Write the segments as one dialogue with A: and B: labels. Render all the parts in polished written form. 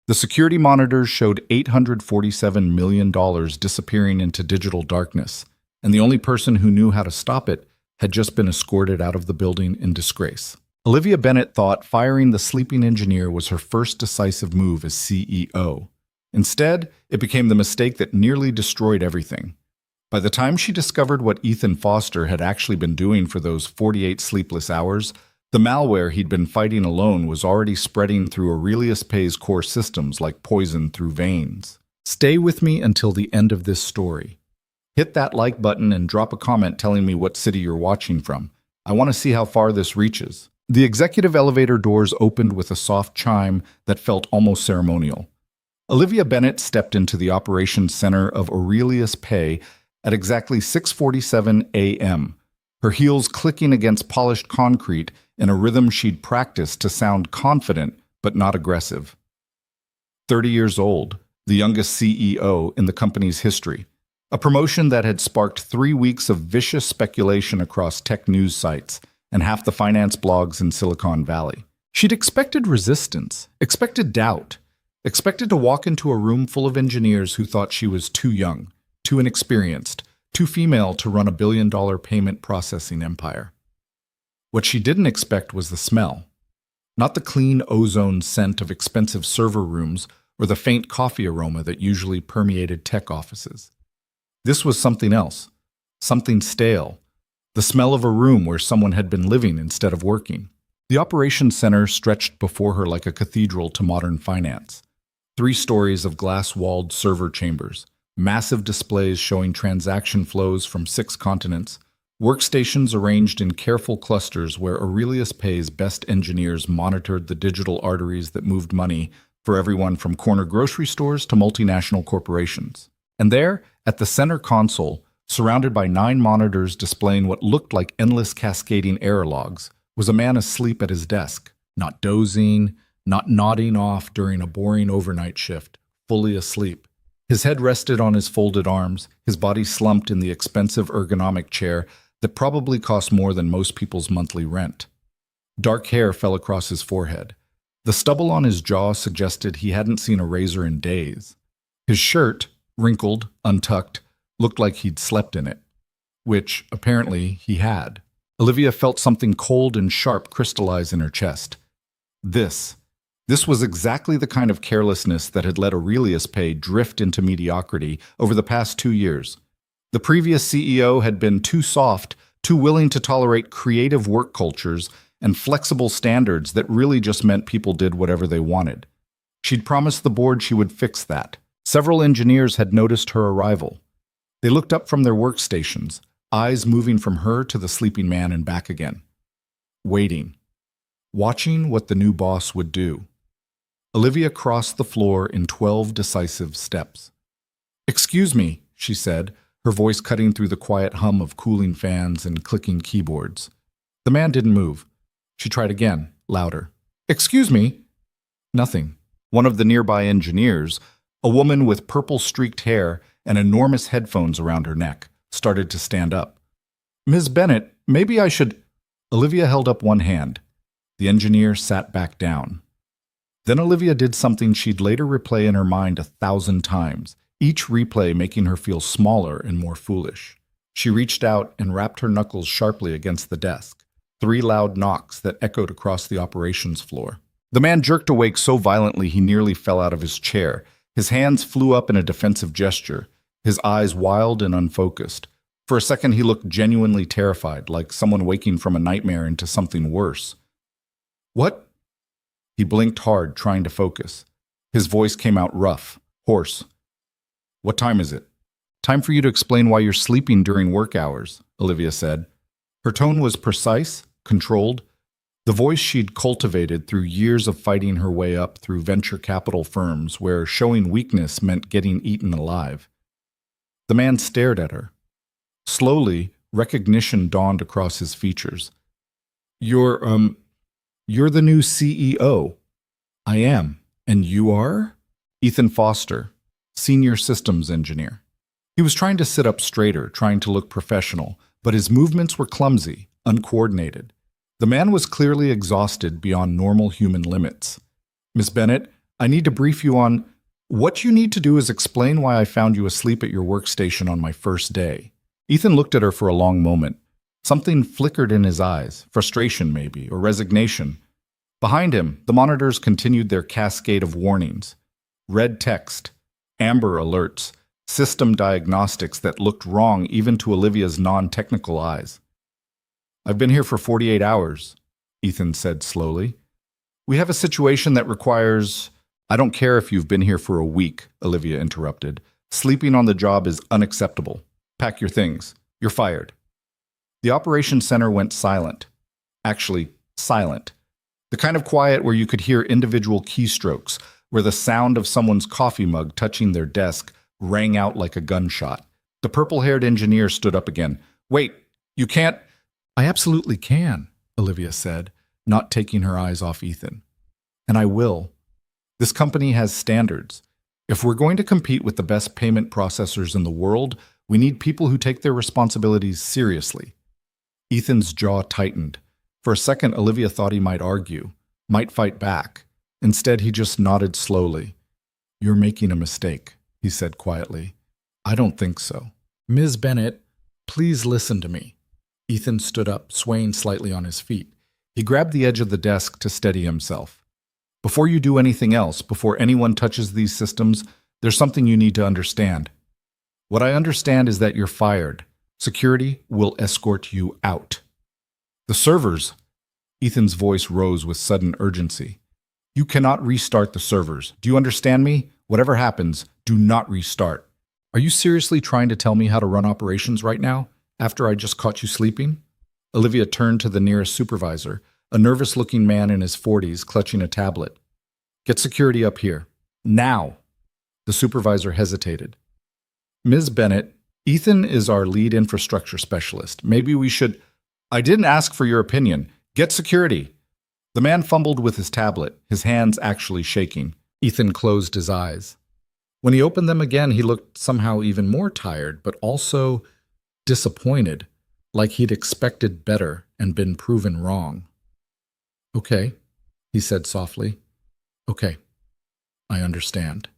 A: The security monitors showed $847 million disappearing into digital darkness, and the only person who knew how to stop it had just been escorted out of the building in disgrace. Olivia Bennett thought firing the sleeping engineer was her first decisive move as CEO. Instead, it became the mistake that nearly destroyed everything. By the time she discovered what Ethan Foster had actually been doing for those 48 sleepless hours, the malware he'd been fighting alone was already spreading through Aurelius Pay's core systems like poison through veins. Stay with me until the end of this story. Hit that like button and drop a comment telling me what city you're watching from. I want to see how far this reaches. The executive elevator doors opened with a soft chime that felt almost ceremonial. Olivia Bennett stepped into the operations center of Aurelius Pay at exactly 6:47 a.m., her heels clicking against polished concrete in a rhythm she'd practiced to sound confident but not aggressive. 30 years old, the youngest CEO in the company's history, a promotion that had sparked 3 weeks of vicious speculation across tech news sites and half the finance blogs in Silicon Valley. She'd expected resistance, expected doubt, expected to walk into a room full of engineers who thought she was too young, too inexperienced, too female to run a billion-dollar payment processing empire. What she didn't expect was the smell. Not the clean ozone scent of expensive server rooms or the faint coffee aroma that usually permeated tech offices. This was something else, something stale, the smell of a room where someone had been living instead of working. The operations center stretched before her like a cathedral to modern finance. 3 stories of glass-walled server chambers, massive displays showing transaction flows from 6 continents, workstations arranged in careful clusters where Aurelius Pay's best engineers monitored the digital arteries that moved money for everyone from corner grocery stores to multinational corporations. And there, at the center console, surrounded by 9 monitors displaying what looked like endless cascading error logs, was a man asleep at his desk, not dozing, not nodding off during a boring overnight shift, fully asleep. His head rested on his folded arms, his body slumped in the expensive ergonomic chair that probably cost more than most people's monthly rent. Dark hair fell across his forehead. The stubble on his jaw suggested he hadn't seen a razor in days. His shirt, wrinkled, untucked, looked like he'd slept in it, which, apparently, he had. Olivia felt something cold and sharp crystallize in her chest. This was exactly the kind of carelessness that had let Aurelius Pay drift into mediocrity over the past 2 years. The previous CEO had been too soft, too willing to tolerate creative work cultures and flexible standards that really just meant people did whatever they wanted. She'd promised the board she would fix that. Several engineers had noticed her arrival. They looked up from their workstations, eyes moving from her to the sleeping man and back again. Waiting. Watching what the new boss would do. Olivia crossed the floor in 12 decisive steps. "Excuse me," she said, her voice cutting through the quiet hum of cooling fans and clicking keyboards. The man didn't move. She tried again, louder. "Excuse me." Nothing. One of the nearby engineers, a woman with purple-streaked hair and enormous headphones around her neck, started to stand up. "Ms. Bennett, maybe I should—" Olivia held up one hand. The engineer sat back down. Then Olivia did something she'd later replay in her mind 1,000 times, each replay making her feel smaller and more foolish. She reached out and rapped her knuckles sharply against the desk, 3 loud knocks that echoed across the operations floor. The man jerked awake so violently he nearly fell out of his chair. His hands flew up in a defensive gesture, his eyes wild and unfocused. For a second he looked genuinely terrified, like someone waking from a nightmare into something worse. "What?" He blinked hard, trying to focus. His voice came out rough, hoarse. "What time is it?" "Time for you to explain why you're sleeping during work hours," Olivia said. Her tone was precise, controlled, the voice she'd cultivated through years of fighting her way up through venture capital firms where showing weakness meant getting eaten alive. The man stared at her. Slowly, recognition dawned across his features. You're the new CEO." "I am. And you are?" "Ethan Foster, Senior Systems Engineer." He was trying to sit up straighter, trying to look professional, but his movements were clumsy, uncoordinated. The man was clearly exhausted beyond normal human limits. "Miss Bennett, I need to brief you on what you need to do is explain why I found you asleep at your workstation on my first day. Ethan looked at her for a long moment. Something flickered in his eyes, frustration maybe, or resignation. Behind him, the monitors continued their cascade of warnings. Red text, amber alerts, system diagnostics that looked wrong even to Olivia's non-technical eyes. I've been here for 48 hours, Ethan said slowly. We have a situation that requires... I don't care if you've been here for a week, Olivia interrupted. Sleeping on the job is unacceptable. Pack your things. You're fired. The operations center went silent. Actually, silent. The kind of quiet where you could hear individual keystrokes, where the sound of someone's coffee mug touching their desk rang out like a gunshot. The purple-haired engineer stood up again. Wait, you can't... I absolutely can, Olivia said, not taking her eyes off Ethan. And I will. This company has standards. If we're going to compete with the best payment processors in the world, we need people who take their responsibilities seriously. Ethan's jaw tightened. For a second, Olivia thought he might argue, might fight back. Instead, he just nodded slowly. You're making a mistake, he said quietly. I don't think so. Ms. Bennett, please listen to me. Ethan stood up, swaying slightly on his feet. He grabbed the edge of the desk to steady himself. Before you do anything else, before anyone touches these systems, there's something you need to understand. What I understand is that you're fired. Security will escort you out. The servers. Ethan's voice rose with sudden urgency. You cannot restart the servers. Do you understand me? Whatever happens, do not restart. Are you seriously trying to tell me how to run operations right now, after I just caught you sleeping? Olivia turned to the nearest supervisor, a nervous-looking man in his 40s clutching a tablet. Get security up here. Now! The supervisor hesitated. Ms. Bennett, Ethan is our lead infrastructure specialist. Maybe we should... I didn't ask for your opinion. Get security. The man fumbled with his tablet, his hands actually shaking. Ethan closed his eyes. When he opened them again, he looked somehow even more tired, but also disappointed, like he'd expected better and been proven wrong. Okay, he said softly. Okay, I understand.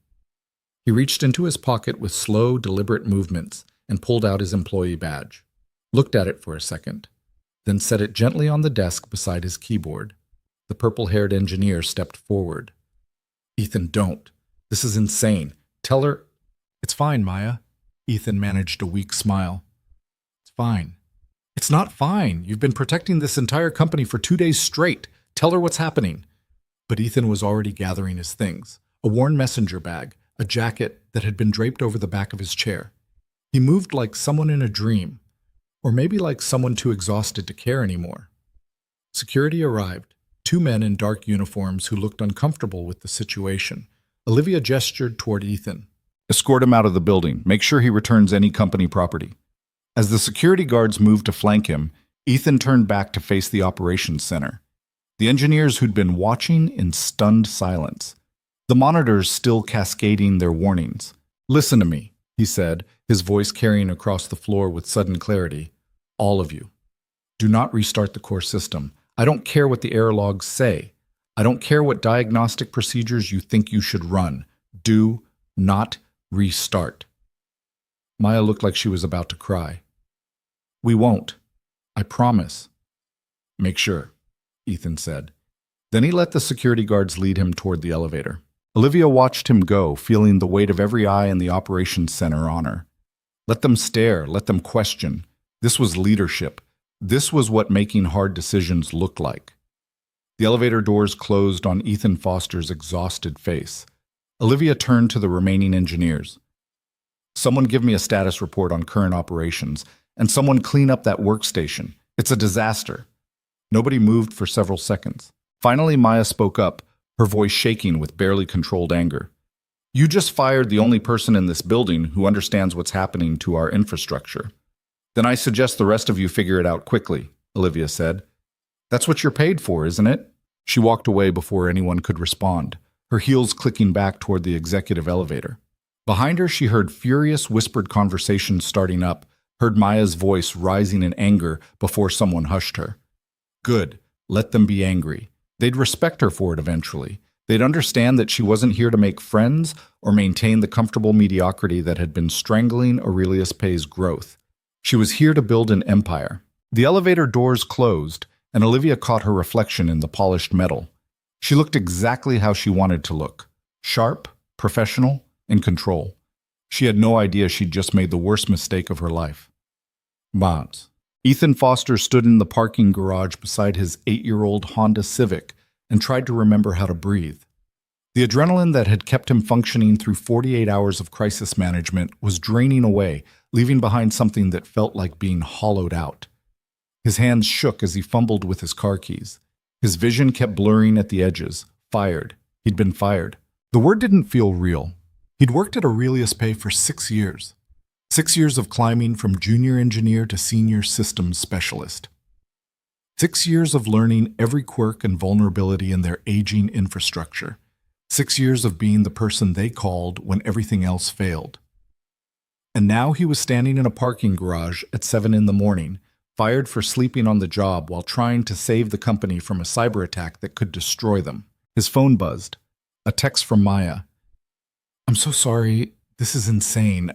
A: He reached into his pocket with slow, deliberate movements and pulled out his employee badge, looked at it for a second, then set it gently on the desk beside his keyboard. The purple-haired engineer stepped forward. Ethan, don't. This is insane. Tell her... It's fine, Maya. Ethan managed a weak smile. It's fine. It's not fine. You've been protecting this entire company for 2 days straight. Tell her what's happening. But Ethan was already gathering his things. A worn messenger bag, a jacket that had been draped over the back of his chair. He moved like someone in a dream, or maybe like someone too exhausted to care anymore. Security arrived, 2 men in dark uniforms who looked uncomfortable with the situation. Olivia gestured toward Ethan. Escort him out of the building. Make sure he returns any company property. As the security guards moved to flank him, Ethan turned back to face the operations center. The engineers who'd been watching in stunned silence. The monitors still cascading their warnings. Listen to me, he said, his voice carrying across the floor with sudden clarity. All of you. Do not restart the core system. I don't care what the error logs say. I don't care what diagnostic procedures you think you should run. Do not restart. Maya looked like she was about to cry. We won't. I promise. Make sure, Ethan said. Then he let the security guards lead him toward the elevator. Olivia watched him go, feeling the weight of every eye in the operations center on her. Let them stare, let them question. This was leadership. This was what making hard decisions looked like. The elevator doors closed on Ethan Foster's exhausted face. Olivia turned to the remaining engineers. Someone give me a status report on current operations, and someone clean up that workstation. It's a disaster. Nobody moved for several seconds. Finally, Maya spoke up, her voice shaking with barely controlled anger. You just fired the only person in this building who understands what's happening to our infrastructure. Then I suggest the rest of you figure it out quickly, Olivia said. That's what you're paid for, isn't it? She walked away before anyone could respond, her heels clicking back toward the executive elevator. Behind her, she heard furious, whispered conversations starting up, heard Maya's voice rising in anger before someone hushed her. Good. Let them be angry. They'd respect her for it eventually. They'd understand that she wasn't here to make friends or maintain the comfortable mediocrity that had been strangling Aurelius Pay's growth. She was here to build an empire. The elevator doors closed, and Olivia caught her reflection in the polished metal. She looked exactly how she wanted to look: sharp, professional, in control. She had no idea she'd just made the worst mistake of her life. Bonds. Ethan Foster stood in the parking garage beside his 8-year-old Honda Civic and tried to remember how to breathe. The adrenaline that had kept him functioning through 48 hours of crisis management was draining away, leaving behind something that felt like being hollowed out. His hands shook as he fumbled with his car keys. His vision kept blurring at the edges. Fired. He'd been fired. The word didn't feel real. He'd worked at Aurelius Pay for 6 years. 6 years of climbing from junior engineer to senior systems specialist. 6 years of learning every quirk and vulnerability in their aging infrastructure. 6 years of being the person they called when everything else failed. And now he was standing in a parking garage at 7 in the morning, fired for sleeping on the job while trying to save the company from a cyber attack that could destroy them. His phone buzzed. A text from Maya. "I'm so sorry. This is insane.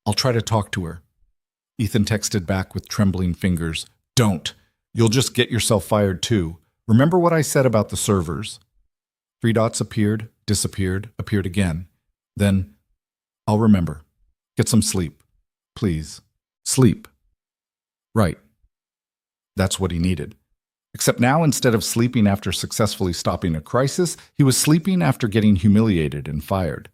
A: I'll try to talk to her." Ethan texted back with trembling fingers. "Don't. You'll just get yourself fired too. Remember what I said about the servers?" 3 dots appeared, disappeared, appeared again. Then, "I'll remember. Get some sleep. Please. Sleep." Right. That's what he needed. Except now, instead of sleeping after successfully stopping a crisis, he was sleeping after getting humiliated and fired.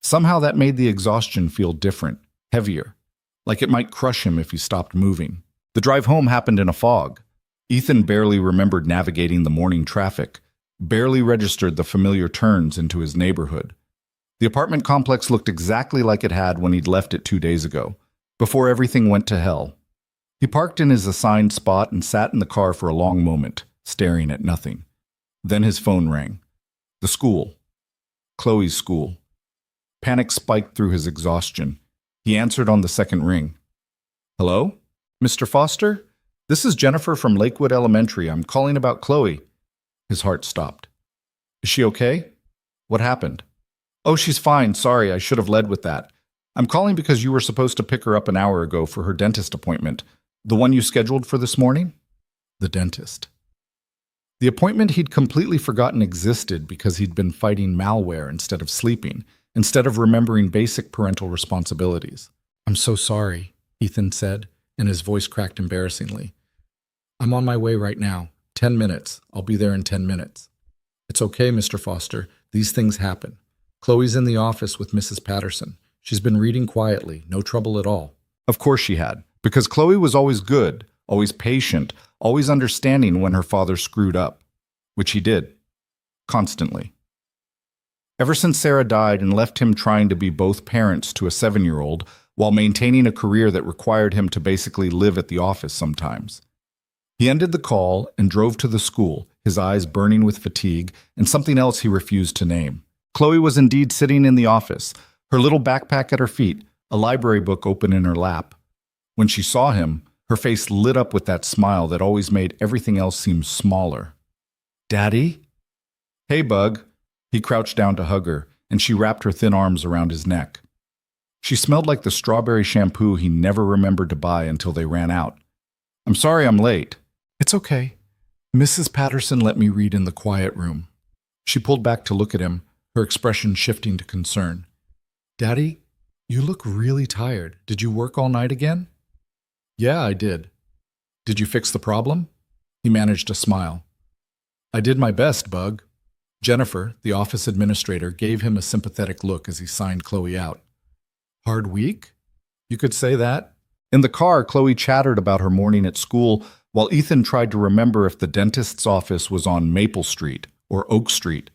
A: Somehow that made the exhaustion feel different, heavier, like it might crush him if he stopped moving. The drive home happened in a fog. Ethan barely remembered navigating the morning traffic, barely registered the familiar turns into his neighborhood. The apartment complex looked exactly like it had when he'd left it 2 days ago, before everything went to hell. He parked in his assigned spot and sat in the car for a long moment, staring at nothing. Then his phone rang. The school. Chloe's school. Panic spiked through his exhaustion. He answered on the second ring. "Hello? Mr. Foster? This is Jennifer from Lakewood Elementary. I'm calling about Chloe." His heart stopped. "Is she okay? What happened?" "Oh, she's fine. Sorry, I should have led with that. I'm calling because you were supposed to pick her up an hour ago for her dentist appointment. The one you scheduled for this morning?" The dentist. The appointment he'd completely forgotten existed because he'd been fighting malware instead of sleeping, instead of remembering basic parental responsibilities. "I'm so sorry," Ethan said, and his voice cracked embarrassingly. "I'm on my way right now. 10 minutes. I'll be there in 10 minutes. "It's okay, Mr. Foster. These things happen. Chloe's in the office with Mrs. Patterson. She's been reading quietly. No trouble at all." Of course she had, because Chloe was always good, always patient, always understanding when her father screwed up, which he did, constantly. Ever since Sarah died and left him trying to be both parents to a 7-year-old while maintaining a career that required him to basically live at the office sometimes. He ended the call and drove to the school, his eyes burning with fatigue and something else he refused to name. Chloe was indeed sitting in the office, her little backpack at her feet, a library book open in her lap. When she saw him, her face lit up with that smile that always made everything else seem smaller. "Daddy?" "Hey, Bug." He crouched down to hug her, and she wrapped her thin arms around his neck. She smelled like the strawberry shampoo he never remembered to buy until they ran out. "I'm sorry I'm late." "It's okay. Mrs. Patterson let me read in the quiet room." She pulled back to look at him, her expression shifting to concern. "Daddy, you look really tired. Did you work all night again?" "Yeah, I did." "Did you fix the problem?" He managed a smile. "I did my best, Bug." Jennifer, the office administrator, gave him a sympathetic look as he signed Chloe out. "Hard week? You could say that." In the car, Chloe chattered about her morning at school while Ethan tried to remember if the dentist's office was on Maple Street or Oak Street.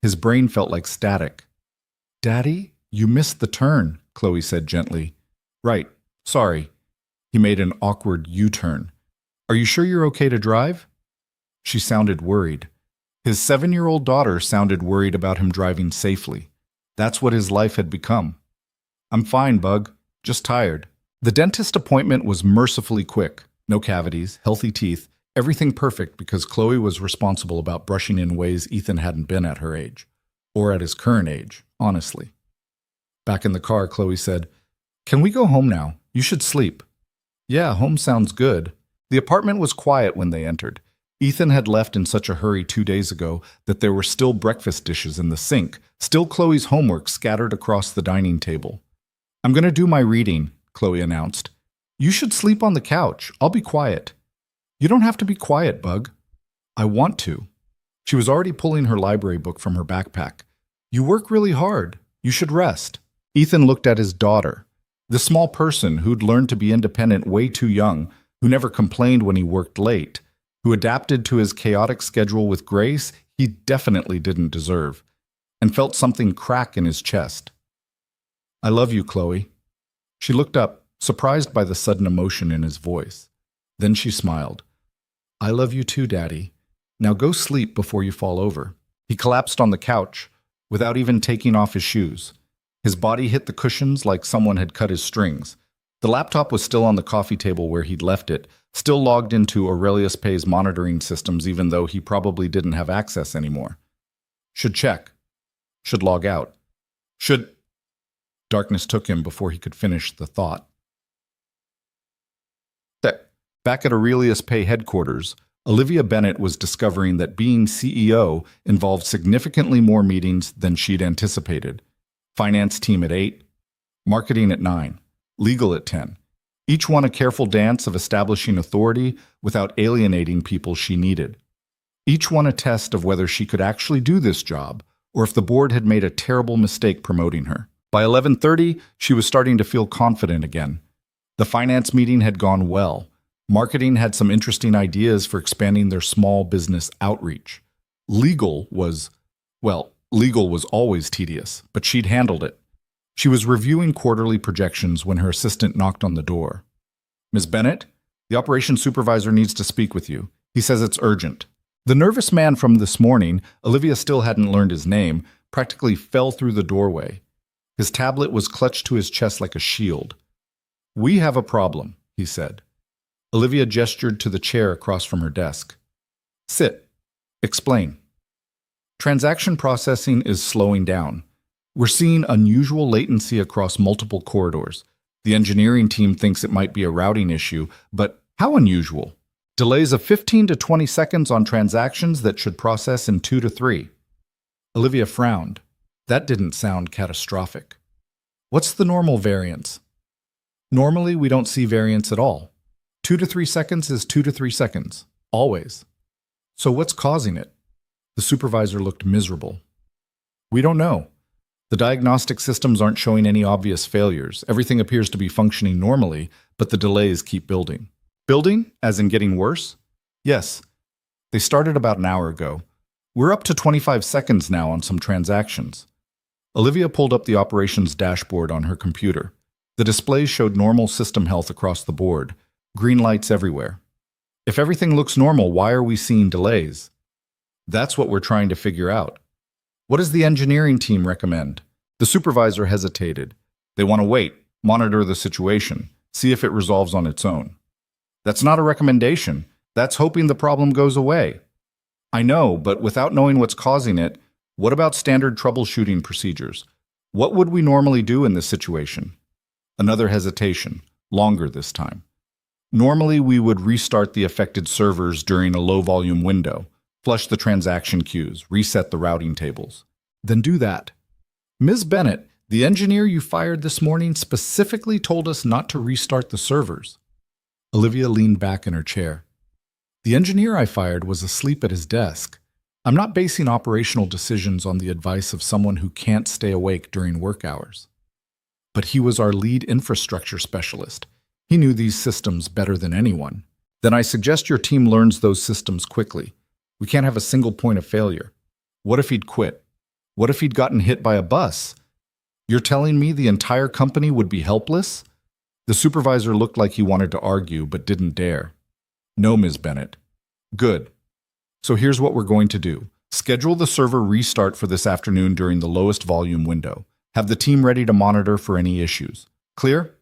A: His brain felt like static. "Daddy, you missed the turn," Chloe said gently. "Right. Sorry." He made an awkward U-turn. "Are you sure you're okay to drive?" She sounded worried. His 7-year-old daughter sounded worried about him driving safely. That's what his life had become. "I'm fine, Bug. Just tired." The dentist appointment was mercifully quick. No cavities, healthy teeth, everything perfect because Chloe was responsible about brushing in ways Ethan hadn't been at her age. or at his current age, honestly. Back in the car, Chloe said, "Can we go home now? You should sleep." "Yeah, home sounds good." The apartment was quiet when they entered. Ethan had left in such a hurry 2 days ago that there were still breakfast dishes in the sink, still Chloe's homework scattered across the dining table. "I'm going to do my reading," Chloe announced. "You should sleep on the couch. I'll be quiet." "You don't have to be quiet, Bug." "I want to." She was already pulling her library book from her backpack. "You work really hard. You should rest." Ethan looked at his daughter, the small person who'd learned to be independent way too young, who never complained when he worked late, who adapted to his chaotic schedule with grace he definitely didn't deserve, and felt something crack in his chest. "I love you, Chloe." She looked up, surprised by the sudden emotion in his voice. Then she smiled. "I love you too, Daddy. Now go sleep before you fall over." He collapsed on the couch, without even taking off his shoes. His body hit the cushions like someone had cut his strings. The laptop was still on the coffee table where he'd left it, still logged into Aurelius Pay's monitoring systems even though he probably didn't have access anymore. Should check. Should log out. Should... Darkness took him before he could finish the thought. Back at Aurelius Pay headquarters, Olivia Bennett was discovering that being CEO involved significantly more meetings than she'd anticipated. Finance team at 8, marketing at 9, legal at 10. Each one a careful dance of establishing authority without alienating people she needed. Each one a test of whether she could actually do this job, or if the board had made a terrible mistake promoting her. By 11:30, she was starting to feel confident again. The finance meeting had gone well. Marketing had some interesting ideas for expanding their small business outreach. Legal was always tedious, but she'd handled it. She was reviewing quarterly projections when her assistant knocked on the door. "Ms. Bennett, the operations supervisor needs to speak with you. He says it's urgent." The nervous man from this morning, Olivia still hadn't learned his name, practically fell through the doorway. His tablet was clutched to his chest like a shield. "We have a problem," he said. Olivia gestured to the chair across from her desk. "Sit. Explain." "Transaction processing is slowing down. We're seeing unusual latency across multiple corridors. The engineering team thinks it might be a routing issue, but how unusual? Delays of 15 to 20 seconds on transactions that should process in 2 to 3. Olivia frowned. That didn't sound catastrophic. "What's the normal variance?" "Normally, we don't see variance at all. 2 to 3 seconds is 2 to 3 seconds. Always." "So what's causing it?" The supervisor looked miserable. "We don't know. The diagnostic systems aren't showing any obvious failures. Everything appears to be functioning normally, but the delays keep building." "Building? As in getting worse?" "Yes. They started about an hour ago. We're up to 25 seconds now on some transactions." Olivia pulled up the operations dashboard on her computer. The display showed normal system health across the board. Green lights everywhere. "If everything looks normal, why are we seeing delays?" "That's what we're trying to figure out." "What does the engineering team recommend?" The supervisor hesitated. "They want to wait, monitor the situation, see if it resolves on its own." "That's not a recommendation. That's hoping the problem goes away." "I know, but without knowing what's causing it, what about standard troubleshooting procedures? What would we normally do in this situation?" Another hesitation, longer this time. "Normally, we would restart the affected servers during a low-volume window, flush the transaction queues, reset the routing tables." "Then do that." "Ms. Bennett, the engineer you fired this morning specifically told us not to restart the servers." Olivia leaned back in her chair. "The engineer I fired was asleep at his desk. I'm not basing operational decisions on the advice of someone who can't stay awake during work hours." "But he was our lead infrastructure specialist. He knew these systems better than anyone." "Then I suggest your team learns those systems quickly. We can't have a single point of failure." "What if he'd quit? What if he'd gotten hit by a bus? You're telling me the entire company would be helpless?" The supervisor looked like he wanted to argue but didn't dare. "No, Ms. Bennett." "Good. So here's what we're going to do. Schedule the server restart for this afternoon during the lowest volume window. Have the team ready to monitor for any issues. Clear?"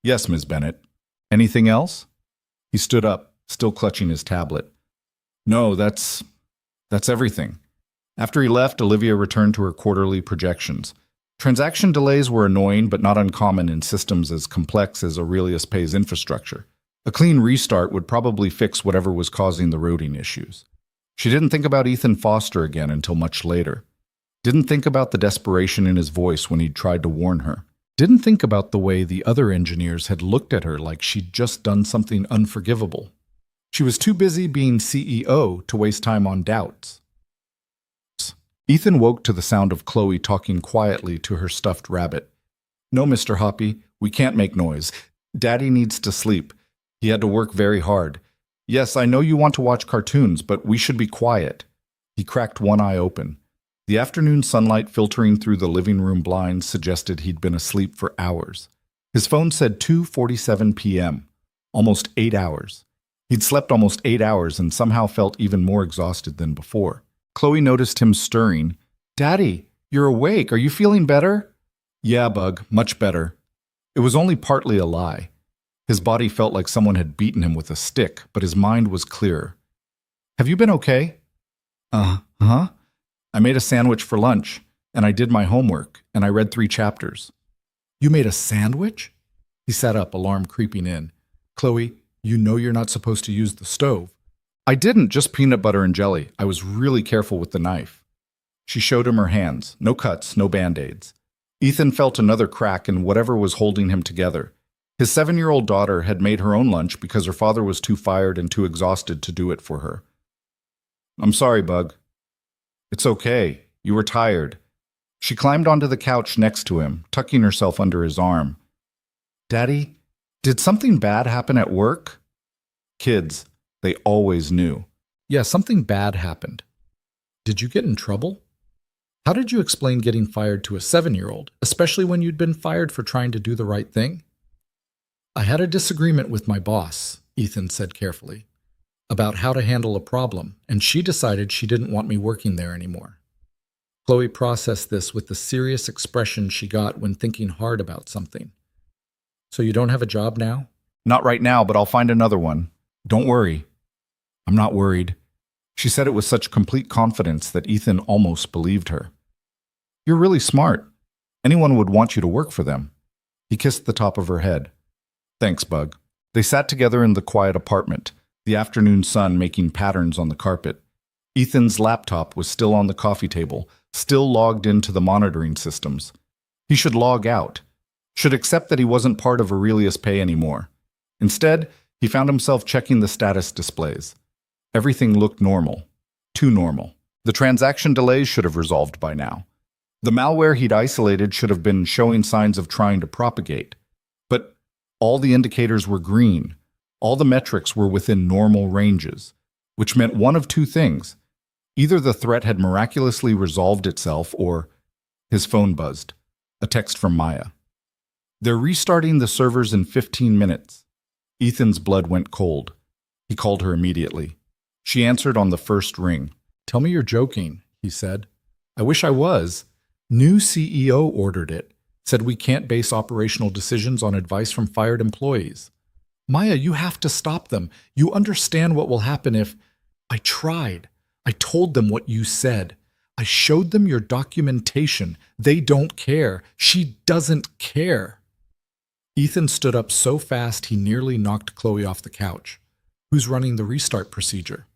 A: "Yes, Ms. Bennett." "Anything else?" He stood up, still clutching his tablet. "No, that's everything." After he left, Olivia returned to her quarterly projections. Transaction delays were annoying but not uncommon in systems as complex as Aurelius Pay's infrastructure. A clean restart would probably fix whatever was causing the routing issues. She didn't think about Ethan Foster again until much later. Didn't think about the desperation in his voice when he'd tried to warn her. Didn't think about the way the other engineers had looked at her like she'd just done something unforgivable. She was too busy being CEO to waste time on doubts. Ethan woke to the sound of Chloe talking quietly to her stuffed rabbit. "No, Mr. Hoppy, we can't make noise. Daddy needs to sleep. He had to work very hard. Yes, I know you want to watch cartoons, but we should be quiet." He cracked one eye open. The afternoon sunlight filtering through the living room blinds suggested he'd been asleep for hours. His phone said 2:47 p.m., almost 8 hours. He'd slept almost 8 hours and somehow felt even more exhausted than before. Chloe noticed him stirring. "Daddy, you're awake. Are you feeling better?" "Yeah, Bug, much better." It was only partly a lie. His body felt like someone had beaten him with a stick, but his mind was clearer. "Have you been okay?" Uh-huh. I made a sandwich for lunch, and I did my homework, and I read 3 chapters. "You made a sandwich?" He sat up, alarm creeping in. "Chloe, you know you're not supposed to use the stove." "I didn't, just peanut butter and jelly. I was really careful with the knife." She showed him her hands. No cuts, no band-aids. Ethan felt another crack in whatever was holding him together. His 7-year-old daughter had made her own lunch because her father was too fired and too exhausted to do it for her. "I'm sorry, Bug." "It's okay. You were tired." She climbed onto the couch next to him, tucking herself under his arm. "Daddy, did something bad happen at work?" Kids, they always knew. "Yeah, something bad happened." "Did you get in trouble?" "How did you explain getting fired to a 7-year-old, especially when you'd been fired for trying to do the right thing?" "I had a disagreement with my boss," Ethan said carefully, "about how to handle a problem, and she decided she didn't want me working there anymore." Chloe processed this with the serious expression she got when thinking hard about something. "So you don't have a job now?" "Not right now, but I'll find another one. Don't worry." "I'm not worried." She said it with such complete confidence that Ethan almost believed her. "You're really smart. Anyone would want you to work for them." He kissed the top of her head. "Thanks, Bug." They sat together in the quiet apartment, the afternoon sun making patterns on the carpet. Ethan's laptop was still on the coffee table, still logged into the monitoring systems. He should log out, should accept that he wasn't part of Aurelius Pay anymore. Instead, he found himself checking the status displays. Everything looked normal. Too normal. The transaction delays should have resolved by now. The malware he'd isolated should have been showing signs of trying to propagate. But all the indicators were green. All the metrics were within normal ranges, which meant one of two things. Either the threat had miraculously resolved itself, or his phone buzzed. A text from Maya. "They're restarting the servers in 15 minutes. Ethan's blood went cold. He called her immediately. She answered on the first ring. "Tell me you're joking," he said. "I wish I was. New CEO ordered it. Said we can't base operational decisions on advice from fired employees." "Maya, you have to stop them. You understand what will happen if—" "I tried. I told them what you said. I showed them your documentation. They don't care. She doesn't care." Ethan stood up so fast he nearly knocked Chloe off the couch. "Who's running the restart procedure?"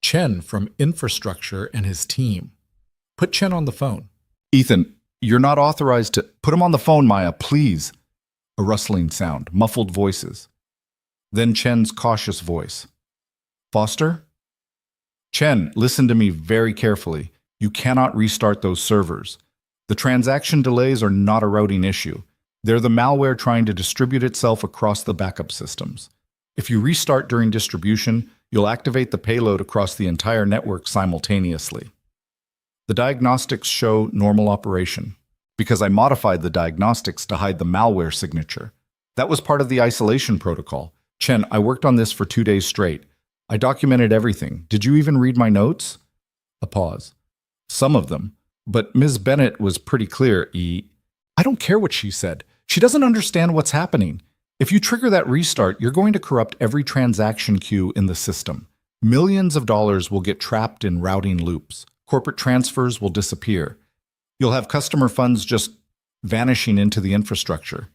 A: "Chen from infrastructure and his team." "Put Chen on the phone." "Ethan, you're not authorized to—" "Put him on the phone, Maya, please." A rustling sound, muffled voices. Then Chen's cautious voice. "Foster?" "Chen, listen to me very carefully. You cannot restart those servers. The transaction delays are not a routing issue. They're the malware trying to distribute itself across the backup systems. If you restart during distribution, you'll activate the payload across the entire network simultaneously. The diagnostics show normal operation, because I modified the diagnostics to hide the malware signature. That was part of the isolation protocol. Chen, I worked on this for 2 days straight. I documented everything. Did you even read my notes?" A pause. "Some of them. But Ms. Bennett was pretty clear, I don't care what she said. She doesn't understand what's happening. If you trigger that restart, you're going to corrupt every transaction queue in the system. Millions of dollars will get trapped in routing loops. Corporate transfers will disappear. You'll have customer funds just vanishing into the infrastructure,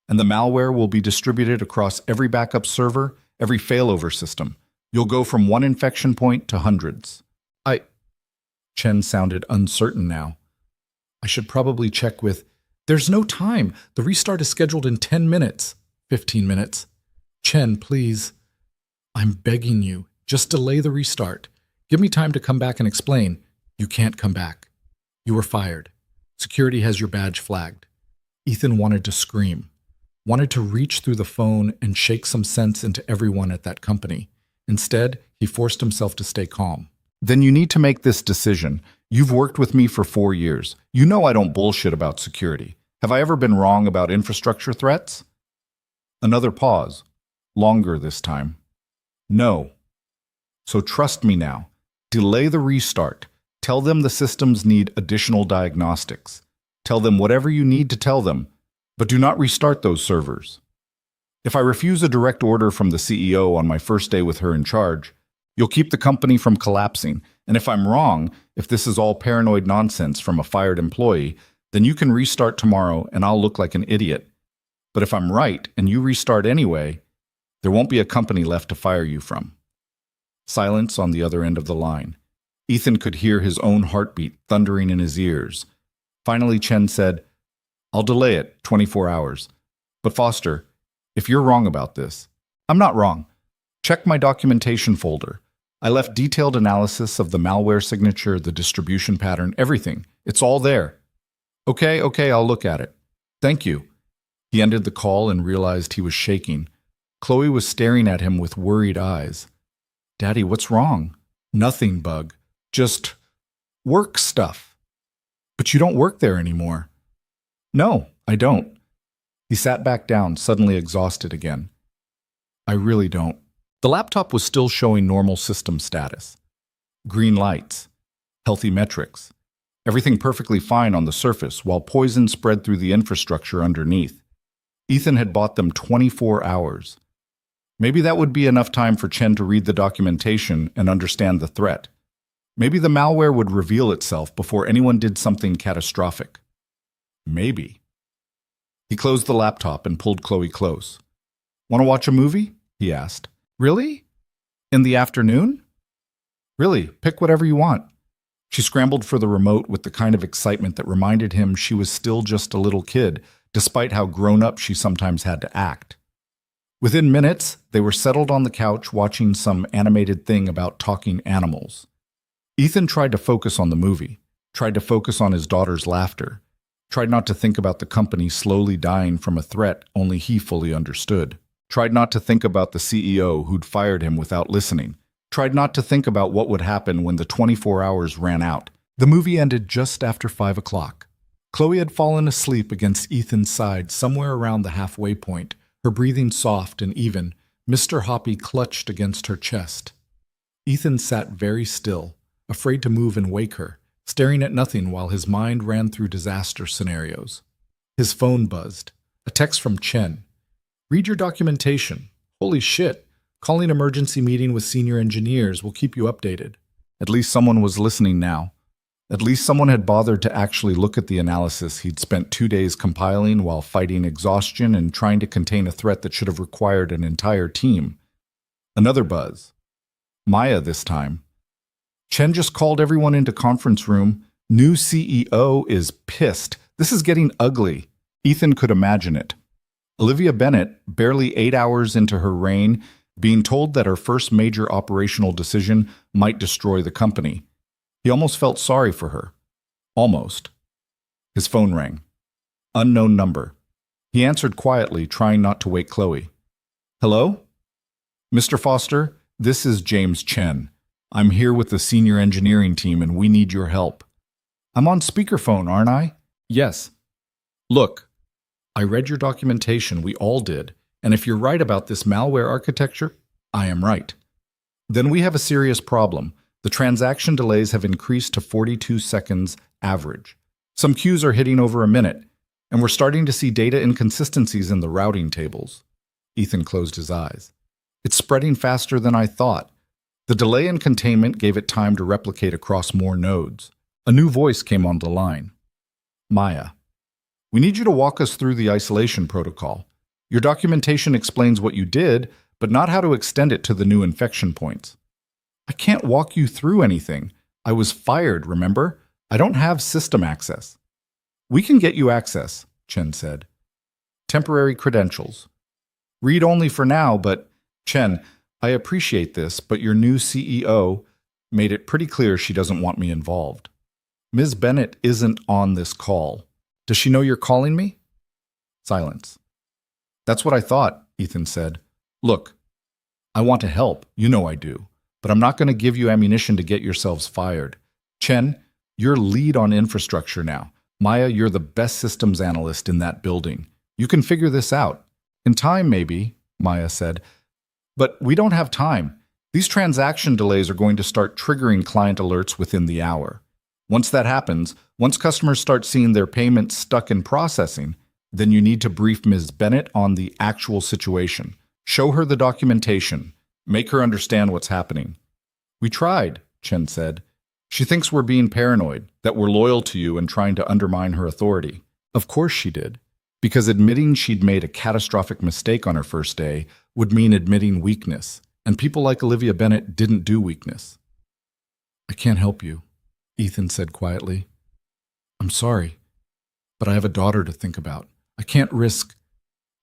A: and the malware will be distributed across every backup server, every failover system. You'll go from one infection point to hundreds. Chen sounded uncertain now. I should probably check with, there's no time. The restart is scheduled in 10 minutes. 15 minutes. Chen, please. I'm begging you. Just delay the restart. Give me time to come back and explain. You can't come back. You were fired. Security has your badge flagged. Ethan wanted to scream, wanted to reach through the phone and shake some sense into everyone at that company. Instead, he forced himself to stay calm. Then you need to make this decision. You've worked with me for 4 years. You know I don't bullshit about security. Have I ever been wrong about infrastructure threats? Another pause. Longer this time. No. So trust me now. Delay the restart. Tell them the systems need additional diagnostics. Tell them whatever you need to tell them, but do not restart those servers. If I refuse a direct order from the CEO on my first day with her in charge, you'll keep the company from collapsing. And if I'm wrong, if this is all paranoid nonsense from a fired employee, then you can restart tomorrow and I'll look like an idiot. But if I'm right and you restart anyway, there won't be a company left to fire you from. Silence on the other end of the line. Ethan could hear his own heartbeat thundering in his ears. Finally, Chen said, I'll delay it 24 hours. But Foster, if you're wrong about this, I'm not wrong. Check my documentation folder. I left detailed analysis of the malware signature, the distribution pattern, everything. It's all there. Okay, I'll look at it. Thank you. He ended the call and realized he was shaking. Chloe was staring at him with worried eyes. Daddy, what's wrong? Nothing, Bug. Just work stuff. But you don't work there anymore. No, I don't. He sat back down, suddenly exhausted again. I really don't. The laptop was still showing normal system status. Green lights, healthy metrics, everything perfectly fine on the surface while poison spread through the infrastructure underneath. Ethan had bought them 24 hours. Maybe that would be enough time for Chen to read the documentation and understand the threat. Maybe the malware would reveal itself before anyone did something catastrophic. Maybe. He closed the laptop and pulled Chloe close. Want to watch a movie? He asked. Really? In the afternoon? Really, pick whatever you want. She scrambled for the remote with the kind of excitement that reminded him she was still just a little kid, despite how grown up she sometimes had to act. Within minutes, they were settled on the couch watching some animated thing about talking animals. Ethan tried to focus on the movie, tried to focus on his daughter's laughter, tried not to think about the company slowly dying from a threat only he fully understood. Tried not to think about the CEO who'd fired him without listening. Tried not to think about what would happen when the 24 hours ran out. The movie ended just after 5 o'clock. Chloe had fallen asleep against Ethan's side somewhere around the halfway point, her breathing soft and even. Mr. Hoppy clutched against her chest. Ethan sat very still, afraid to move and wake her, staring at nothing while his mind ran through disaster scenarios. His phone buzzed. A text from Chen. Read your documentation. Holy shit. Calling emergency meeting with senior engineers will keep you updated. At least someone was listening now. At least someone had bothered to actually look at the analysis he'd spent 2 days compiling while fighting exhaustion and trying to contain a threat that should have required an entire team. Another buzz. Maya this time. Chen just called everyone into conference room. New CEO is pissed. This is getting ugly. Ethan could imagine it. Olivia Bennett, barely 8 hours into her reign, being told that her first major operational decision might destroy the company. He almost felt sorry for her. Almost. His phone rang. Unknown number. He answered quietly, trying not to wake Chloe. Hello? Mr. Foster, this is James Chen. I'm here with the senior engineering team and we need your help. I'm on speakerphone, aren't I? Yes. Look, I read your documentation, we all did, and if you're right about this malware architecture, I am right. Then we have a serious problem. The transaction delays have increased to 42 seconds average. Some queues are hitting over a minute, and we're starting to see data inconsistencies in the routing tables. Ethan closed his eyes. It's spreading faster than I thought. The delay in containment gave it time to replicate across more nodes. A new voice came on the line. Maya, we need you to walk us through the isolation protocol. Your documentation explains what you did, but not how to extend it to the new infection points. I can't walk you through anything. I was fired, remember? I don't have system access. We can get you access, Chen said. Temporary credentials. Read only for now, but Chen, I appreciate this, but your new CEO made it pretty clear she doesn't want me involved. Ms. Bennett isn't on this call. Does she know you're calling me? Silence. That's what I thought, Ethan said. Look, I want to help, you know I do, but I'm not going to give you ammunition to get yourselves fired. Chen, you're lead on infrastructure now. Maya, you're the best systems analyst in that building. You can figure this out. In time, maybe, Maya said. But we don't have time. These transaction delays are going to start triggering client alerts within the hour. Once that happens, once customers start seeing their payments stuck in processing, then you need to brief Ms. Bennett on the actual situation. Show her the documentation. Make her understand what's happening. We tried, Chen said. She thinks we're being paranoid, that we're loyal to you and trying to undermine her authority. Of course she did, because admitting she'd made a catastrophic mistake on her first day would mean admitting weakness, and people like Olivia Bennett didn't do weakness. I can't help you, Ethan said quietly. I'm sorry, but I have a daughter to think about. I can't risk.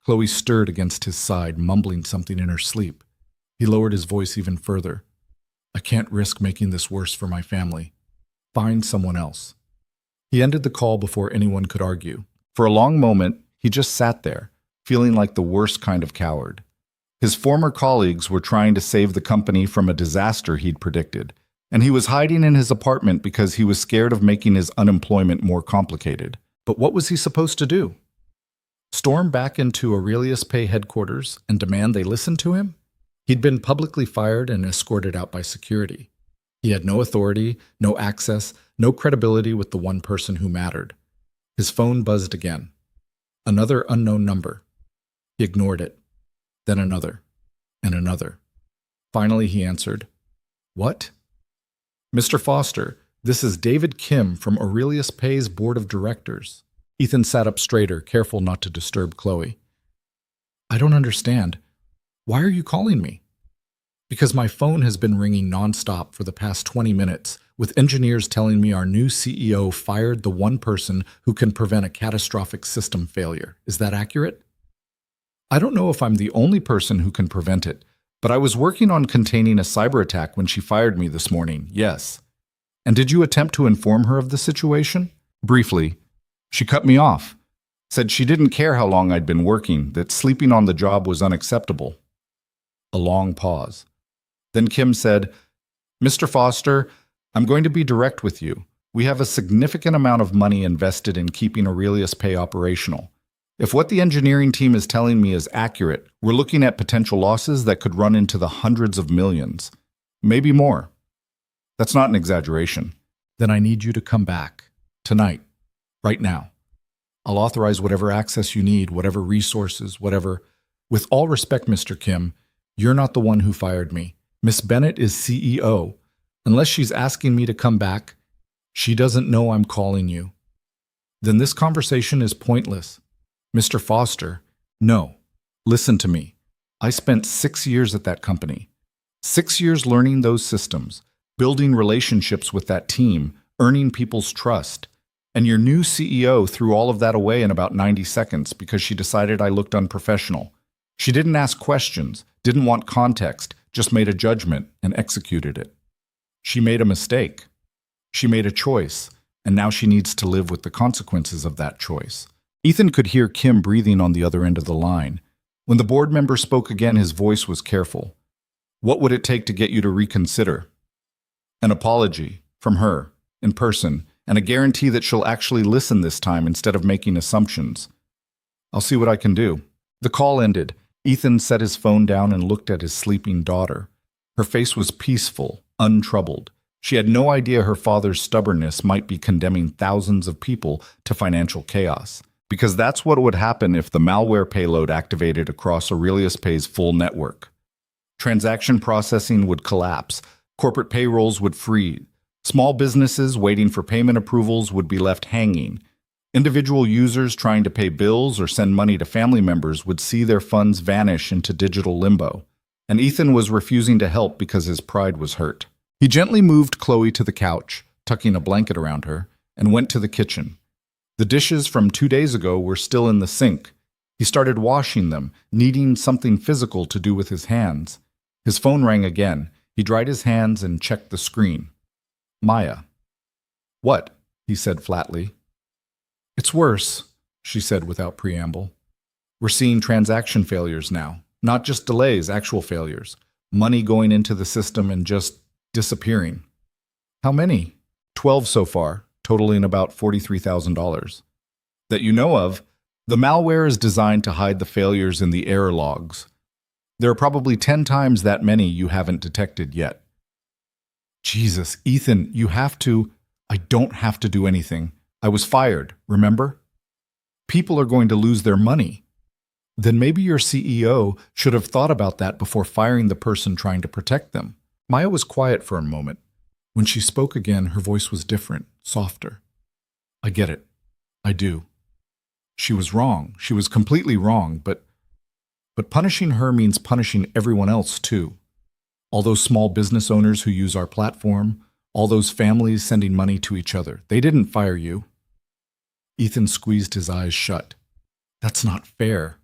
A: Chloe stirred against his side, mumbling something in her sleep. He lowered his voice even further. I can't risk making this worse for my family. Find someone else. He ended the call before anyone could argue. For a long moment, he just sat there, feeling like the worst kind of coward. His former colleagues were trying to save the company from a disaster he'd predicted, and he was hiding in his apartment because he was scared of making his unemployment more complicated. But what was he supposed to do? Storm back into Aurelius Pay headquarters and demand they listen to him? He'd been publicly fired and escorted out by security. He had no authority, no access, no credibility with the one person who mattered. His phone buzzed again. Another unknown number. He ignored it. Then another. And another. Finally, he answered. What? Mr. Foster, this is David Kim from Aurelius Pay's board of directors. Ethan sat up straighter, careful not to disturb Chloe. I don't understand. Why are you calling me? Because my phone has been ringing nonstop for the past 20 minutes, with engineers telling me our new CEO fired the one person who can prevent a catastrophic system failure. Is that accurate? I don't know if I'm the only person who can prevent it, but I was working on containing a cyber attack when she fired me this morning, yes. And did you attempt to inform her of the situation? Briefly. She cut me off, said she didn't care how long I'd been working, that sleeping on the job was unacceptable. A long pause. Then Kim said, Mr. Foster, I'm going to be direct with you. We have a significant amount of money invested in keeping Aurelius Pay operational. If what the engineering team is telling me is accurate, we're looking at potential losses that could run into the hundreds of millions, maybe more. That's not an exaggeration. Then I need you to come back. Tonight. Right now. I'll authorize whatever access you need, whatever resources, whatever. With all respect, Mr. Kim, you're not the one who fired me. Miss Bennett is CEO. Unless she's asking me to come back, she doesn't know I'm calling you. Then this conversation is pointless. Mr. Foster, no. Listen to me. I spent 6 years at that company. 6 years learning those systems, building relationships with that team, earning people's trust. And your new CEO threw all of that away in about 90 seconds because she decided I looked unprofessional. She didn't ask questions, didn't want context, just made a judgment and executed it. She made a mistake. She made a choice, and now she needs to live with the consequences of that choice. Ethan could hear Kim breathing on the other end of the line. When the board member spoke again, his voice was careful. What would it take to get you to reconsider? An apology from her, in person, and a guarantee that she'll actually listen this time instead of making assumptions. I'll see what I can do. The call ended. Ethan set his phone down and looked at his sleeping daughter. Her face was peaceful, untroubled. She had no idea her father's stubbornness might be condemning thousands of people to financial chaos, because that's what would happen if the malware payload activated across Aurelius Pay's full network. Transaction processing would collapse. Corporate payrolls would freeze. Small businesses waiting for payment approvals would be left hanging. Individual users trying to pay bills or send money to family members would see their funds vanish into digital limbo. And Ethan was refusing to help because his pride was hurt. He gently moved Chloe to the couch, tucking a blanket around her, and went to the kitchen. The dishes from 2 days ago were still in the sink. He started washing them, needing something physical to do with his hands. His phone rang again. He dried his hands and checked the screen. Maya. "What?" he said flatly. "It's worse," she said without preamble. "We're seeing transaction failures now. Not just delays, actual failures. Money going into the system and just disappearing." "How many?" 12 so far, totaling about $43,000. "That you know of. The malware is designed to hide the failures in the error logs. There are probably 10 times that many you haven't detected yet." "Jesus, Ethan, you have to—" "I don't have to do anything. I was fired, remember? People are going to lose their money." "Then maybe your CEO should have thought about that before firing the person trying to protect them." Maya was quiet for a moment. When she spoke again, her voice was different, softer. "I get it. I do. She was wrong. She was completely wrong, but punishing her means punishing everyone else too. All those small business owners who use our platform, all those families sending money to each other. They didn't fire you." Ethan squeezed his eyes shut. "That's not fair."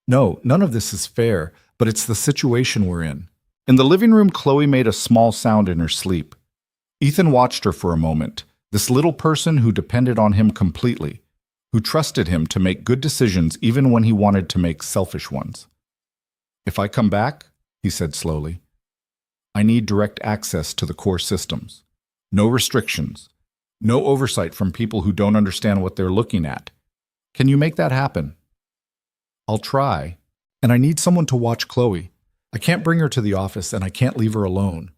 A: "No, none of this is fair, but it's the situation we're in." In the living room, Chloe made a small sound in her sleep. Ethan watched her for a moment, this little person who depended on him completely, who trusted him to make good decisions even when he wanted to make selfish ones. "If I come back," he said slowly, "I need direct access to the core systems. No restrictions. No oversight from people who don't understand what they're looking at. Can you make that happen?" "I'll try. And I need someone to watch Chloe. I can't bring her to the office and I can't leave her alone.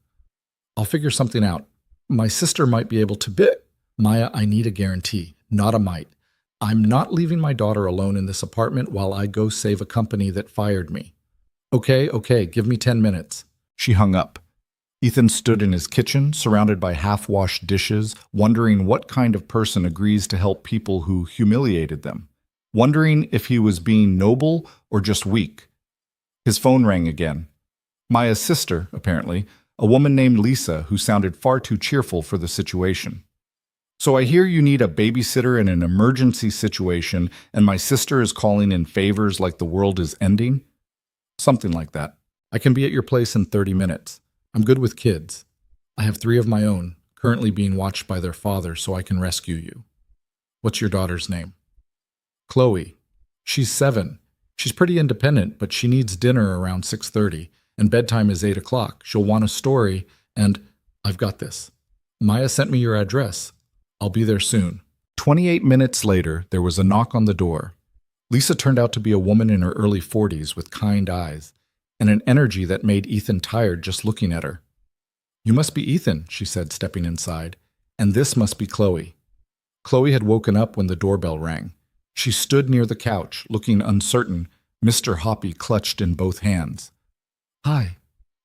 A: I'll figure something out. My sister might be able to Maya, I need a guarantee, not a might. I'm not leaving my daughter alone in this apartment while I go save a company that fired me." Okay, give me 10 minutes. She hung up. Ethan stood in his kitchen, surrounded by half-washed dishes, wondering what kind of person agrees to help people who humiliated them, wondering if he was being noble or just weak. His phone rang again. Maya's sister, apparently, a woman named Lisa who sounded far too cheerful for the situation. "So I hear you need a babysitter in an emergency situation, and my sister is calling in favors like the world is ending?" "Something like that. I can be at your place in 30 minutes. I'm good with kids. I have 3 of my own, currently being watched by their father, so I can rescue you." "What's your daughter's name?" "Chloe. She's 7. She's pretty independent, but she needs dinner around 6:30, and bedtime is 8 o'clock. She'll want a story, and I've got this. Maya sent me your address. I'll be there soon." 28 minutes later, there was a knock on the door. Lisa turned out to be a woman in her early 40s with kind eyes, and an energy that made Ethan tired just looking at her. "You must be Ethan," she said, stepping inside, "and this must be Chloe." Chloe had woken up when the doorbell rang. She stood near the couch, looking uncertain, Mr. Hoppy clutched in both hands. "Hi,"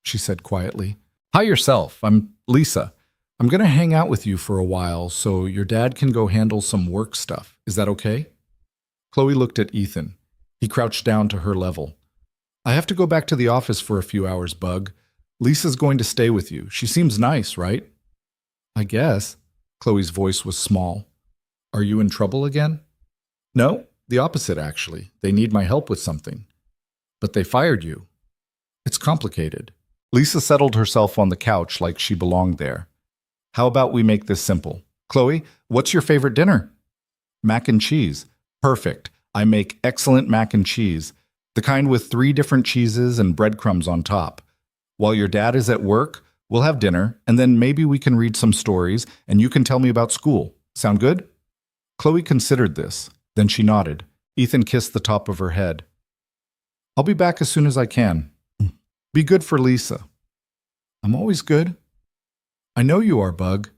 A: she said quietly. "Hi yourself. I'm Lisa. I'm going to hang out with you for a while so your dad can go handle some work stuff. Is that okay?" Chloe looked at Ethan. He crouched down to her level. "I have to go back to the office for a few hours, Bug. Lisa's going to stay with you. She seems nice, right?" "I guess." Chloe's voice was small. "Are you in trouble again?" "No, the opposite, actually. They need my help with something." "But they fired you." "It's complicated." Lisa settled herself on the couch like she belonged there. "How about we make this simple? Chloe, what's your favorite dinner?" "Mac and cheese." "Perfect. I make excellent mac and cheese. The kind with 3 different cheeses and breadcrumbs on top. While your dad is at work, we'll have dinner, and then maybe we can read some stories, and you can tell me about school. Sound good?" Chloe considered this. Then she nodded. Ethan kissed the top of her head. "I'll be back as soon as I can. Be good for Lisa." "I'm always good." "I know you are, Bug."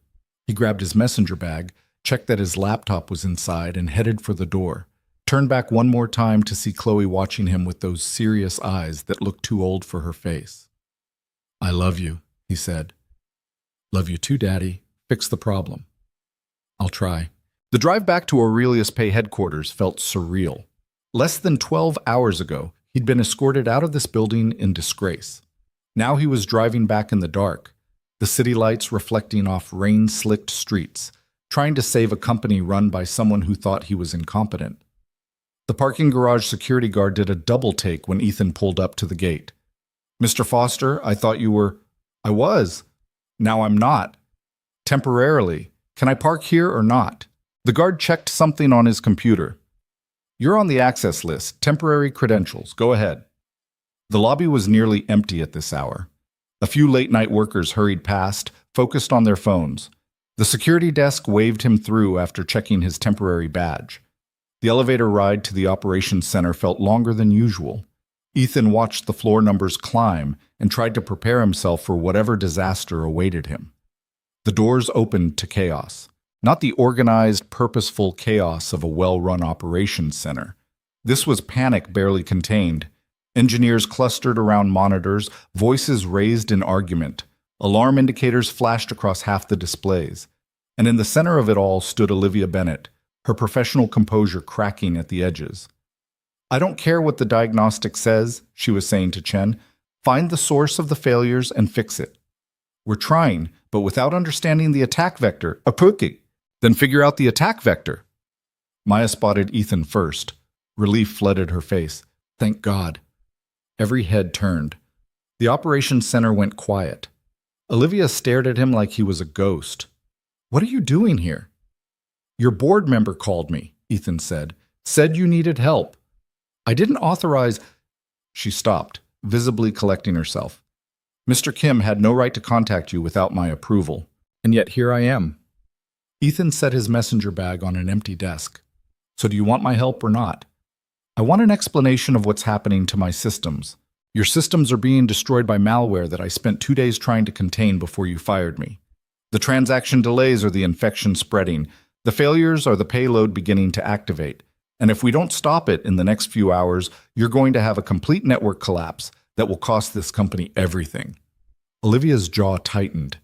A: He grabbed his messenger bag, checked that his laptop was inside, and headed for the door. Turned back one more time to see Chloe watching him with those serious eyes that looked too old for her face. I love you, he said. Love you too, Daddy. Fix the problem. I'll try. The drive back to Aurelius Pay headquarters felt surreal. Less than 12 hours ago, he'd been escorted out of this building in disgrace. Now he was driving back in the dark, the city lights reflecting off rain-slicked streets, trying to save a company run by someone who thought he was incompetent. The parking garage security guard did a double take when Ethan pulled up to the gate. Mr. Foster, I thought you were... I was. Now I'm not. Temporarily. Can I park here or not? The guard checked something on his computer. You're on the access list. Temporary credentials. Go ahead. The lobby was nearly empty at this hour. A few late-night workers hurried past, focused on their phones. The security desk waved him through after checking his temporary badge. The elevator ride to the operations center felt longer than usual. Ethan watched the floor numbers climb and tried to prepare himself for whatever disaster awaited him. The doors opened to chaos. Not the organized, purposeful chaos of a well-run operations center. This was panic barely contained. Engineers clustered around monitors, voices raised in argument. Alarm indicators flashed across half the displays. And in the center of it all stood Olivia Bennett, her professional composure cracking at the edges. I don't care what the diagnostic says, she was saying to Chen. Find the source of the failures and fix it. We're trying, but without understanding the attack vector, then figure out the attack vector. Maya spotted Ethan first. Relief flooded her face. Thank God. Every head turned. The operations center went quiet. Olivia stared at him like he was a ghost. What are you doing here? Your board member called me, Ethan said. Said you needed help. I didn't authorize... She stopped, visibly collecting herself. Mr. Kim had no right to contact you without my approval. And yet here I am. Ethan set his messenger bag on an empty desk. So do you want my help or not? I want an explanation of what's happening to my systems. Your systems are being destroyed by malware that I spent 2 days trying to contain before you fired me. The transaction delays are the infection spreading. The failures are the payload beginning to activate. And if we don't stop it in the next few hours, you're going to have a complete network collapse that will cost this company everything. Olivia's jaw tightened.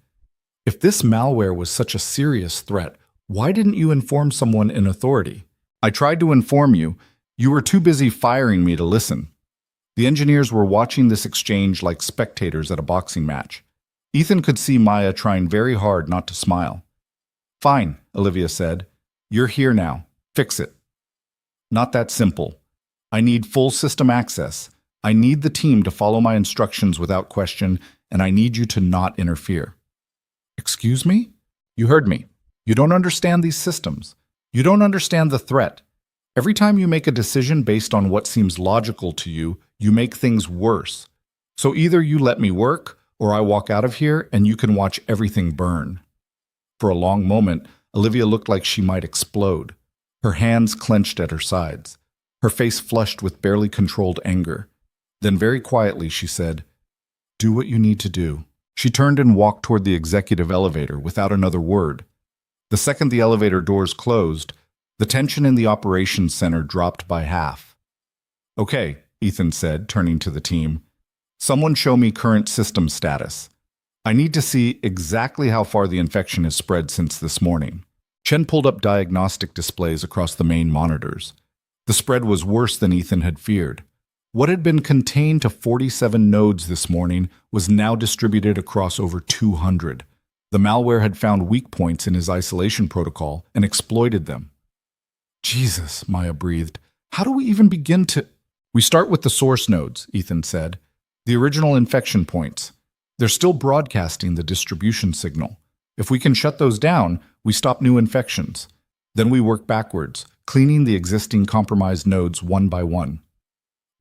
A: If this malware was such a serious threat, why didn't you inform someone in authority? I tried to inform you. You were too busy firing me to listen. The engineers were watching this exchange like spectators at a boxing match. Ethan could see Maya trying very hard not to smile. Fine, Olivia said. You're here now. Fix it. Not that simple. I need full system access. I need the team to follow my instructions without question, and I need you to not interfere. Excuse me? You heard me. You don't understand these systems. You don't understand the threat. Every time you make a decision based on what seems logical to you, you make things worse. So either you let me work, or I walk out of here and you can watch everything burn. For a long moment, Olivia looked like she might explode. Her hands clenched at her sides. Her face flushed with barely controlled anger. Then very quietly she said, Do what you need to do. She turned and walked toward the executive elevator without another word. The second the elevator doors closed, the tension in the operations center dropped by half. Okay, Ethan said, turning to the team. Someone show me current system status. I need to see exactly how far the infection has spread since this morning. Chen pulled up diagnostic displays across the main monitors. The spread was worse than Ethan had feared. What had been contained to 47 nodes this morning was now distributed across over 200. The malware had found weak points in his isolation protocol and exploited them. Jesus, Maya breathed. How do we even begin to... We start with the source nodes, Ethan said. The original infection points. They're still broadcasting the distribution signal. If we can shut those down, we stop new infections. Then we work backwards, cleaning the existing compromised nodes one by one.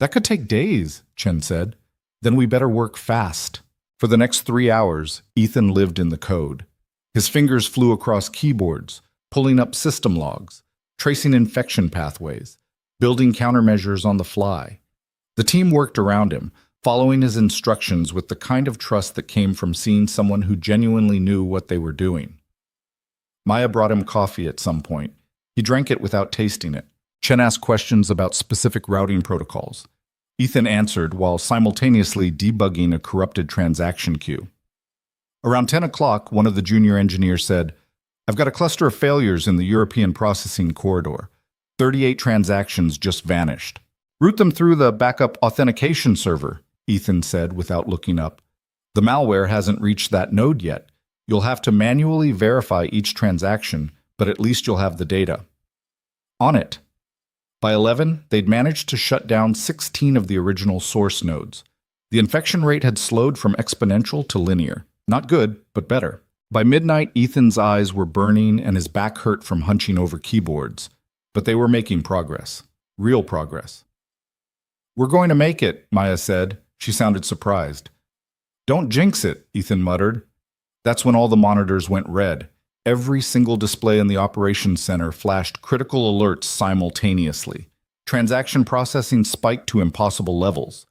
A: That could take days, Chen said. Then we better work fast. For the next 3 hours, Ethan lived in the code. His fingers flew across keyboards, pulling up system logs, tracing infection pathways, building countermeasures on the fly. The team worked around him, following his instructions with the kind of trust that came from seeing someone who genuinely knew what they were doing. Maya brought him coffee at some point. He drank it without tasting it. Chen asked questions about specific routing protocols. Ethan answered while simultaneously debugging a corrupted transaction queue. Around 10 o'clock, one of the junior engineers said, "I've got a cluster of failures in the European processing corridor. 38 transactions just vanished." "Route them through the backup authentication server," Ethan said without looking up. "The malware hasn't reached that node yet. You'll have to manually verify each transaction, but at least you'll have the data." On it. By 11, they'd managed to shut down 16 of the original source nodes. The infection rate had slowed from exponential to linear. Not good, but better. By midnight, Ethan's eyes were burning and his back hurt from hunching over keyboards. But they were making progress. Real progress. "We're going to make it," Maya said. She sounded surprised. "Don't jinx it," Ethan muttered. That's when all the monitors went red. Every single display in the operations center flashed critical alerts simultaneously. Transaction processing spiked to impossible levels.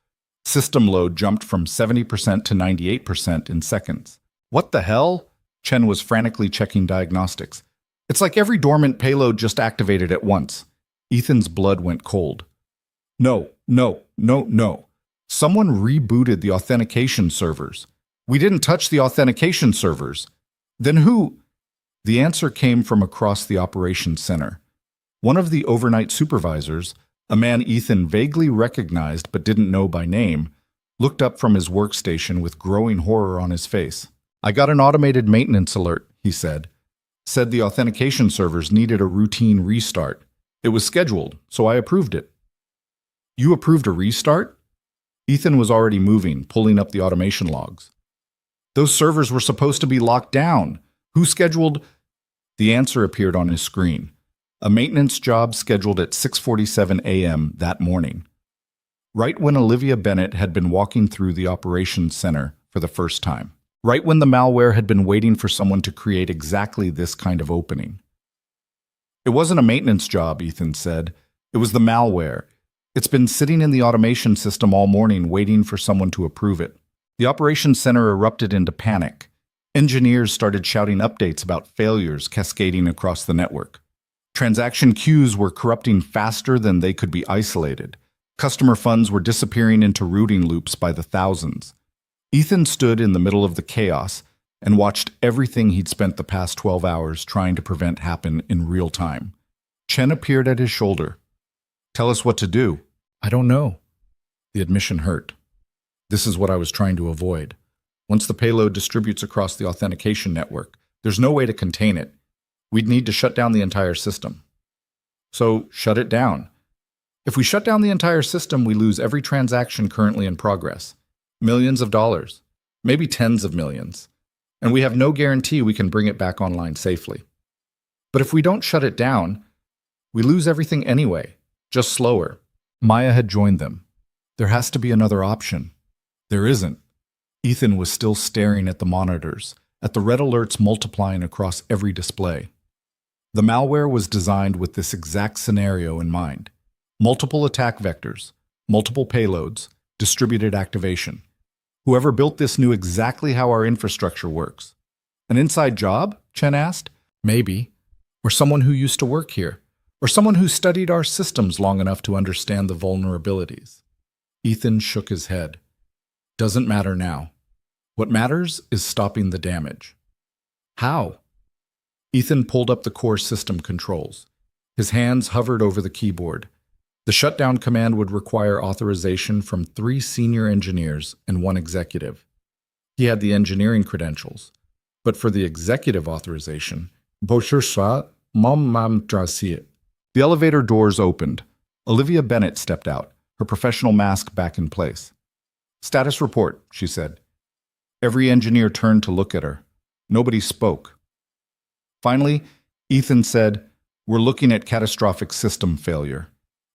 A: System load jumped from 70% to 98% in seconds. "What the hell?" Chen was frantically checking diagnostics. "It's like every dormant payload just activated at once." Ethan's blood went cold. No. Someone rebooted the authentication servers. "We didn't touch the authentication servers." "Then who?" The answer came from across the operations center. One of the overnight supervisors, a man Ethan vaguely recognized but didn't know by name, looked up from his workstation with growing horror on his face. "I got an automated maintenance alert," he said. "Said the authentication servers needed a routine restart. It was scheduled, so I approved it." "You approved a restart?" Ethan was already moving, pulling up the automation logs. "Those servers were supposed to be locked down. Who scheduled?" The answer appeared on his screen. A maintenance job scheduled at 6:47 a.m. that morning. Right when Olivia Bennett had been walking through the operations center for the first time. Right when the malware had been waiting for someone to create exactly this kind of opening. "It wasn't a maintenance job," Ethan said. "It was the malware. It's been sitting in the automation system all morning waiting for someone to approve it." The operations center erupted into panic. Engineers started shouting updates about failures cascading across the network. Transaction queues were corrupting faster than they could be isolated. Customer funds were disappearing into routing loops by the thousands. Ethan stood in the middle of the chaos and watched everything he'd spent the past 12 hours trying to prevent happen in real time. Chen appeared at his shoulder. "Tell us what to do." "I don't know." The admission hurt. This is what I was trying to avoid. Once the payload distributes across the authentication network, there's no way to contain it. We'd need to shut down the entire system. So, shut it down. If we shut down the entire system, we lose every transaction currently in progress. Millions of dollars. Maybe tens of millions. And we have no guarantee we can bring it back online safely. But if we don't shut it down, we lose everything anyway, just slower. Maya had joined them. There has to be another option. There isn't. Ethan was still staring at the monitors, at the red alerts multiplying across every display. The malware was designed with this exact scenario in mind. Multiple attack vectors, multiple payloads, distributed activation. Whoever built this knew exactly how our infrastructure works. An inside job? Chen asked. Maybe. Or someone who used to work here. Or someone who studied our systems long enough to understand the vulnerabilities. Ethan shook his head. Doesn't matter now. What matters is stopping the damage. How? Ethan pulled up the core system controls. His hands hovered over the keyboard. The shutdown command would require authorization from 3 senior engineers and 1 executive. He had the engineering credentials. But for the executive authorization, the elevator doors opened. Olivia Bennett stepped out, her professional mask back in place. "Status report," she said. Every engineer turned to look at her. Nobody spoke. Finally, Ethan said, "We're looking at catastrophic system failure.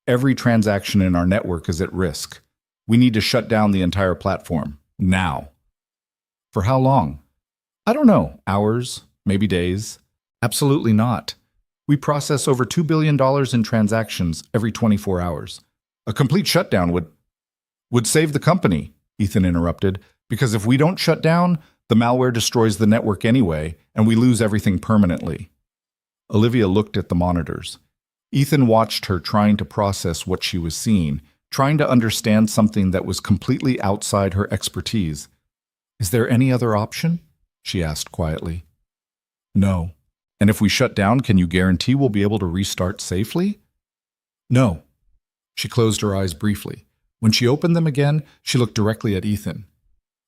A: Every transaction in our network is at risk. We need to shut down the entire platform, now." "For how long?" "I don't know. Hours, maybe days." "Absolutely not. We process over $2 billion in transactions every 24 hours. A complete shutdown would save the company," Ethan interrupted, "because if we don't shut down, the malware destroys the network anyway, and we lose everything permanently." Olivia looked at the monitors. Ethan watched her trying to process what she was seeing, trying to understand something that was completely outside her expertise. "Is there any other option?" she asked quietly. "No. And if we shut down, can you guarantee we'll be able to restart safely?" "No." She closed her eyes briefly. When she opened them again, she looked directly at Ethan.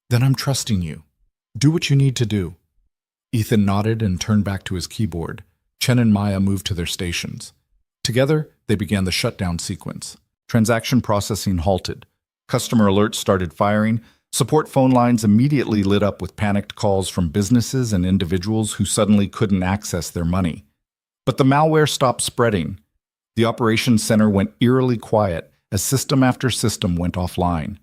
A: "Then I'm trusting you. Do what you need to do." Ethan nodded and turned back to his keyboard. Chen and Maya moved to their stations. Together, they began the shutdown sequence. Transaction processing halted. Customer alerts started firing. Support phone lines immediately lit up with panicked calls from businesses and individuals who suddenly couldn't access their money. But the malware stopped spreading. The operations center went eerily quiet as system after system went offline.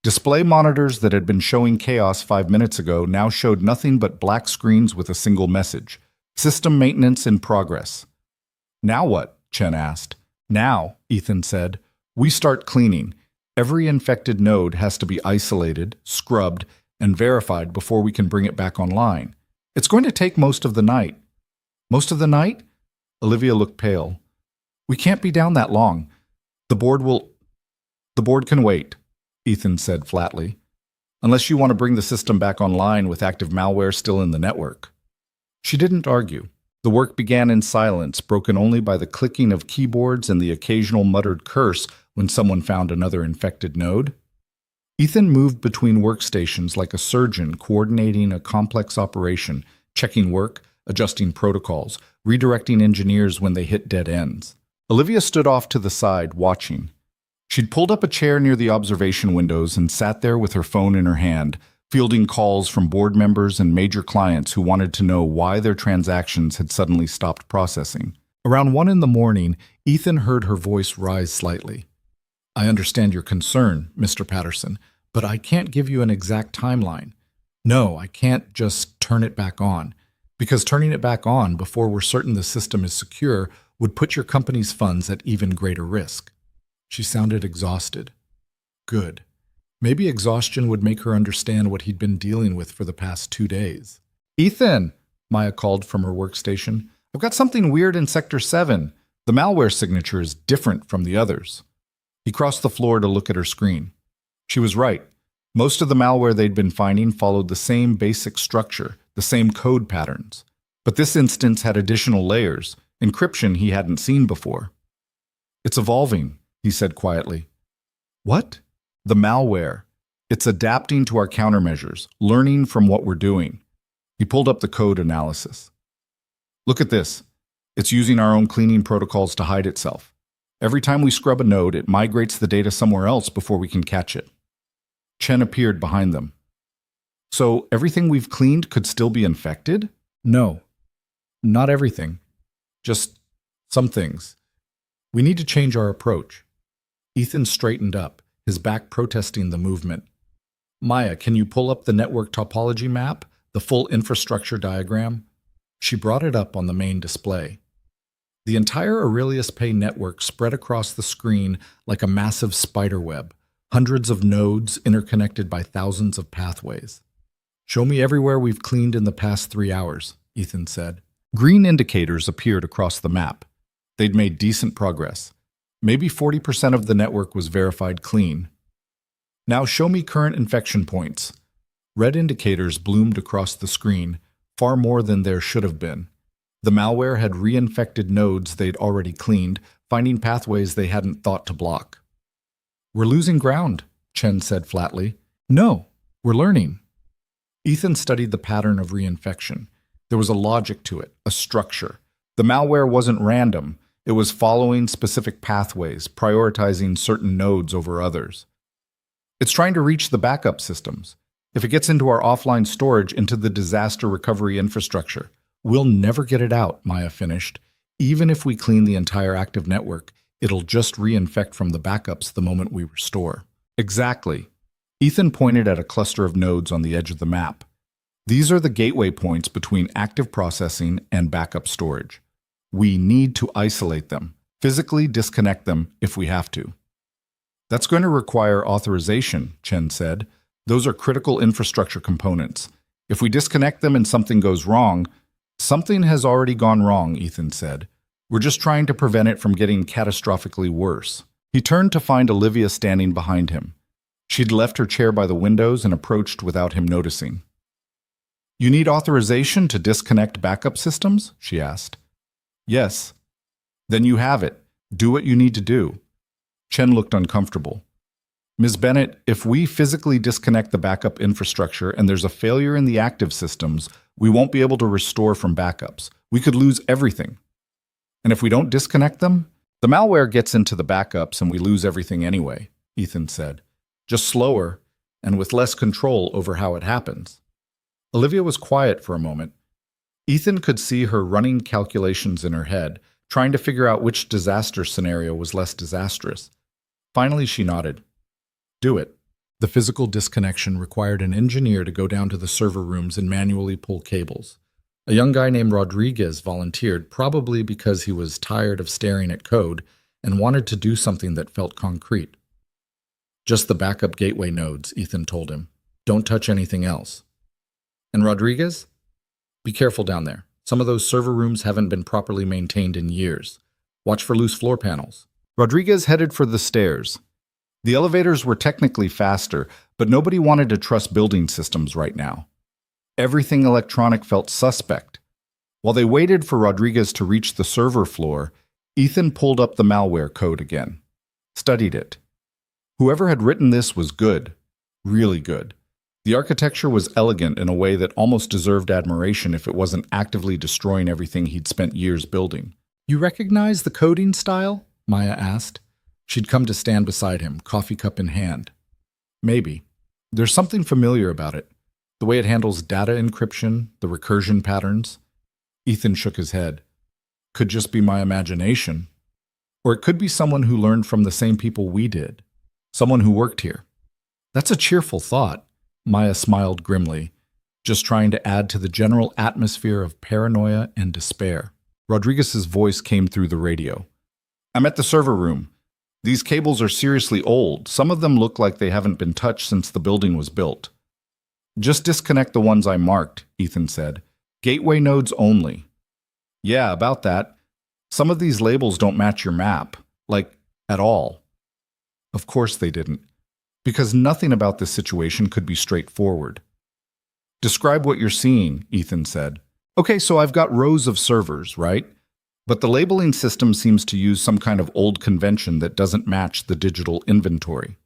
A: Display monitors that had been showing chaos 5 minutes ago now showed nothing but black screens with a single message: "System maintenance in progress." "Now what?" Chen asked. "Now," Ethan said, "we start cleaning. Every infected node has to be isolated, scrubbed, and verified before we can bring it back online. It's going to take most of the night." "Most of the night?" Olivia looked pale. "We can't be down that long. The board can wait," Ethan said flatly. "Unless you want to bring the system back online with active malware still in the network." She didn't argue. The work began in silence, broken only by the clicking of keyboards and the occasional muttered curse when someone found another infected node. Ethan moved between workstations like a surgeon coordinating a complex operation, checking work, adjusting protocols, redirecting engineers when they hit dead ends. Olivia stood off to the side, watching. She'd pulled up a chair near the observation windows and sat there with her phone in her hand, fielding calls from board members and major clients who wanted to know why their transactions had suddenly stopped processing. Around 1 in the morning, Ethan heard her voice rise slightly. "I understand your concern, Mr. Patterson, but I can't give you an exact timeline. No, I can't just turn it back on, because turning it back on before we're certain the system is secure would put your company's funds at even greater risk." She sounded exhausted. Good. Maybe exhaustion would make her understand what he'd been dealing with for the past 2 days. "Ethan," Maya called from her workstation, "I've got something weird in Sector 7. The malware signature is different from the others." He crossed the floor to look at her screen. She was right. Most of the malware they'd been finding followed the same basic structure, the same code patterns. But this instance had additional layers, encryption he hadn't seen before. "It's evolving," he said quietly. "What?" "The malware. It's adapting to our countermeasures, learning from what we're doing." He pulled up the code analysis. "Look at this. It's using our own cleaning protocols to hide itself. Every time we scrub a node, it migrates the data somewhere else before we can catch it." Chen appeared behind them. "So everything we've cleaned could still be infected?" "No. Not everything. Just some things. We need to change our approach." Ethan straightened up, his back protesting the movement. "Maya, can you pull up the network topology map, the full infrastructure diagram?" She brought it up on the main display. The entire Aurelius Pay network spread across the screen like a massive spider web, hundreds of nodes interconnected by thousands of pathways. "Show me everywhere we've cleaned in the past 3 hours," Ethan said. Green indicators appeared across the map. They'd made decent progress. Maybe 40% of the network was verified clean. "Now show me current infection points." Red indicators bloomed across the screen, far more than there should have been. The malware had reinfected nodes they'd already cleaned, finding pathways they hadn't thought to block. "We're losing ground," Chen said flatly. "No, we're learning." Ethan studied the pattern of reinfection. There was a logic to it, a structure. The malware wasn't random. It was following specific pathways, prioritizing certain nodes over others. It's trying to reach the backup systems. If it gets into our offline storage, into the disaster recovery infrastructure, we'll never get it out, Maya finished. Even if we clean the entire active network, it'll just reinfect from the backups the moment we restore. Exactly. Ethan pointed at a cluster of nodes on the edge of the map. These are the gateway points between active processing and backup storage. We need to isolate them, physically disconnect them if we have to. That's going to require authorization, Chen said. Those are critical infrastructure components. If we disconnect them and something goes wrong, something has already gone wrong, Ethan said. We're just trying to prevent it from getting catastrophically worse. He turned to find Olivia standing behind him. She'd left her chair by the windows and approached without him noticing. "You need authorization to disconnect backup systems?" she asked. "Yes." "Then you have it. Do what you need to do." Chen looked uncomfortable. "Ms. Bennett, if we physically disconnect the backup infrastructure and there's a failure in the active systems, we won't be able to restore from backups. We could lose everything. And if we don't disconnect them, the malware gets into the backups and we lose everything anyway," Ethan said. "Just slower and with less control over how it happens." Olivia was quiet for a moment. Ethan could see her running calculations in her head, trying to figure out which disaster scenario was less disastrous. Finally, she nodded. "Do it." The physical disconnection required an engineer to go down to the server rooms and manually pull cables. A young guy named Rodriguez volunteered, probably because he was tired of staring at code and wanted to do something that felt concrete. "Just the backup gateway nodes," Ethan told him. "Don't touch anything else." "And Rodriguez? Be careful down there. Some of those server rooms haven't been properly maintained in years. Watch for loose floor panels." Rodriguez headed for the stairs. The elevators were technically faster, but nobody wanted to trust building systems right now. Everything electronic felt suspect. While they waited for Rodriguez to reach the server floor, Ethan pulled up the malware code again, studied it. Whoever had written this was good, really good. The architecture was elegant in a way that almost deserved admiration if it wasn't actively destroying everything he'd spent years building. "You recognize the coding style?" Maya asked. She'd come to stand beside him, coffee cup in hand. "Maybe. There's something familiar about it. The way it handles data encryption, the recursion patterns." Ethan shook his head. "Could just be my imagination. Or it could be someone who learned from the same people we did. Someone who worked here." "That's a cheerful thought." Maya smiled grimly, just trying to add to the general atmosphere of paranoia and despair. Rodriguez's voice came through the radio. "I'm at the server room. These cables are seriously old. Some of them look like they haven't been touched since the building was built." "Just disconnect the ones I marked," Ethan said. "Gateway nodes only." "Yeah, about that. Some of these labels don't match your map, like, at all." Of course they didn't, because nothing about this situation could be straightforward. "Describe what you're seeing," Ethan said. "Okay, so I've got rows of servers, right? But the labeling system seems to use some kind of old convention that doesn't match the digital inventory.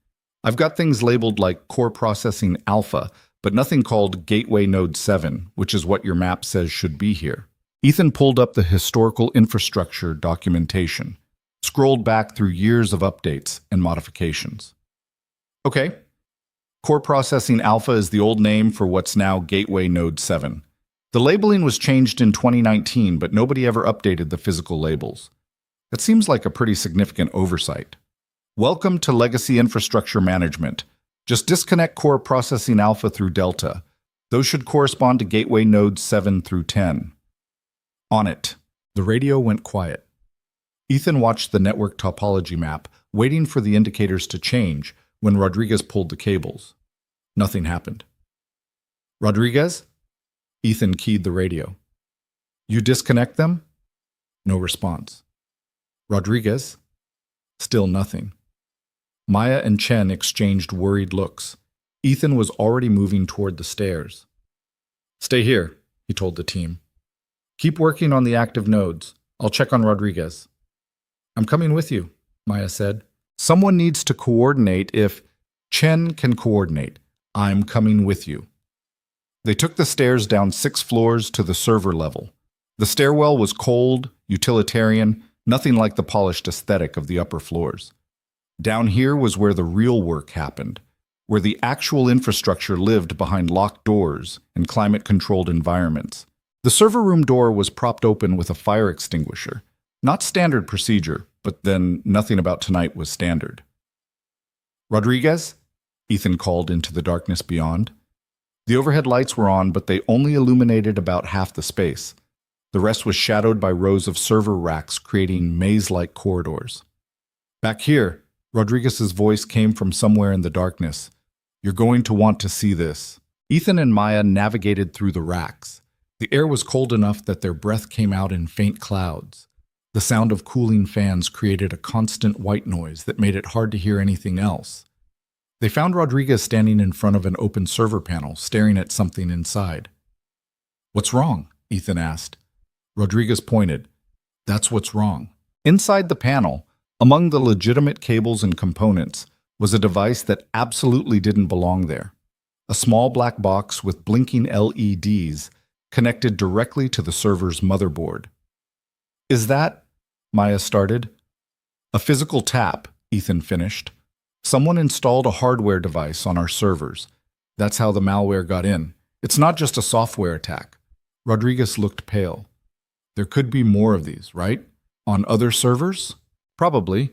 A: I've got things labeled like Core Processing Alpha, but nothing called Gateway Node 7, which is what your map says should be here." Ethan pulled up the historical infrastructure documentation, scrolled back through years of updates and modifications. "Okay. Core Processing Alpha is the old name for what's now Gateway Node 7. The labeling was changed in 2019, but nobody ever updated the physical labels. That seems like a pretty significant oversight. Welcome to Legacy Infrastructure Management. Just disconnect Core Processing Alpha through Delta. Those should correspond to Gateway Nodes 7 through 10. On it." The radio went quiet. Ethan watched the network topology map, waiting for the indicators to change when Rodriguez pulled the cables. Nothing happened. "Rodriguez?" Ethan keyed the radio. "You disconnect them?" No response. "Rodriguez?" Still nothing. Maya and Chen exchanged worried looks. Ethan was already moving toward the stairs. "Stay here," he told the team. "Keep working on the active nodes. I'll check on Rodriguez." "I'm coming with you," Maya said. "Someone needs to coordinate if Chen can coordinate. I'm coming with you." They took the stairs down 6 floors to the server level. The stairwell was cold, utilitarian, nothing like the polished aesthetic of the upper floors. Down here was where the real work happened, where the actual infrastructure lived behind locked doors and climate-controlled environments. The server room door was propped open with a fire extinguisher. Not standard procedure, but then nothing about tonight was standard. "Rodriguez?" Ethan called into the darkness beyond. The overhead lights were on, but they only illuminated about half the space. The rest was shadowed by rows of server racks creating maze-like corridors. "Back here," Rodriguez's voice came from somewhere in the darkness. "You're going to want to see this." Ethan and Maya navigated through the racks. The air was cold enough that their breath came out in faint clouds. The sound of cooling fans created a constant white noise that made it hard to hear anything else. They found Rodriguez standing in front of an open server panel, staring at something inside. "What's wrong?" Ethan asked. Rodriguez pointed. "That's what's wrong." Inside the panel, among the legitimate cables and components, was a device that absolutely didn't belong there. A small black box with blinking LEDs connected directly to the server's motherboard. "Is that?" Maya started. "A physical tap," Ethan finished. "Someone installed a hardware device on our servers. That's how the malware got in. It's not just a software attack." Rodriguez looked pale. "There could be more of these, right? On other servers?" "Probably."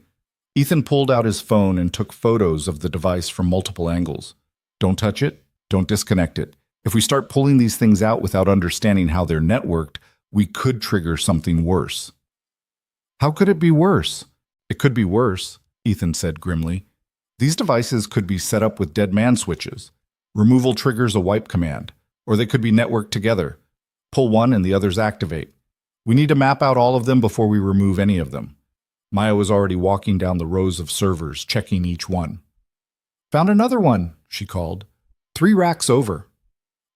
A: Ethan pulled out his phone and took photos of the device from multiple angles. "Don't touch it. Don't disconnect it. If we start pulling these things out without understanding how they're networked, we could trigger something worse." "How could it be worse?" "It could be worse," Ethan said grimly. "These devices could be set up with dead man switches. Removal triggers a wipe command, or they could be networked together. Pull one and the others activate. We need to map out all of them before we remove any of them." Maya was already walking down the rows of servers, checking each one. "Found another one," she called. 3 racks over."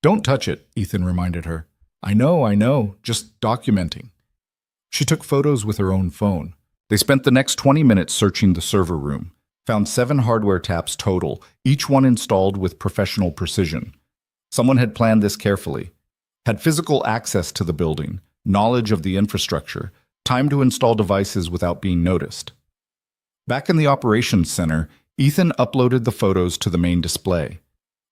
A: "Don't touch it," Ethan reminded her. I know, just documenting." She took photos with her own phone. They spent the next 20 minutes searching the server room, found 7 hardware taps total, each one installed with professional precision. Someone had planned this carefully, had physical access to the building, knowledge of the infrastructure, time to install devices without being noticed. Back in the operations center, Ethan uploaded the photos to the main display.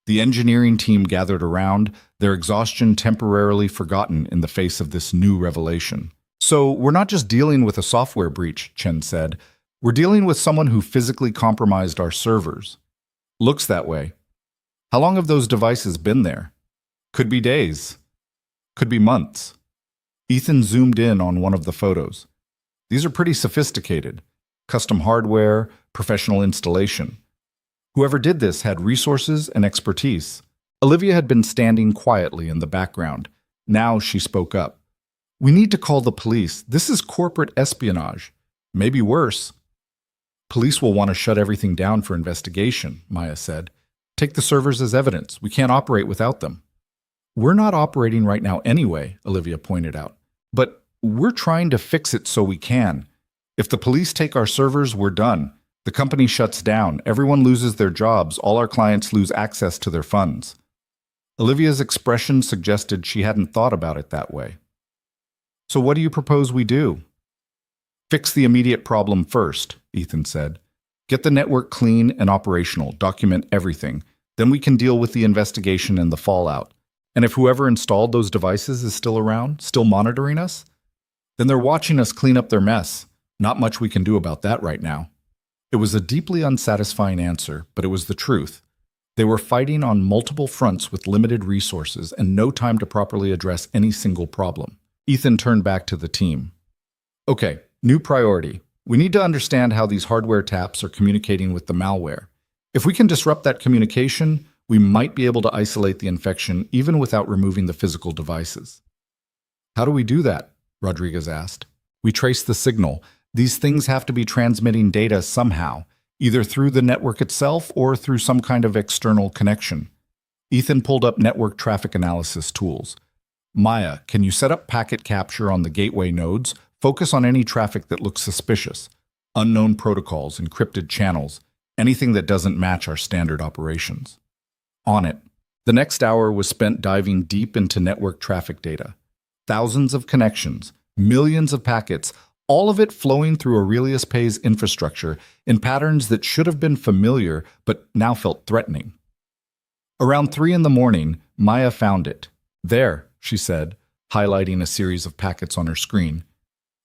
A: The engineering team gathered around, their exhaustion temporarily forgotten in the face of this new revelation. "So we're not just dealing with a software breach," Chen said. "We're dealing with someone who physically compromised our servers." "Looks that way." "How long have those devices been there?" "Could be days. Could be months." Ethan zoomed in on one of the photos. "These are pretty sophisticated. Custom hardware, professional installation. Whoever did this had resources and expertise." Olivia had been standing quietly in the background. Now she spoke up. "We need to call the police. This is corporate espionage. Maybe worse." "Police will want to shut everything down for investigation," Maya said. "Take the servers as evidence. We can't operate without them." "We're not operating right now anyway," Olivia pointed out. "But we're trying to fix it so we can. If the police take our servers, we're done. The company shuts down. Everyone loses their jobs. All our clients lose access to their funds." Olivia's expression suggested she hadn't thought about it that way. "So what do you propose we do?" "Fix the immediate problem first," Ethan said. "Get the network clean and operational. Document everything. Then we can deal with the investigation and the fallout. And if whoever installed those devices is still around, still monitoring us, then they're watching us clean up their mess. Not much we can do about that right now." It was a deeply unsatisfying answer, but it was the truth. They were fighting on multiple fronts with limited resources and no time to properly address any single problem. Ethan turned back to the team. "Okay, new priority. We need to understand how these hardware taps are communicating with the malware. If we can disrupt that communication, we might be able to isolate the infection even without removing the physical devices." "How do we do that?" Rodriguez asked. "We trace the signal. These things have to be transmitting data somehow, either through the network itself or through some kind of external connection." Ethan pulled up network traffic analysis tools. "Maya, can you set up packet capture on the gateway nodes? Focus on any traffic that looks suspicious. Unknown protocols, encrypted channels, anything that doesn't match our standard operations." On it. The next hour was spent diving deep into network traffic data. Thousands of connections, millions of packets, all of it flowing through Aurelius Pay's infrastructure in patterns that should have been familiar but now felt threatening. Around 3 in the morning, Maya found it. "There," she said, highlighting a series of packets on her screen.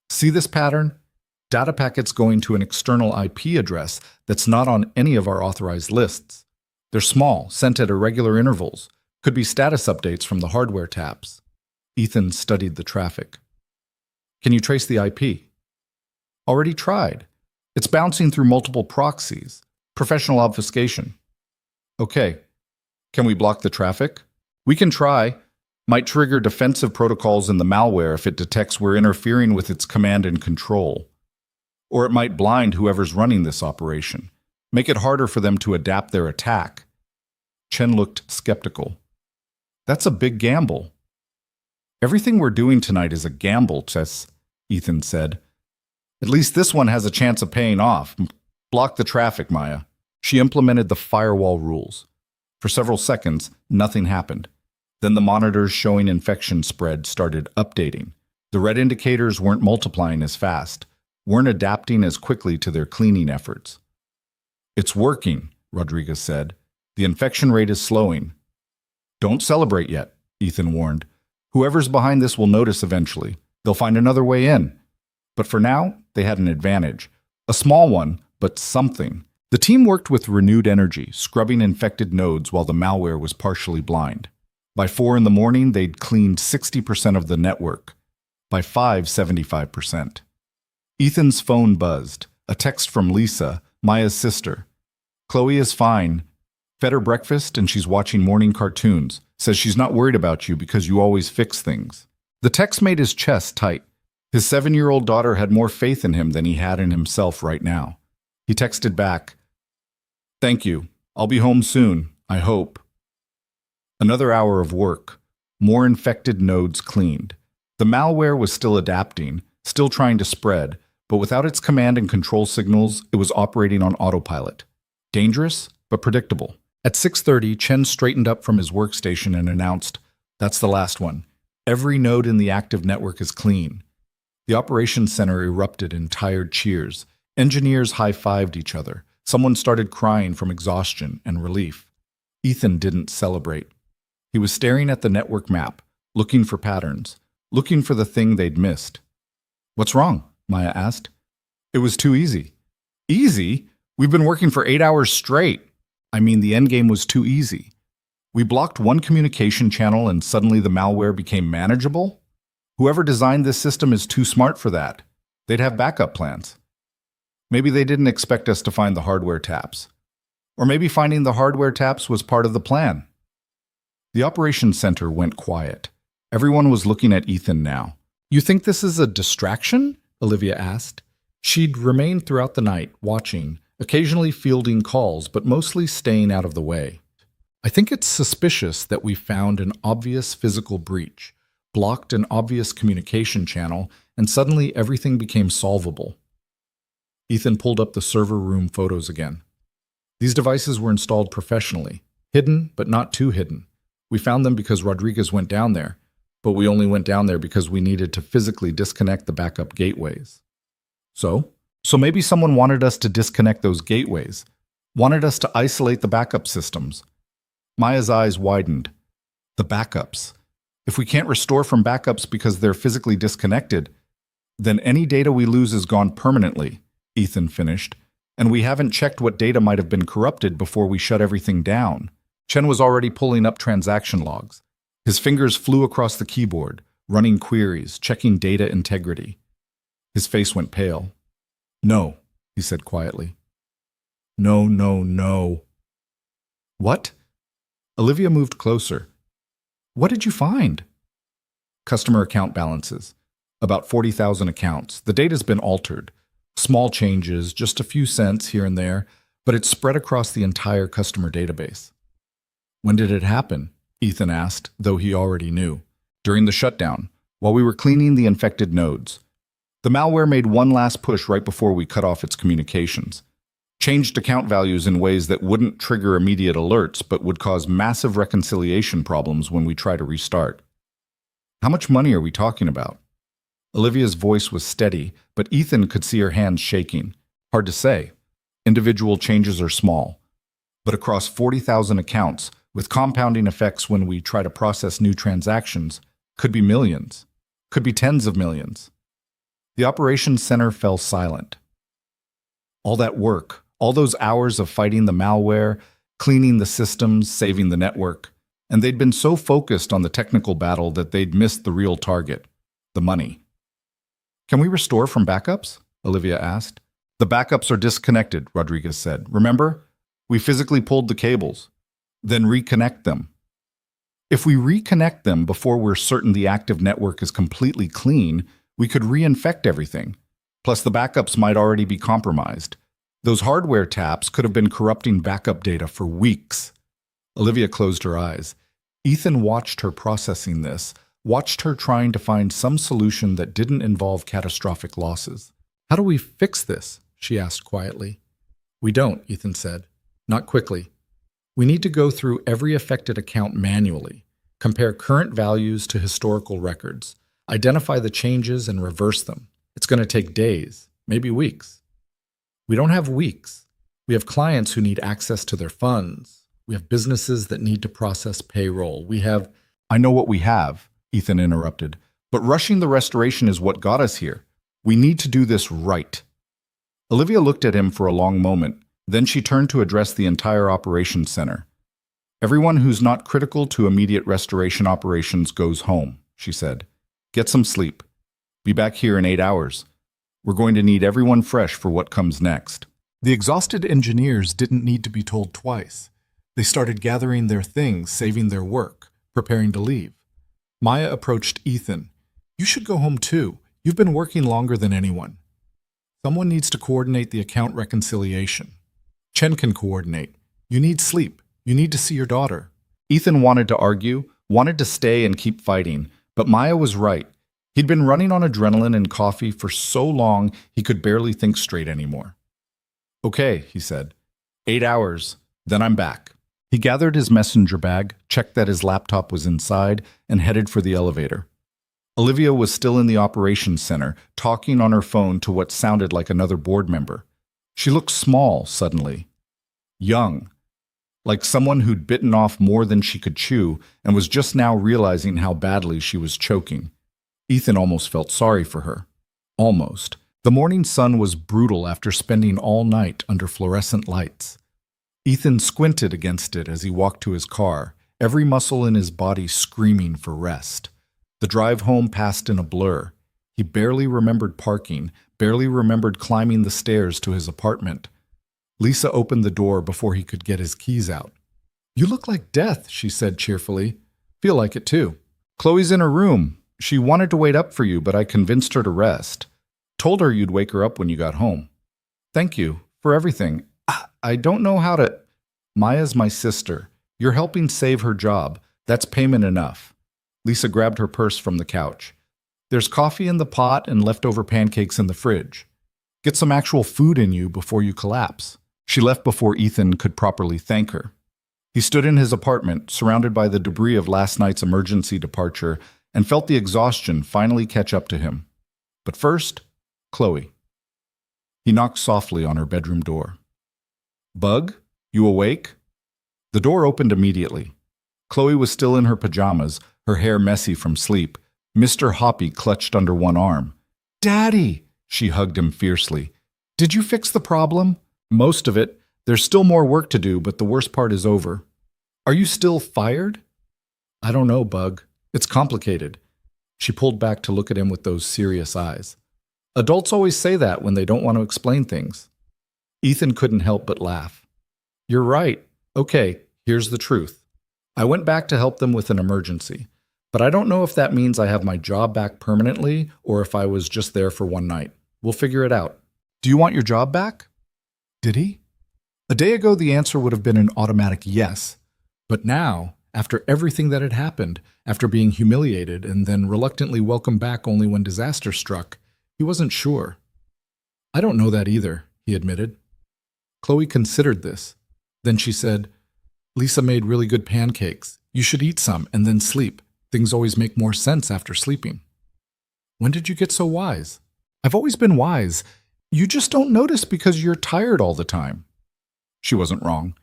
A: "See this pattern? Data packets going to an external IP address that's not on any of our authorized lists. They're small, sent at irregular intervals. Could be status updates from the hardware taps." Ethan studied the traffic. "Can you trace the IP?" "Already tried. It's bouncing through multiple proxies. Professional obfuscation." "Okay. Can we block the traffic?" "We can try. might trigger defensive protocols in the malware if it detects we're interfering with its command and control. Or it might blind whoever's running this operation, make it harder for them to adapt their attack. Chen looked skeptical. That's a big gamble. Everything we're doing tonight is a gamble, Chess, Ethan said. At least this one has a chance of paying off. Block the traffic, Maya. She implemented the firewall rules. For several seconds, nothing happened. Then the monitors showing infection spread started updating. The red indicators weren't multiplying as fast, weren't adapting as quickly to their cleaning efforts. It's working, Rodriguez said. The infection rate is slowing. Don't celebrate yet, Ethan warned. Whoever's behind this will notice eventually. They'll find another way in. But for now, they had an advantage. A small one, but something. The team worked with renewed energy, scrubbing infected nodes while the malware was partially blind. By 4 in the morning, they'd cleaned 60% of the network. By 5, 75%. Ethan's phone buzzed. A text from Lisa, Maya's sister. Chloe is fine. Fed her breakfast and she's watching morning cartoons. Says she's not worried about you because you always fix things. The text made his chest tight. His 7-year-old daughter had more faith in him than he had in himself right now. He texted back, "Thank you. I'll be home soon, I hope." Another hour of work. More infected nodes cleaned. The malware was still adapting, still trying to spread, but without its command and control signals, it was operating on autopilot. Dangerous, but predictable. At 6:30, Chen straightened up from his workstation and announced, "That's the last one. Every node in the active network is clean." The operations center erupted in tired cheers. Engineers high-fived each other. Someone started crying from exhaustion and relief. Ethan didn't celebrate. He was staring at the network map, looking for patterns, looking for the thing they'd missed. "What's wrong?" Maya asked. "It was too easy." "Easy? We've been working for 8 hours straight." "I mean, the endgame was too easy. We blocked one communication channel and suddenly the malware became manageable? Whoever designed this system is too smart for that. They'd have backup plans. Maybe they didn't expect us to find the hardware taps. Or maybe finding the hardware taps was part of the plan." The operations center went quiet. Everyone was looking at Ethan now. "You think this is a distraction?" Olivia asked. She'd remained throughout the night, watching, occasionally fielding calls, but mostly staying out of the way. "I think it's suspicious that we found an obvious physical breach, blocked an obvious communication channel, and suddenly everything became solvable." Ethan pulled up the server room photos again. These devices were installed professionally, hidden but not too hidden. We found them because Rodriguez went down there, but we only went down there because we needed to physically disconnect the backup gateways. So maybe someone wanted us to disconnect those gateways, wanted us to isolate the backup systems. Maya's eyes widened. The backups. If we can't restore from backups because they're physically disconnected, then any data we lose is gone permanently, Ethan finished, and we haven't checked what data might have been corrupted before we shut everything down. Chen was already pulling up transaction logs. His fingers flew across the keyboard, running queries, checking data integrity. His face went pale. "No," he said quietly. "No, no, no." "What?" Olivia moved closer. "What did you find?" "Customer account balances. About 40,000 accounts. The data's been altered. Small changes, just a few cents here and there, but it's spread across the entire customer database." "When did it happen?" Ethan asked, though he already knew. "During the shutdown, while we were cleaning the infected nodes. The malware made one last push right before we cut off its communications. Changed account values in ways that wouldn't trigger immediate alerts, but would cause massive reconciliation problems when we try to restart." "How much money are we talking about?" Olivia's voice was steady, but Ethan could see her hands shaking. "Hard to say. Individual changes are small. But across 40,000 accounts, with compounding effects when we try to process new transactions, could be millions, could be tens of millions." The operations center fell silent. All that work, all those hours of fighting the malware, cleaning the systems, saving the network, and they'd been so focused on the technical battle that they'd missed the real target, the money. "Can we restore from backups?" Olivia asked. "The backups are disconnected," Rodriguez said. "Remember? We physically pulled the cables. Then reconnect them." If we reconnect them before we're certain the active network is completely clean, we could reinfect everything. Plus, the backups might already be compromised. Those hardware taps could have been corrupting backup data for weeks. Olivia closed her eyes. Ethan watched her processing this, watched her trying to find some solution that didn't involve catastrophic losses. "How do we fix this?" she asked quietly. "We don't," Ethan said. "Not quickly. We need to go through every affected account manually, compare current values to historical records, identify the changes and reverse them. It's going to take days, maybe weeks." "We don't have weeks. We have clients who need access to their funds. We have businesses that need to process payroll. We have—" "I know what we have," Ethan interrupted, "but rushing the restoration is what got us here. We need to do this right." Olivia looked at him for a long moment. Then she turned to address the entire operations center. "Everyone who's not critical to immediate restoration operations goes home," she said. "Get some sleep. Be back here in 8 hours. We're going to need everyone fresh for what comes next." The exhausted engineers didn't need to be told twice. They started gathering their things, saving their work, preparing to leave. Maya approached Ethan. "You should go home too. You've been working longer than anyone." "Someone needs to coordinate the account reconciliation." "Chen can coordinate. You need sleep. You need to see your daughter." Ethan wanted to argue, wanted to stay and keep fighting, but Maya was right. He'd been running on adrenaline and coffee for so long he could barely think straight anymore. "Okay," he said. 8 hours, then I'm back." He gathered his messenger bag, checked that his laptop was inside, and headed for the elevator. Olivia was still in the operations center, talking on her phone to what sounded like another board member. She looked small suddenly. Young. Like someone who'd bitten off more than she could chew and was just now realizing how badly she was choking. Ethan almost felt sorry for her. Almost. The morning sun was brutal after spending all night under fluorescent lights. Ethan squinted against it as he walked to his car, every muscle in his body screaming for rest. The drive home passed in a blur. He barely remembered parking, barely remembered climbing the stairs to his apartment. Lisa opened the door before he could get his keys out. "You look like death," she said cheerfully. "Feel like it too. Chloe's in her room. She wanted to wait up for you, but I convinced her to rest. Told her you'd wake her up when you got home. Thank you for everything. I don't know how to—" "Maya's my sister. You're helping save her job. That's payment enough." Lisa grabbed her purse from the couch. "There's coffee in the pot and leftover pancakes in the fridge. Get some actual food in you before you collapse." She left before Ethan could properly thank her. He stood in his apartment, surrounded by the debris of last night's emergency departure, and felt the exhaustion finally catch up to him. But first, Chloe. He knocked softly on her bedroom door. "Bug, you awake?" The door opened immediately. Chloe was still in her pajamas, her hair messy from sleep. Mr. Hoppy clutched under one arm. "Daddy!" She hugged him fiercely. "Did you fix the problem?" "Most of it. There's still more work to do, but the worst part is over." "Are you still fired?" "I don't know, Bug. It's complicated." She pulled back to look at him with those serious eyes. Adults always say that when they don't want to explain things. Ethan couldn't help but laugh. "You're right. Okay, here's the truth. I went back to help them with an emergency, but I don't know if that means I have my job back permanently or if I was just there for one night. We'll figure it out." "Do you want your job back?" Did he? A day ago, the answer would have been an automatic yes. But now, after everything that had happened, after being humiliated and then reluctantly welcomed back only when disaster struck, he wasn't sure. "I don't know that either," he admitted. Chloe considered this. Then she said, "Lisa made really good pancakes. You should eat some and then sleep. Things always make more sense after sleeping." "When did you get so wise?" "I've always been wise. You just don't notice because you're tired all the time." She wasn't wrong.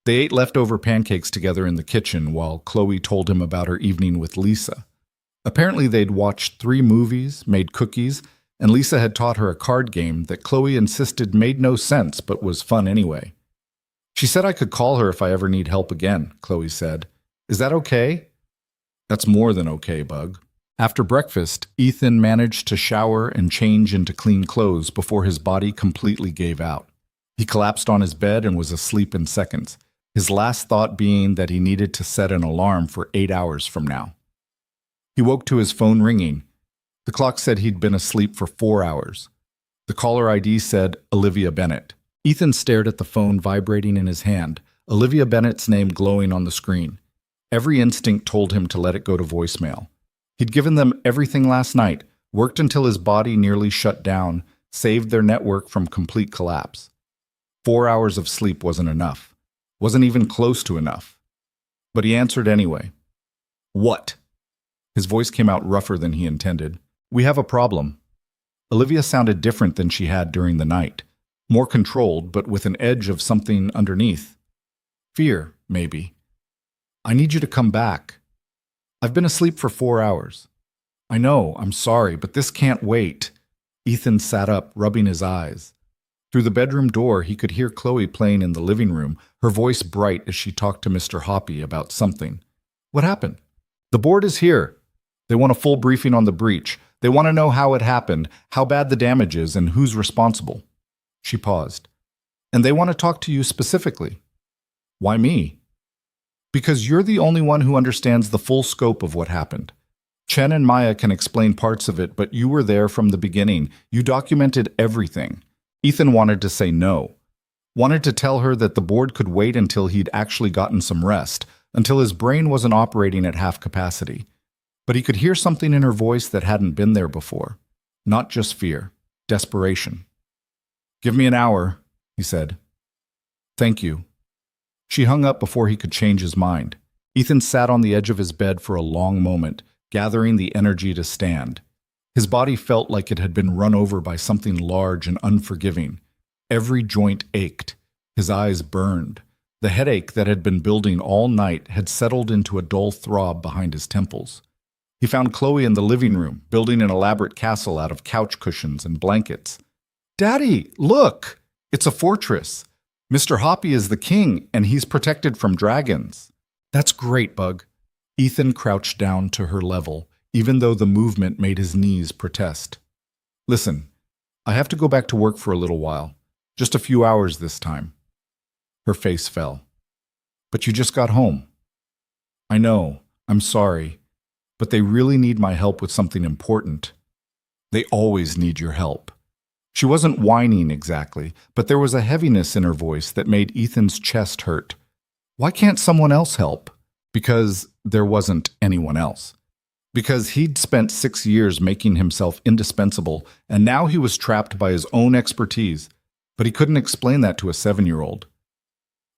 A: They ate leftover pancakes together in the kitchen while Chloe told him about her evening with Lisa. Apparently they'd watched 3 movies, made cookies, and Lisa had taught her a card game that Chloe insisted made no sense but was fun anyway. "She said I could call her if I ever need help again," Chloe said. "Is that okay?" "That's more than okay, Bug." After breakfast, Ethan managed to shower and change into clean clothes before his body completely gave out. He collapsed on his bed and was asleep in seconds. his last thought being that he needed to set an alarm for 8 hours from now. He woke to his phone ringing. The clock said he'd been asleep for 4 hours. The caller ID said Olivia Bennett. Ethan stared at the phone vibrating in his hand, Olivia Bennett's name glowing on the screen. Every instinct told him to let it go to voicemail. He'd given them everything last night, worked until his body nearly shut down, saved their network from complete collapse. 4 hours of sleep wasn't enough. Wasn't even close to enough. But he answered anyway. What? His voice came out rougher than he intended. We have a problem. Olivia sounded different than she had during the night. More controlled, but with an edge of something underneath. Fear, maybe. I need you to come back. I've been asleep for 4 hours. I know, I'm sorry, but this can't wait. Ethan sat up, rubbing his eyes. Through the bedroom door, he could hear Chloe playing in the living room, her voice bright as she talked to Mr. Hoppy about something. What happened? The board is here. They want a full briefing on the breach. They want to know how it happened, how bad the damage is, and who's responsible. She paused. And they want to talk to you specifically. Why me? Because you're the only one who understands the full scope of what happened. Chen and Maya can explain parts of it, but you were there from the beginning. You documented everything. Ethan wanted to say no. Wanted to tell her that the board could wait until he'd actually gotten some rest, until his brain wasn't operating at half capacity. But he could hear something in her voice that hadn't been there before. Not just fear, desperation. Give me an hour, he said. Thank you. She hung up before he could change his mind. Ethan sat on the edge of his bed for a long moment, gathering the energy to stand. His body felt like it had been run over by something large and unforgiving. Every joint ached. His eyes burned. The headache that had been building all night had settled into a dull throb behind his temples. He found Chloe in the living room, building an elaborate castle out of couch cushions and blankets. Daddy, look! It's a fortress. Mr. Hoppy is the king, and he's protected from dragons. That's great, Bug. Ethan crouched down to her level, even though the movement made his knees protest. Listen, I have to go back to work for a little while. Just a few hours this time. Her face fell. But you just got home. I know, I'm sorry, but they really need my help with something important. They always need your help. She wasn't whining exactly, but there was a heaviness in her voice that made Ethan's chest hurt. Why can't someone else help? Because there wasn't anyone else. Because he'd spent 6 years making himself indispensable, and now he was trapped by his own expertise, but he couldn't explain that to a 7-year-old.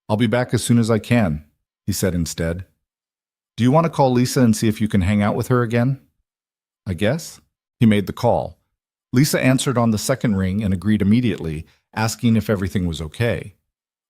A: I'll be back as soon as I can, he said instead. Do you want to call Lisa and see if you can hang out with her again? I guess. He made the call. Lisa answered on the second ring and agreed immediately, asking if everything was okay.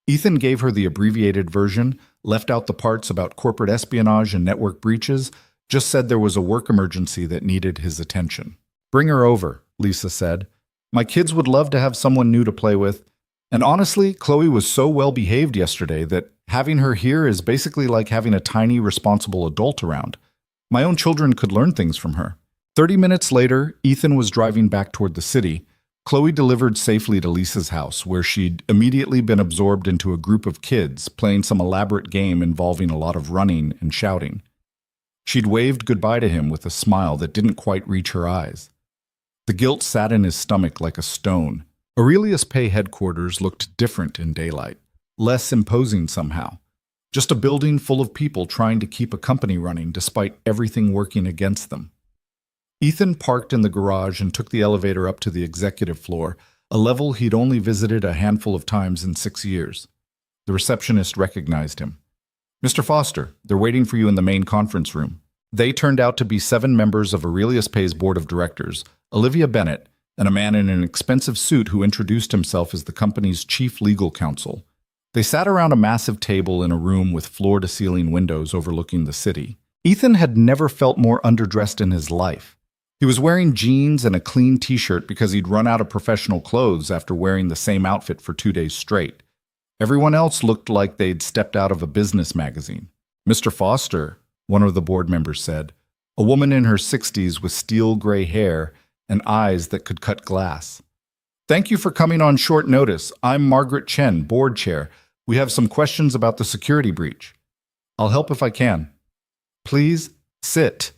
A: Ethan gave her the abbreviated version, left out the parts about corporate espionage and network breaches, just said there was a work emergency that needed his attention. Bring her over, Lisa said. My kids would love to have someone new to play with. And honestly, Chloe was so well behaved yesterday that having her here is basically like having a tiny, responsible adult around. My own children could learn things from her. 30 minutes later, Ethan was driving back toward the city. Chloe delivered safely to Lisa's house, where she'd immediately been absorbed into a group of kids playing some elaborate game involving a lot of running and shouting. She'd waved goodbye to him with a smile that didn't quite reach her eyes. The guilt sat in his stomach like a stone. Aurelius Pay headquarters looked different in daylight, less imposing somehow. Just a building full of people trying to keep a company running despite everything working against them. Ethan parked in the garage and took the elevator up to the executive floor, a level he'd only visited a handful of times in 6 years. The receptionist recognized him. Mr. Foster, they're waiting for you in the main conference room. They turned out to be 7 members of Aurelius Pay's board of directors, Olivia Bennett, and a man in an expensive suit who introduced himself as the company's chief legal counsel. They sat around a massive table in a room with floor-to-ceiling windows overlooking the city. Ethan had never felt more underdressed in his life. He was wearing jeans and a clean t-shirt because he'd run out of professional clothes after wearing the same outfit for 2 days straight. Everyone else looked like they'd stepped out of a business magazine. Mr. Foster, one of the board members said, a woman in her 60s with steel gray hair and eyes that could cut glass. Thank you for coming on short notice. I'm Margaret Chen, board chair. We have some questions about the security breach. I'll help if I can. Please sit.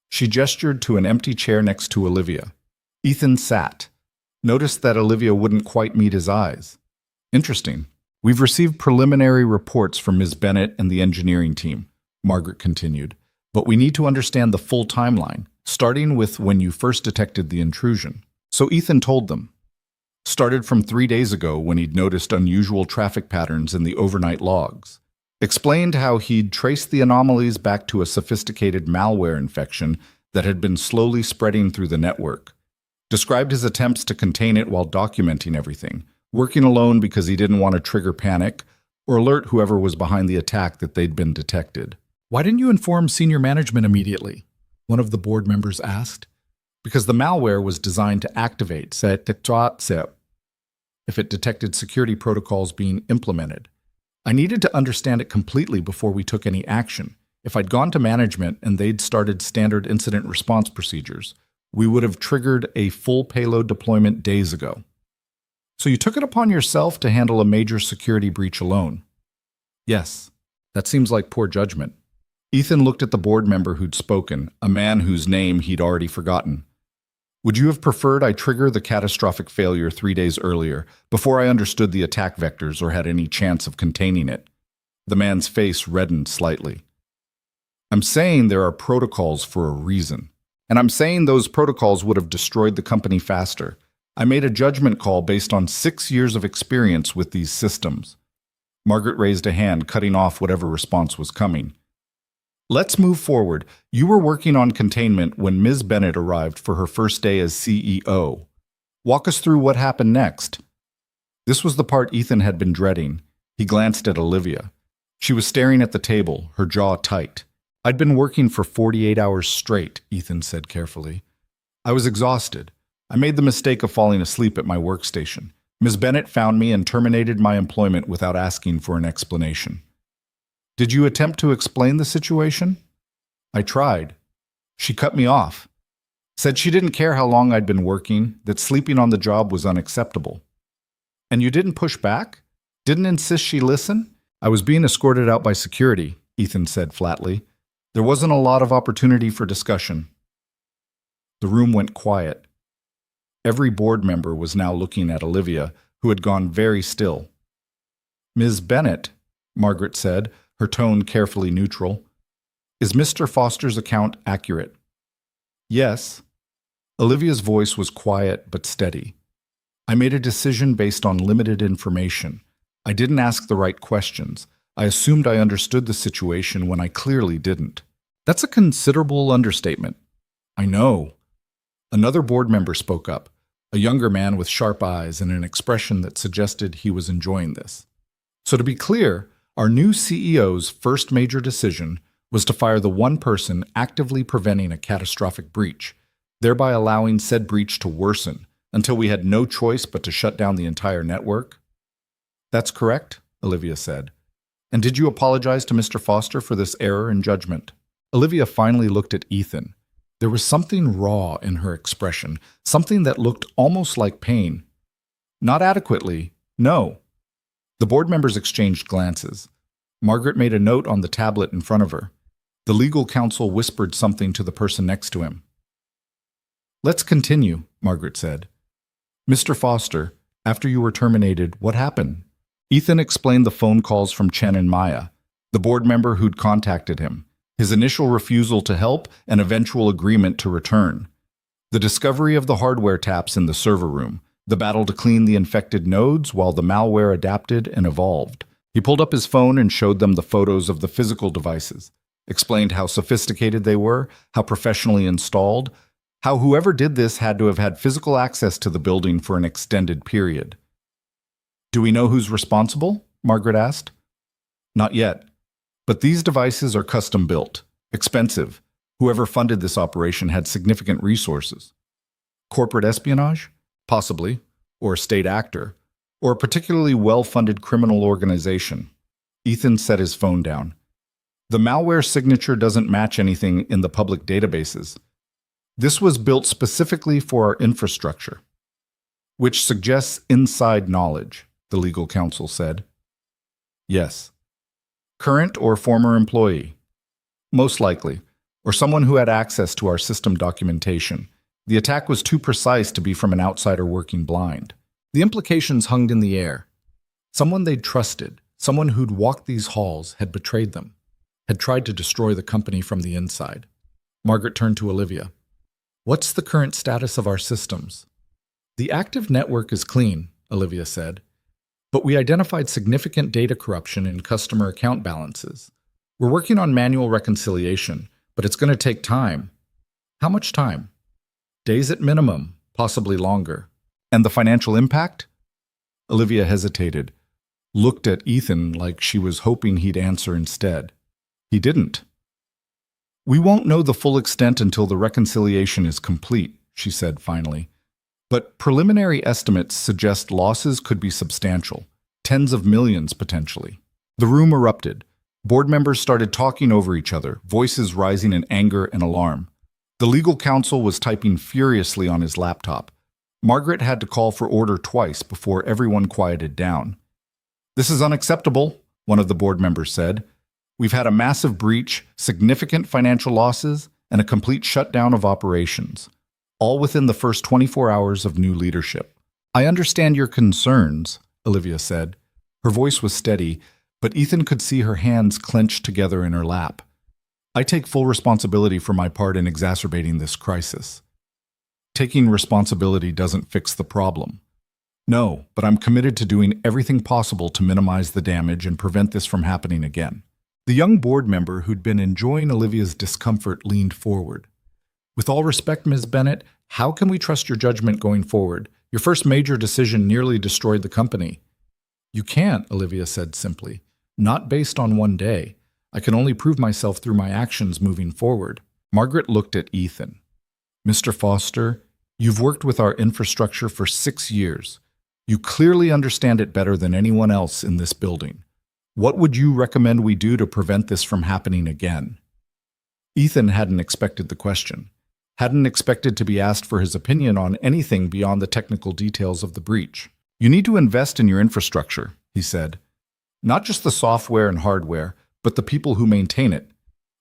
A: She gestured to an empty chair next to Olivia. Ethan sat. Noticed that Olivia wouldn't quite meet his eyes. Interesting. We've received preliminary reports from Ms. Bennett and the engineering team, Margaret continued, but we need to understand the full timeline, starting with when you first detected the intrusion. So Ethan told them. Started from 3 days ago when he'd noticed unusual traffic patterns in the overnight logs. Explained how he'd traced the anomalies back to a sophisticated malware infection that had been slowly spreading through the network. Described his attempts to contain it while documenting everything, working alone because he didn't want to trigger panic or alert whoever was behind the attack that they'd been detected. Why didn't you inform senior management immediately? One of the board members asked. Because the malware was designed to activate if it detected security protocols being implemented. I needed to understand it completely before we took any action. If I'd gone to management and they'd started standard incident response procedures, we would have triggered a full payload deployment days ago. So you took it upon yourself to handle a major security breach alone? Yes, that seems like poor judgment. Ethan looked at the board member who'd spoken, a man whose name he'd already forgotten. Would you have preferred I trigger the catastrophic failure 3 days earlier, before I understood the attack vectors or had any chance of containing it? The man's face reddened slightly. I'm saying there are protocols for a reason, and I'm saying those protocols would have destroyed the company faster. I made a judgment call based on 6 years of experience with these systems. Margaret raised a hand, cutting off whatever response was coming. Let's move forward. You were working on containment when Ms. Bennett arrived for her first day as CEO. Walk us through what happened next. This was the part Ethan had been dreading. He glanced at Olivia. She was staring at the table, her jaw tight. I'd been working for 48 hours straight, Ethan said carefully. I was exhausted. I made the mistake of falling asleep at my workstation. Ms. Bennett found me and terminated my employment without asking for an explanation. Did you attempt to explain the situation? I tried. She cut me off. Said she didn't care how long I'd been working, that sleeping on the job was unacceptable. And you didn't push back? Didn't insist she listen? I was being escorted out by security, Ethan said flatly. There wasn't a lot of opportunity for discussion. The room went quiet. Every board member was now looking at Olivia, who had gone very still. Ms. Bennett, Margaret said, her tone carefully neutral. Is Mr. Foster's account accurate? Yes. Olivia's voice was quiet but steady. I made a decision based on limited information. I didn't ask the right questions. I assumed I understood the situation when I clearly didn't. That's a considerable understatement. I know. Another board member spoke up, a younger man with sharp eyes and an expression that suggested he was enjoying this. So to be clear, our new CEO's first major decision was to fire the one person actively preventing a catastrophic breach, thereby allowing said breach to worsen until we had no choice but to shut down the entire network? That's correct, Olivia said. And did you apologize to Mr. Foster for this error in judgment? Olivia finally looked at Ethan. There was something raw in her expression, something that looked almost like pain. Not adequately, no. The board members exchanged glances. Margaret made a note on the tablet in front of her. The legal counsel whispered something to the person next to him. Let's continue, Margaret said. Mr. Foster, after you were terminated, what happened? Ethan explained the phone calls from Chen and Maya, the board member who'd contacted him, his initial refusal to help and eventual agreement to return, the discovery of the hardware taps in the server room, the battle to clean the infected nodes while the malware adapted and evolved. He pulled up his phone and showed them the photos of the physical devices, explained how sophisticated they were, how professionally installed, how whoever did this had to have had physical access to the building for an extended period. Do we know who's responsible? Margaret asked. Not yet. But these devices are custom built, expensive. Whoever funded this operation had significant resources. Corporate espionage? Possibly. Or a state actor. Or a particularly well-funded criminal organization. Ethan set his phone down. The malware signature doesn't match anything in the public databases. This was built specifically for our infrastructure, which suggests inside knowledge, the legal counsel said. Yes. Current or former employee? Most likely, or someone who had access to our system documentation. The attack was too precise to be from an outsider working blind. The implications hung in the air. Someone they'd trusted, someone who'd walked these halls, had betrayed them, had tried to destroy the company from the inside. Margaret turned to Olivia. What's the current status of our systems? The active network is clean, Olivia said, but we identified significant data corruption in customer account balances. We're working on manual reconciliation, but it's going to take time. How much time? Days at minimum, possibly longer. And the financial impact? Olivia hesitated, looked at Ethan like she was hoping he'd answer instead. He didn't. We won't know the full extent until the reconciliation is complete, she said finally. But preliminary estimates suggest losses could be substantial, tens of millions potentially. The room erupted. Board members started talking over each other, voices rising in anger and alarm. The legal counsel was typing furiously on his laptop. Margaret had to call for order twice before everyone quieted down. This is unacceptable, one of the board members said. We've had a massive breach, significant financial losses, and a complete shutdown of operations, all within the first 24 hours of new leadership. I understand your concerns, Olivia said. Her voice was steady, but Ethan could see her hands clenched together in her lap. I take full responsibility for my part in exacerbating this crisis. Taking responsibility doesn't fix the problem. No, but I'm committed to doing everything possible to minimize the damage and prevent this from happening again. The young board member who'd been enjoying Olivia's discomfort leaned forward. With all respect, Ms. Bennett, how can we trust your judgment going forward? Your first major decision nearly destroyed the company. You can't, Olivia said simply. Not based on one day. I can only prove myself through my actions moving forward. Margaret looked at Ethan. Mr. Foster, you've worked with our infrastructure for 6 years. You clearly understand it better than anyone else in this building. What would you recommend we do to prevent this from happening again? Ethan hadn't expected the question, hadn't expected to be asked for his opinion on anything beyond the technical details of the breach. You need to invest in your infrastructure, he said. Not just the software and hardware, but the people who maintain it.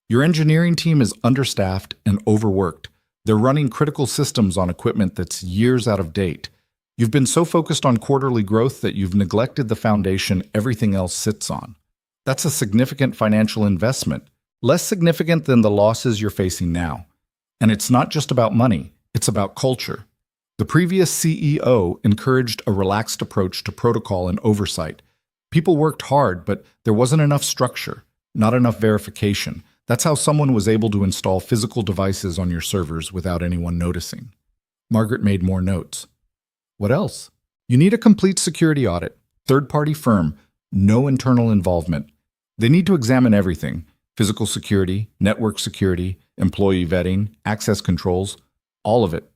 A: Your engineering team is understaffed and overworked. They're running critical systems on equipment that's years out of date. You've been so focused on quarterly growth that you've neglected the foundation everything else sits on. That's a significant financial investment, less significant than the losses you're facing now. And it's not just about money, it's about culture. The previous CEO encouraged a relaxed approach to protocol and oversight. People worked hard, but there wasn't enough structure, not enough verification. That's how someone was able to install physical devices on your servers without anyone noticing. Margaret made more notes. What else? You need a complete security audit, third-party firm, no internal involvement. They need to examine everything: physical security, network security, employee vetting, access controls, all of it.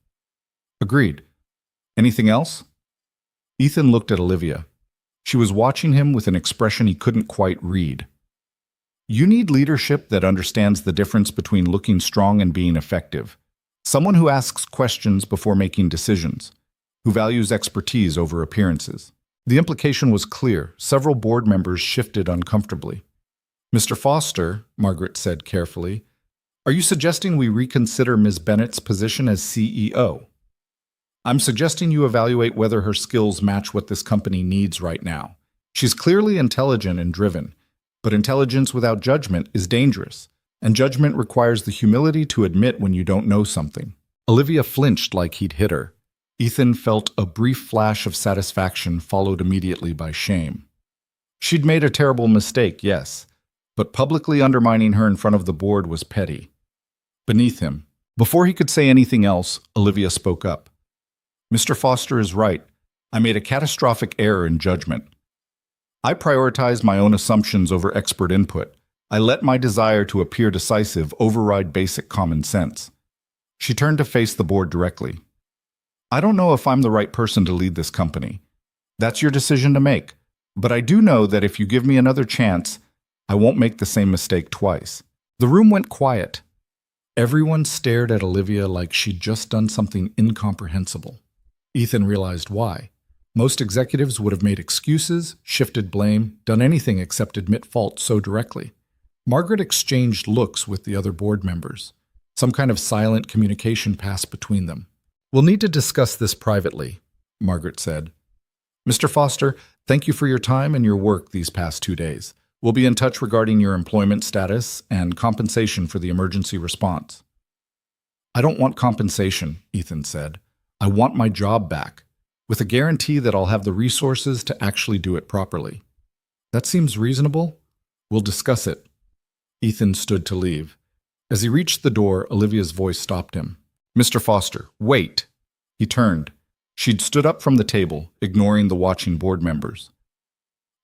A: Agreed. Anything else? Ethan looked at Olivia. She was watching him with an expression he couldn't quite read. You need leadership that understands the difference between looking strong and being effective. Someone who asks questions before making decisions, who values expertise over appearances. The implication was clear. Several board members shifted uncomfortably. Mr. Foster, Margaret said carefully, are you suggesting we reconsider Ms. Bennett's position as CEO? I'm suggesting you evaluate whether her skills match what this company needs right now. She's clearly intelligent and driven, but intelligence without judgment is dangerous, and judgment requires the humility to admit when you don't know something. Olivia flinched like he'd hit her. Ethan felt a brief flash of satisfaction followed immediately by shame. She'd made a terrible mistake, yes, but publicly undermining her in front of the board was petty. Beneath him, before he could say anything else, Olivia spoke up. Mr. Foster is right. I made a catastrophic error in judgment. I prioritized my own assumptions over expert input. I let my desire to appear decisive override basic common sense. She turned to face the board directly. I don't know if I'm the right person to lead this company. That's your decision to make. But I do know that if you give me another chance, I won't make the same mistake twice. The room went quiet. Everyone stared at Olivia like she'd just done something incomprehensible. Ethan realized why. Most executives would have made excuses, shifted blame, done anything except admit fault so directly. Margaret exchanged looks with the other board members. Some kind of silent communication passed between them. "We'll need to discuss this privately," Margaret said. "Mr. Foster, thank you for your time and your work these past 2 days. We'll be in touch regarding your employment status and compensation for the emergency response." "I don't want compensation," Ethan said. "I want my job back, with a guarantee that I'll have the resources to actually do it properly." "That seems reasonable. We'll discuss it." Ethan stood to leave. As he reached the door, Olivia's voice stopped him. "Mr. Foster, wait!" He turned. She'd stood up from the table, ignoring the watching board members.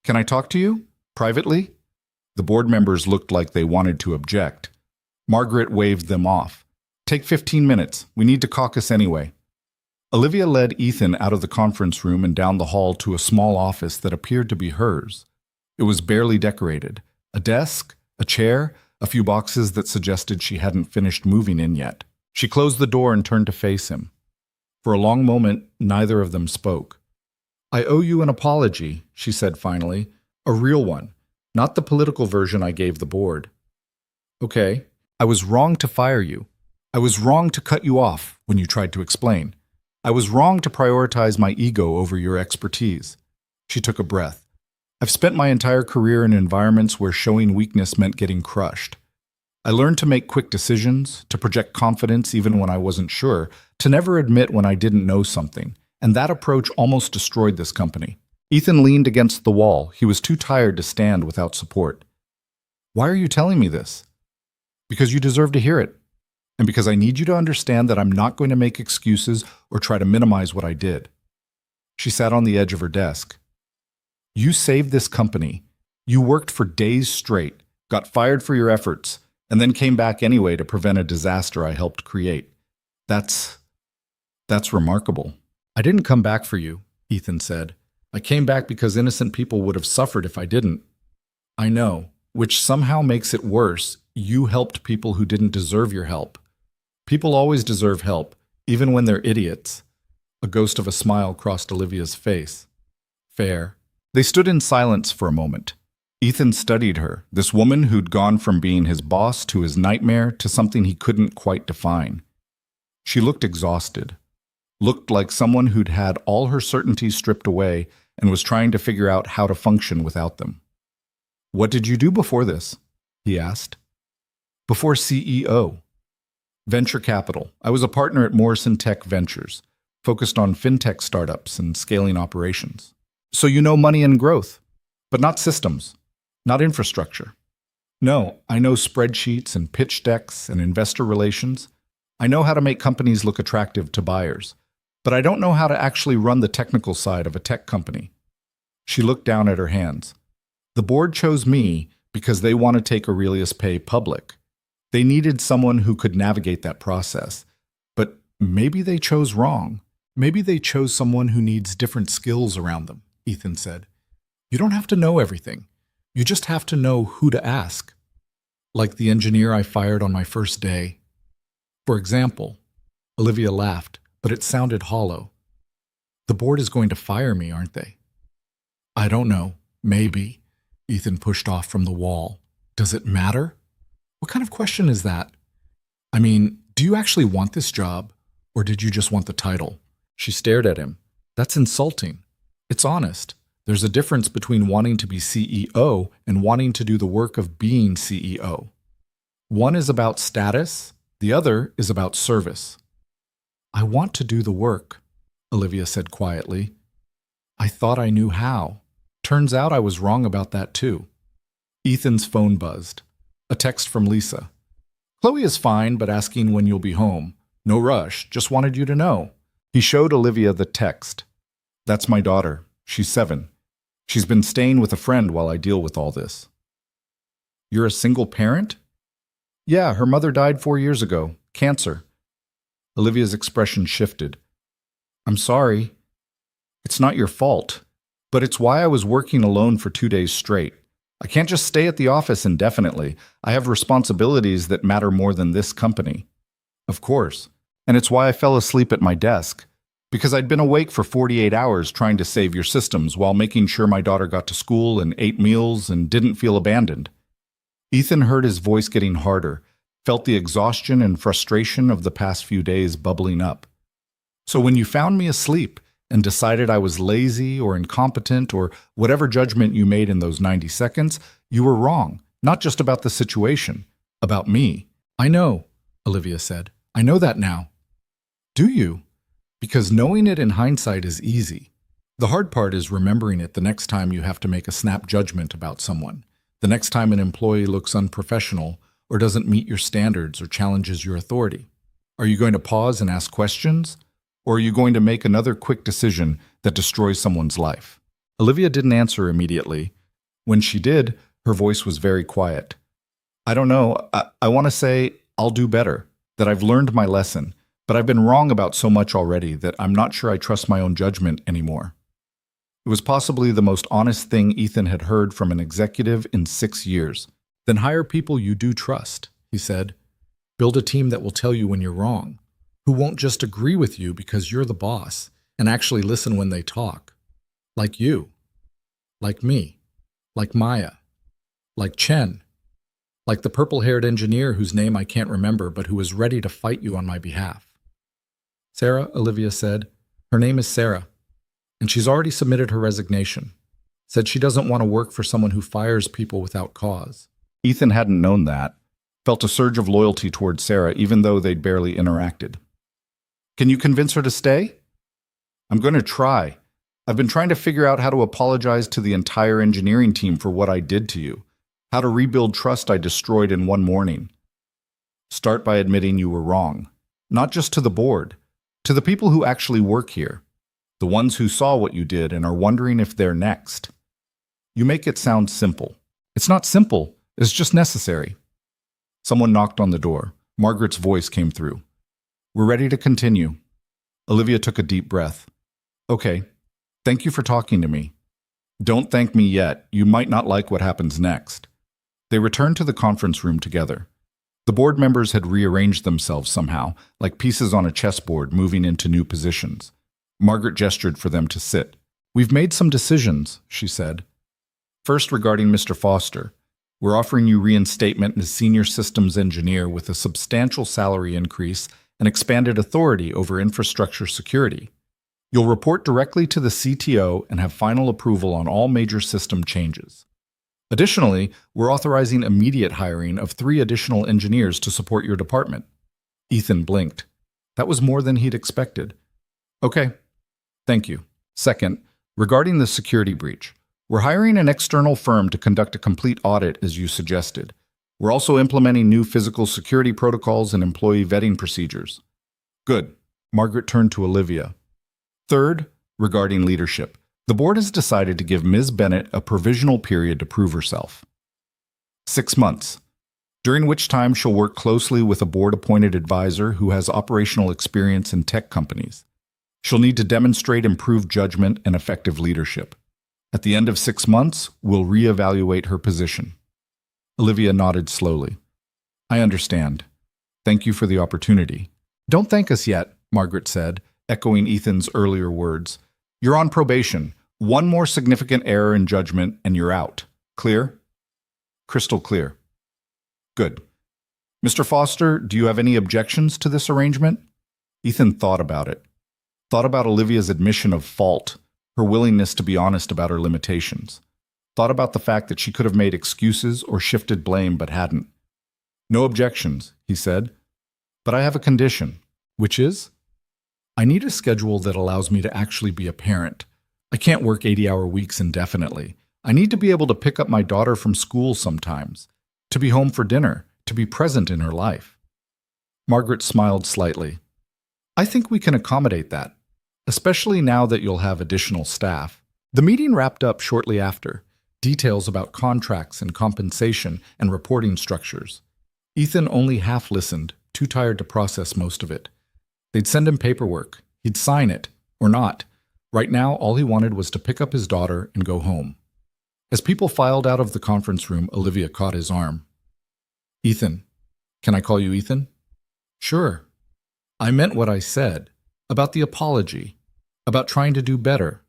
A: "Can I talk to you? Privately?" The board members looked like they wanted to object. Margaret waved them off. "Take 15 minutes. We need to caucus anyway." Olivia led Ethan out of the conference room and down the hall to a small office that appeared to be hers. It was barely decorated. A desk, a chair, a few boxes that suggested she hadn't finished moving in yet. She closed the door and turned to face him. For a long moment, neither of them spoke. "I owe you an apology," she said finally. "A real one, not the political version I gave the board." "Okay, I was wrong to fire you. I was wrong to cut you off when you tried to explain. I was wrong to prioritize my ego over your expertise." She took a breath. "I've spent my entire career in environments where showing weakness meant getting crushed. I learned to make quick decisions, to project confidence even when I wasn't sure, to never admit when I didn't know something, and that approach almost destroyed this company." Ethan leaned against the wall. He was too tired to stand without support. "Why are you telling me this?" "Because you deserve to hear it, and because I need you to understand that I'm not going to make excuses or try to minimize what I did." She sat on the edge of her desk. "You saved this company. You worked for days straight, got fired for your efforts, and then came back anyway to prevent a disaster I helped create. That's remarkable." "I didn't come back for you," Ethan said. "I came back because innocent people would have suffered if I didn't." "I know, which somehow makes it worse. You helped people who didn't deserve your help. People always deserve help, even when they're idiots." A ghost of a smile crossed Olivia's face. "Fair." They stood in silence for a moment. Ethan studied her, this woman who'd gone from being his boss to his nightmare to something he couldn't quite define. She looked exhausted, looked like someone who'd had all her certainties stripped away and was trying to figure out how to function without them. "What did you do before this?" he asked. "Before CEO. Venture capital. I was a partner at Morrison Tech Ventures, focused on fintech startups and scaling operations. So you know money and growth, but not systems, not infrastructure." "No, I know spreadsheets and pitch decks and investor relations. I know how to make companies look attractive to buyers, but I don't know how to actually run the technical side of a tech company." She looked down at her hands. "The board chose me because they want to take Aurelius Pay public. They needed someone who could navigate that process. But maybe they chose wrong. Maybe they chose someone who needs different skills around them," Ethan said. "You don't have to know everything. You just have to know who to ask. Like the engineer I fired on my first day. For example." Olivia laughed, but it sounded hollow. "The board is going to fire me, aren't they?" "I don't know. Maybe." Ethan pushed off from the wall. "Does it matter?" "What kind of question is that? I mean, do you actually want this job, or did you just want the title?" She stared at him. "That's insulting. It's honest. There's a difference between wanting to be CEO and wanting to do the work of being CEO. One is about status, the other is about service." "I want to do the work," Olivia said quietly. "I thought I knew how. Turns out I was wrong about that too." Ethan's phone buzzed. A text from Lisa. "Chloe is fine, but asking when you'll be home. No rush, just wanted you to know." He showed Olivia the text. "That's my daughter. She's 7. She's been staying with a friend while I deal with all this." "You're a single parent?" "Yeah, her mother died 4 years ago. Cancer." Olivia's expression shifted. "I'm sorry. It's not your fault, but it's why I was working alone for 2 days straight. I can't just stay at the office indefinitely. I have responsibilities that matter more than this company." "Of course. And it's why I fell asleep at my desk. Because I'd been awake for 48 hours trying to save your systems while making sure my daughter got to school and ate meals and didn't feel abandoned. Ethan heard his voice getting harder, felt the exhaustion and frustration of the past few days bubbling up. So when you found me asleep and decided I was lazy or incompetent or whatever judgment you made in those 90 seconds, you were wrong, not just about the situation, about me. I know, Olivia said. I know that now. Do you? Because knowing it in hindsight is easy. The hard part is remembering it the next time you have to make a snap judgment about someone, the next time an employee looks unprofessional or doesn't meet your standards or challenges your authority. Are you going to pause and ask questions? Or are you going to make another quick decision that destroys someone's life? Olivia didn't answer immediately. When she did, her voice was very quiet. I don't know. I want to say I'll do better, that I've learned my lesson, but I've been wrong about so much already that I'm not sure I trust my own judgment anymore. It was possibly the most honest thing Ethan had heard from an executive in 6 years. Then hire people you do trust, he said. Build a team that will tell you when you're wrong, who won't just agree with you because you're the boss and actually listen when they talk. Like you. Like me. Like Maya. Like Chen. Like the purple-haired engineer whose name I can't remember but who was ready to fight you on my behalf. Sarah, Olivia said. Her name is Sarah, and she's already submitted her resignation. Said she doesn't want to work for someone who fires people without cause. Ethan hadn't known that, felt a surge of loyalty toward Sarah even though they'd barely interacted. Can you convince her to stay? I'm going to try. I've been trying to figure out how to apologize to the entire engineering team for what I did to you, how to rebuild trust I destroyed in one morning. Start by admitting you were wrong, not just to the board, to the people who actually work here, the ones who saw what you did and are wondering if they're next. You make it sound simple. It's not simple, it's just necessary. Someone knocked on the door. Margaret's voice came through. We're ready to continue. Olivia took a deep breath. Okay, thank you for talking to me. Don't thank me yet. You might not like what happens next. They returned to the conference room together. The board members had rearranged themselves somehow, like pieces on a chessboard moving into new positions. Margaret gestured for them to sit. We've made some decisions, she said. First, regarding Mr. Foster. We're offering you reinstatement as senior systems engineer with a substantial salary increase and expanded authority over infrastructure security. You'll report directly to the CTO and have final approval on all major system changes. Additionally, we're authorizing immediate hiring of 3 additional engineers to support your department. Ethan blinked. That was more than he'd expected. Okay, thank you. Second, regarding the security breach, we're hiring an external firm to conduct a complete audit as you suggested. We're also implementing new physical security protocols and employee vetting procedures. Good. Margaret turned to Olivia. Third, regarding leadership, the board has decided to give Ms. Bennett a provisional period to prove herself. 6 months, during which time she'll work closely with a board-appointed advisor who has operational experience in tech companies. She'll need to demonstrate improved judgment and effective leadership. At the end of 6 months, we'll reevaluate her position. Olivia nodded slowly. I understand. Thank you for the opportunity. Don't thank us yet, Margaret said, echoing Ethan's earlier words. You're on probation. One more significant error in judgment and you're out. Clear? Crystal clear. Good. Mr. Foster, do you have any objections to this arrangement? Ethan thought about it. Thought about Olivia's admission of fault, her willingness to be honest about her limitations. Thought about the fact that she could have made excuses or shifted blame but hadn't. No objections, he said. But I have a condition. Which is? I need a schedule that allows me to actually be a parent. I can't work 80-hour weeks indefinitely. I need to be able to pick up my daughter from school sometimes, to be home for dinner, to be present in her life. Margaret smiled slightly. I think we can accommodate that, especially now that you'll have additional staff. The meeting wrapped up shortly after. Details about contracts and compensation and reporting structures. Ethan only half listened, too tired to process most of it. They'd send him paperwork. He'd sign it, or not. Right now, all he wanted was to pick up his daughter and go home. As people filed out of the conference room, Olivia caught his arm. Ethan. Can I call you Ethan? Sure. I meant what I said, about the apology. about trying to do better.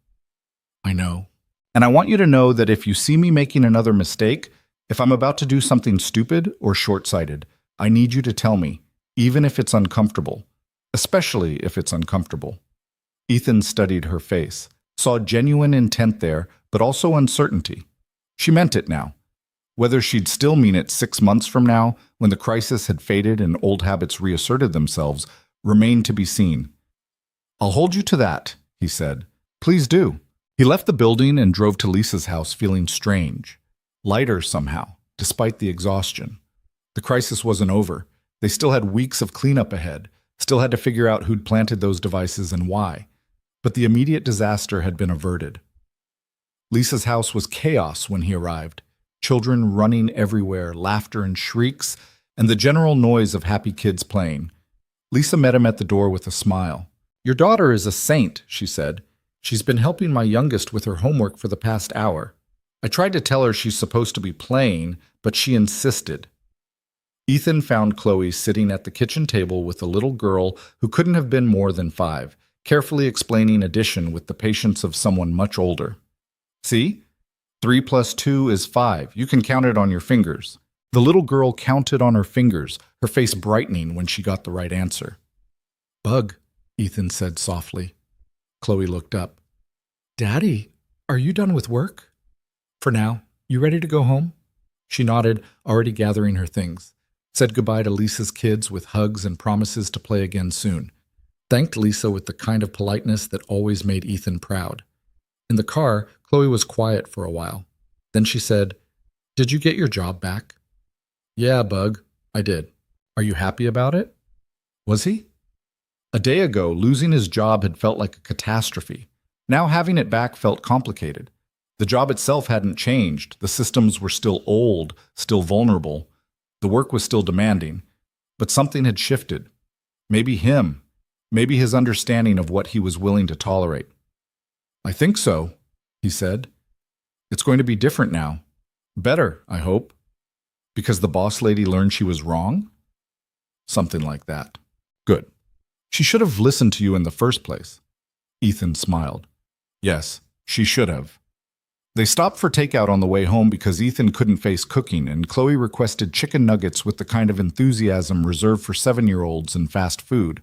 A: I know. And I want you to know that if you see me making another mistake, if I'm about to do something stupid or short-sighted, I need you to tell me, even if it's uncomfortable, especially if it's uncomfortable. Ethan studied her face, saw genuine intent there, but also uncertainty. She meant it now. Whether she'd still mean it 6 months from now, when the crisis had faded and old habits reasserted themselves, remained to be seen. "I'll hold you to that," he said. "Please do." He left the building and drove to Lisa's house feeling strange, lighter somehow, despite the exhaustion. The crisis wasn't over. They still had weeks of cleanup ahead, still had to figure out who'd planted those devices and why. But the immediate disaster had been averted. Lisa's house was chaos when he arrived. Children running everywhere, laughter and shrieks, and the general noise of happy kids playing. Lisa met him at the door with a smile. "Your daughter is a saint," she said. "She's been helping my youngest with her homework for the past hour. I tried to tell her she's supposed to be playing, but she insisted." Ethan found Chloe sitting at the kitchen table with a little girl who couldn't have been more than 5, carefully explaining addition with the patience of someone much older. "See? 3 plus 2 is 5. You can count it on your fingers." The little girl counted on her fingers, her face brightening when she got the right answer. "Bug," Ethan said softly. Chloe looked up. "Daddy, are you done with work?" "For now. You ready to go home?" She nodded, already gathering her things. Said goodbye to Lisa's kids with hugs and promises to play again soon. Thanked Lisa with the kind of politeness that always made Ethan proud. In the car, Chloe was quiet for a while. Then she said, "Did you get your job back?" "Yeah, Bug, I did. Are you happy about it?" Was he? A day ago, losing his job had felt like a catastrophe. Now having it back felt complicated. The job itself hadn't changed. The systems were still old, still vulnerable. The work was still demanding. But something had shifted. Maybe him. Maybe his understanding of what he was willing to tolerate. "I think so," he said. "It's going to be different now. Better, I hope. Because the boss lady learned she was wrong?" Something like that. "Good. She should have listened to you in the first place." Ethan smiled. "Yes, she should have." They stopped for takeout on the way home because Ethan couldn't face cooking, and Chloe requested chicken nuggets with the kind of enthusiasm reserved for 7-year-olds in fast food.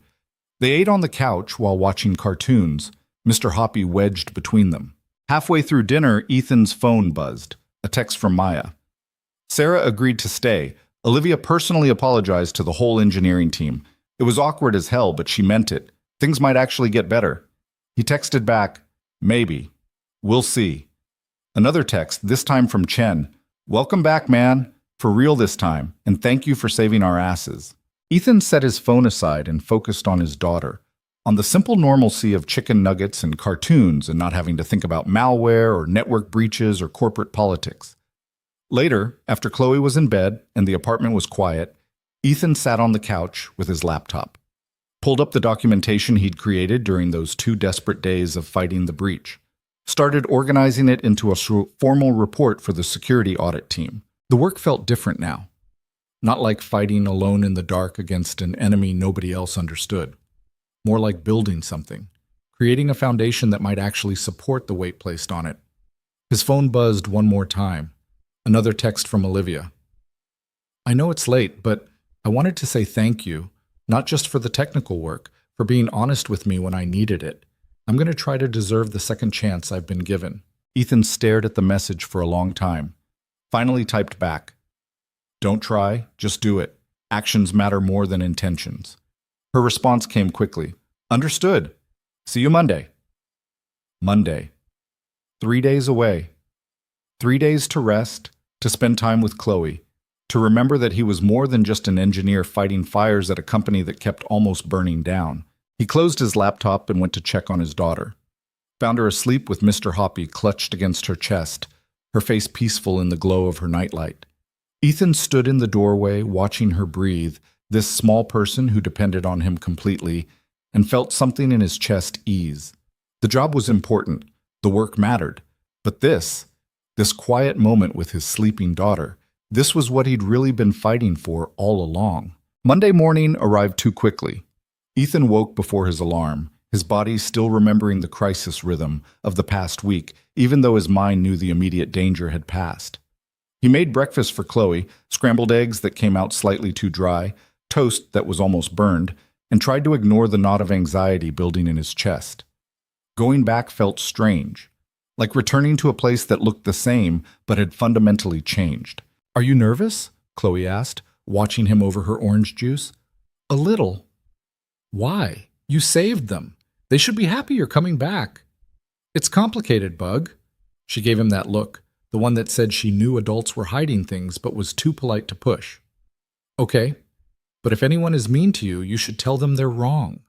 A: They ate on the couch while watching cartoons, Mr. Hoppy wedged between them. Halfway through dinner, Ethan's phone buzzed, a text from Maya. Sarah agreed to stay. Olivia personally apologized to the whole engineering team. It was awkward as hell, but she meant it. Things might actually get better. He texted back, "Maybe. We'll see." Another text, this time from Chen. "Welcome back, man. For real this time, and thank you for saving our asses." Ethan set his phone aside and focused on his daughter, on the simple normalcy of chicken nuggets and cartoons and not having to think about malware or network breaches or corporate politics. Later, after Chloe was in bed and the apartment was quiet, Ethan sat on the couch with his laptop, pulled up the documentation he'd created during those 2 desperate days of fighting the breach, started organizing it into a formal report for the security audit team. The work felt different now. Not like fighting alone in the dark against an enemy nobody else understood. More like building something, creating a foundation that might actually support the weight placed on it. His phone buzzed one more time. Another text from Olivia. "I know it's late, but I wanted to say thank you, not just for the technical work, for being honest with me when I needed it. I'm going to try to deserve the second chance I've been given." Ethan stared at the message for a long time, finally typed back, "Don't try, just do it. Actions matter more than intentions." Her response came quickly. "Understood. See you Monday." Monday. 3 days away. 3 days to rest, to spend time with Chloe, to remember that he was more than just an engineer fighting fires at a company that kept almost burning down. He closed his laptop and went to check on his daughter. Found her asleep with Mr. Hoppy clutched against her chest, her face peaceful in the glow of her nightlight. Ethan stood in the doorway, watching her breathe, this small person who depended on him completely, and felt something in his chest ease. The job was important, the work mattered, but this quiet moment with his sleeping daughter, this was what he'd really been fighting for all along. Monday morning arrived too quickly. Ethan woke before his alarm, his body still remembering the crisis rhythm of the past week, even though his mind knew the immediate danger had passed. He made breakfast for Chloe, scrambled eggs that came out slightly too dry, toast that was almost burned, and tried to ignore the knot of anxiety building in his chest. Going back felt strange, like returning to a place that looked the same but had fundamentally changed. "Are you nervous?" Chloe asked, watching him over her orange juice. "A little." "Why? You saved them. They should be happy you're coming back." "It's complicated, Bug." She gave him that look, the one that said she knew adults were hiding things but was too polite to push. "Okay, but if anyone is mean to you, you should tell them they're wrong."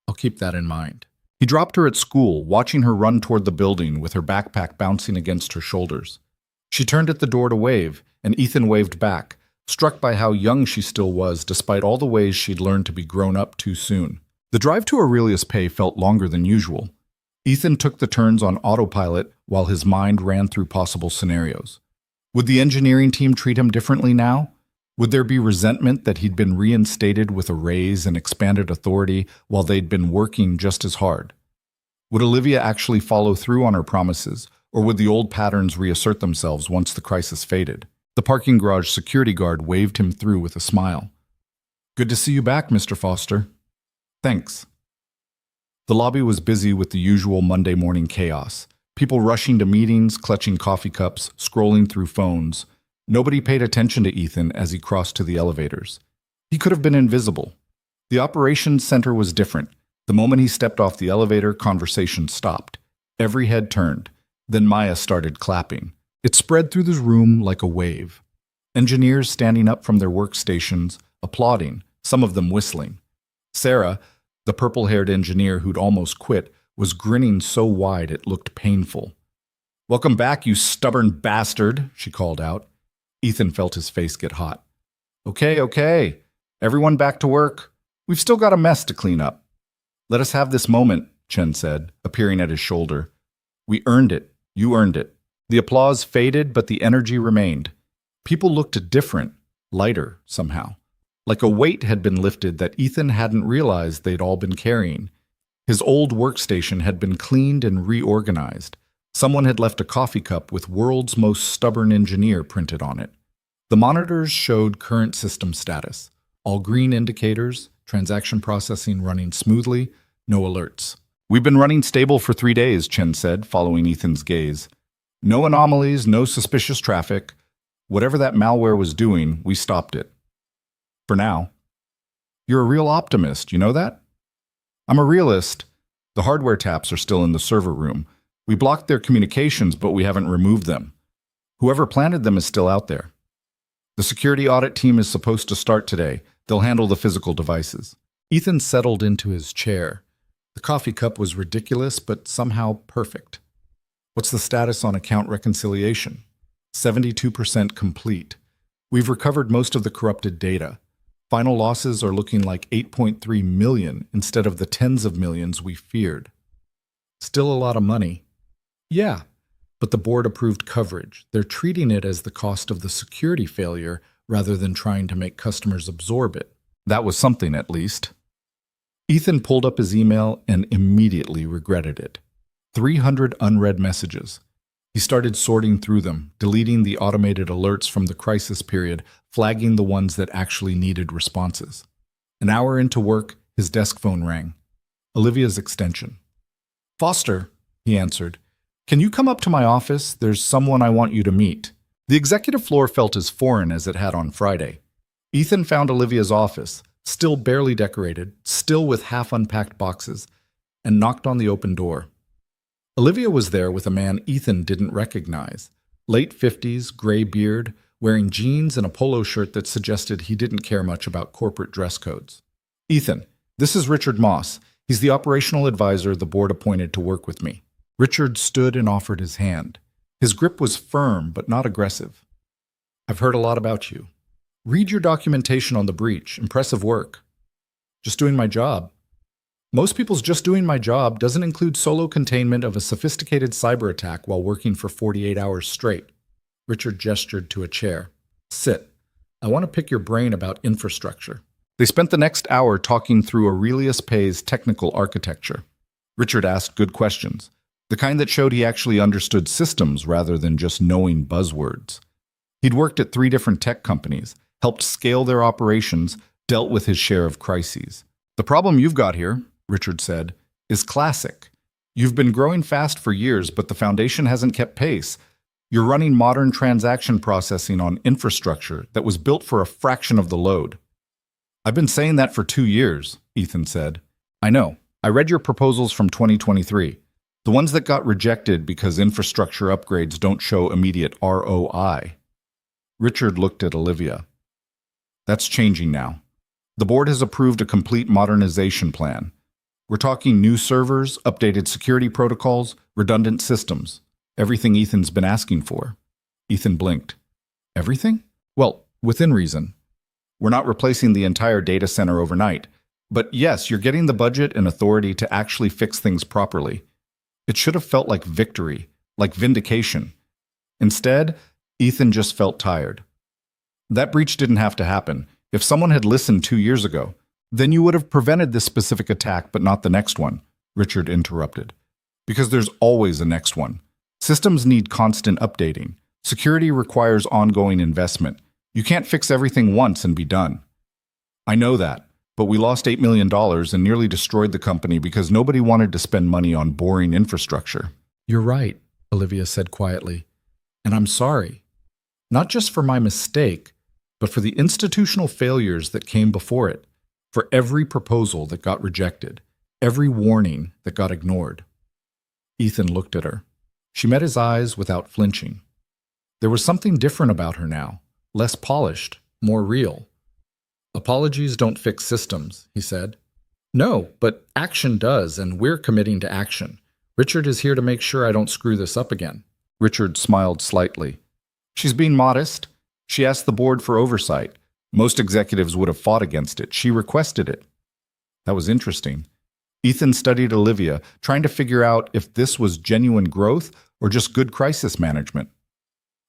A: "I'll keep that in mind." He dropped her at school, watching her run toward the building with her backpack bouncing against her shoulders. She turned at the door to wave, and Ethan waved back, struck by how young she still was despite all the ways she'd learned to be grown up too soon. The drive to Aurelius Pay felt longer than usual. Ethan took the turns on autopilot while his mind ran through possible scenarios. Would the engineering team treat him differently now? Would there be resentment that he'd been reinstated with a raise and expanded authority while they'd been working just as hard? Would Olivia actually follow through on her promises, or would the old patterns reassert themselves once the crisis faded? The parking garage security guard waved him through with a smile. "Good to see you back, Mr. Foster." "Thanks." The lobby was busy with the usual Monday morning chaos. People rushing to meetings, clutching coffee cups, scrolling through phones. Nobody paid attention to Ethan as he crossed to the elevators. He could have been invisible. The operations center was different. The moment he stepped off the elevator, conversation stopped. Every head turned. Then Maya started clapping. It spread through the room like a wave. Engineers standing up from their workstations, applauding, some of them whistling. Sarah, the purple-haired engineer who'd almost quit, was grinning so wide it looked painful. "Welcome back, you stubborn bastard," she called out. Ethan felt his face get hot. Okay. Everyone back to work. We've still got a mess to clean up." "Let us have this moment," Chen said, appearing at his shoulder. "We earned it. You earned it." The applause faded, but the energy remained. People looked different, lighter somehow. Like a weight had been lifted that Ethan hadn't realized they'd all been carrying. His old workstation had been cleaned and reorganized. Someone had left a coffee cup with "World's Most Stubborn Engineer" printed on it. The monitors showed current system status. All green indicators, transaction processing running smoothly, no alerts. "We've been running stable for 3 days," Chen said, following Ethan's gaze. "No anomalies, no suspicious traffic. Whatever that malware was doing, we stopped it. For now." "You're a real optimist, you know that?" "I'm a realist. The hardware taps are still in the server room. We blocked their communications, but we haven't removed them. Whoever planted them is still out there. The security audit team is supposed to start today. They'll handle the physical devices." Ethan settled into his chair. The coffee cup was ridiculous, but somehow perfect. "What's the status on account reconciliation?" 72% complete. "We've recovered most of the corrupted data. Final losses are looking like 8.3 million instead of the tens of millions we feared." "Still a lot of money." "Yeah, but the board approved coverage. They're treating it as the cost of the security failure rather than trying to make customers absorb it." That was something, at least. Ethan pulled up his email and immediately regretted it. 300 unread messages. He started sorting through them, deleting the automated alerts from the crisis period, flagging the ones that actually needed responses. An hour into work, his desk phone rang. Olivia's extension. "Foster," he answered. "Can you come up to my office? There's someone I want you to meet." The executive floor felt as foreign as it had on Friday. Ethan found Olivia's office, still barely decorated, still with half-unpacked boxes, and knocked on the open door. Olivia was there with a man Ethan didn't recognize. Late 50s, gray beard, wearing jeans and a polo shirt that suggested he didn't care much about corporate dress codes. "Ethan, this is Richard Moss. He's the operational advisor the board appointed to work with me." Richard stood and offered his hand. His grip was firm but not aggressive. "I've heard a lot about you. Read your documentation on the breach. Impressive work." "Just doing my job." "Most people's just doing my job doesn't include solo containment of a sophisticated cyber attack while working for 48 hours straight." Richard gestured to a chair. "Sit. I want to pick your brain about infrastructure." They spent the next hour talking through Aurelius Pay's technical architecture. Richard asked good questions, the kind that showed he actually understood systems rather than just knowing buzzwords. He'd worked at 3 different tech companies, helped scale their operations, dealt with his share of crises. The problem you've got here, Richard said, is classic. You've been growing fast for years, but the foundation hasn't kept pace. You're running modern transaction processing on infrastructure that was built for a fraction of the load. I've been saying that for 2 years, Ethan said. I know. I read your proposals from 2023. The ones that got rejected because infrastructure upgrades don't show immediate ROI. Richard looked at Olivia. That's changing now. The board has approved a complete modernization plan. We're talking new servers, updated security protocols, redundant systems. Everything Ethan's been asking for. Ethan blinked. Everything? Well, within reason. We're not replacing the entire data center overnight. But yes, you're getting the budget and authority to actually fix things properly. It should have felt like victory, like vindication. Instead, Ethan just felt tired. That breach didn't have to happen. If someone had listened 2 years ago, then you would have prevented this specific attack but not the next one, Richard interrupted. Because there's always a next one. Systems need constant updating. Security requires ongoing investment. You can't fix everything once and be done. I know that, but we lost $8 million and nearly destroyed the company because nobody wanted to spend money on boring infrastructure. You're right, Olivia said quietly. And I'm sorry. Not just for my mistake, but for the institutional failures that came before it. For every proposal that got rejected, every warning that got ignored. Ethan looked at her. She met his eyes without flinching. There was something different about her now, less polished, more real. Apologies don't fix systems, he said. No, but action does, and we're committing to action. Richard is here to make sure I don't screw this up again. Richard smiled slightly. She's being modest. She asked the board for oversight. Most executives would have fought against it. She requested it. That was interesting. Ethan studied Olivia, trying to figure out if this was genuine growth or just good crisis management.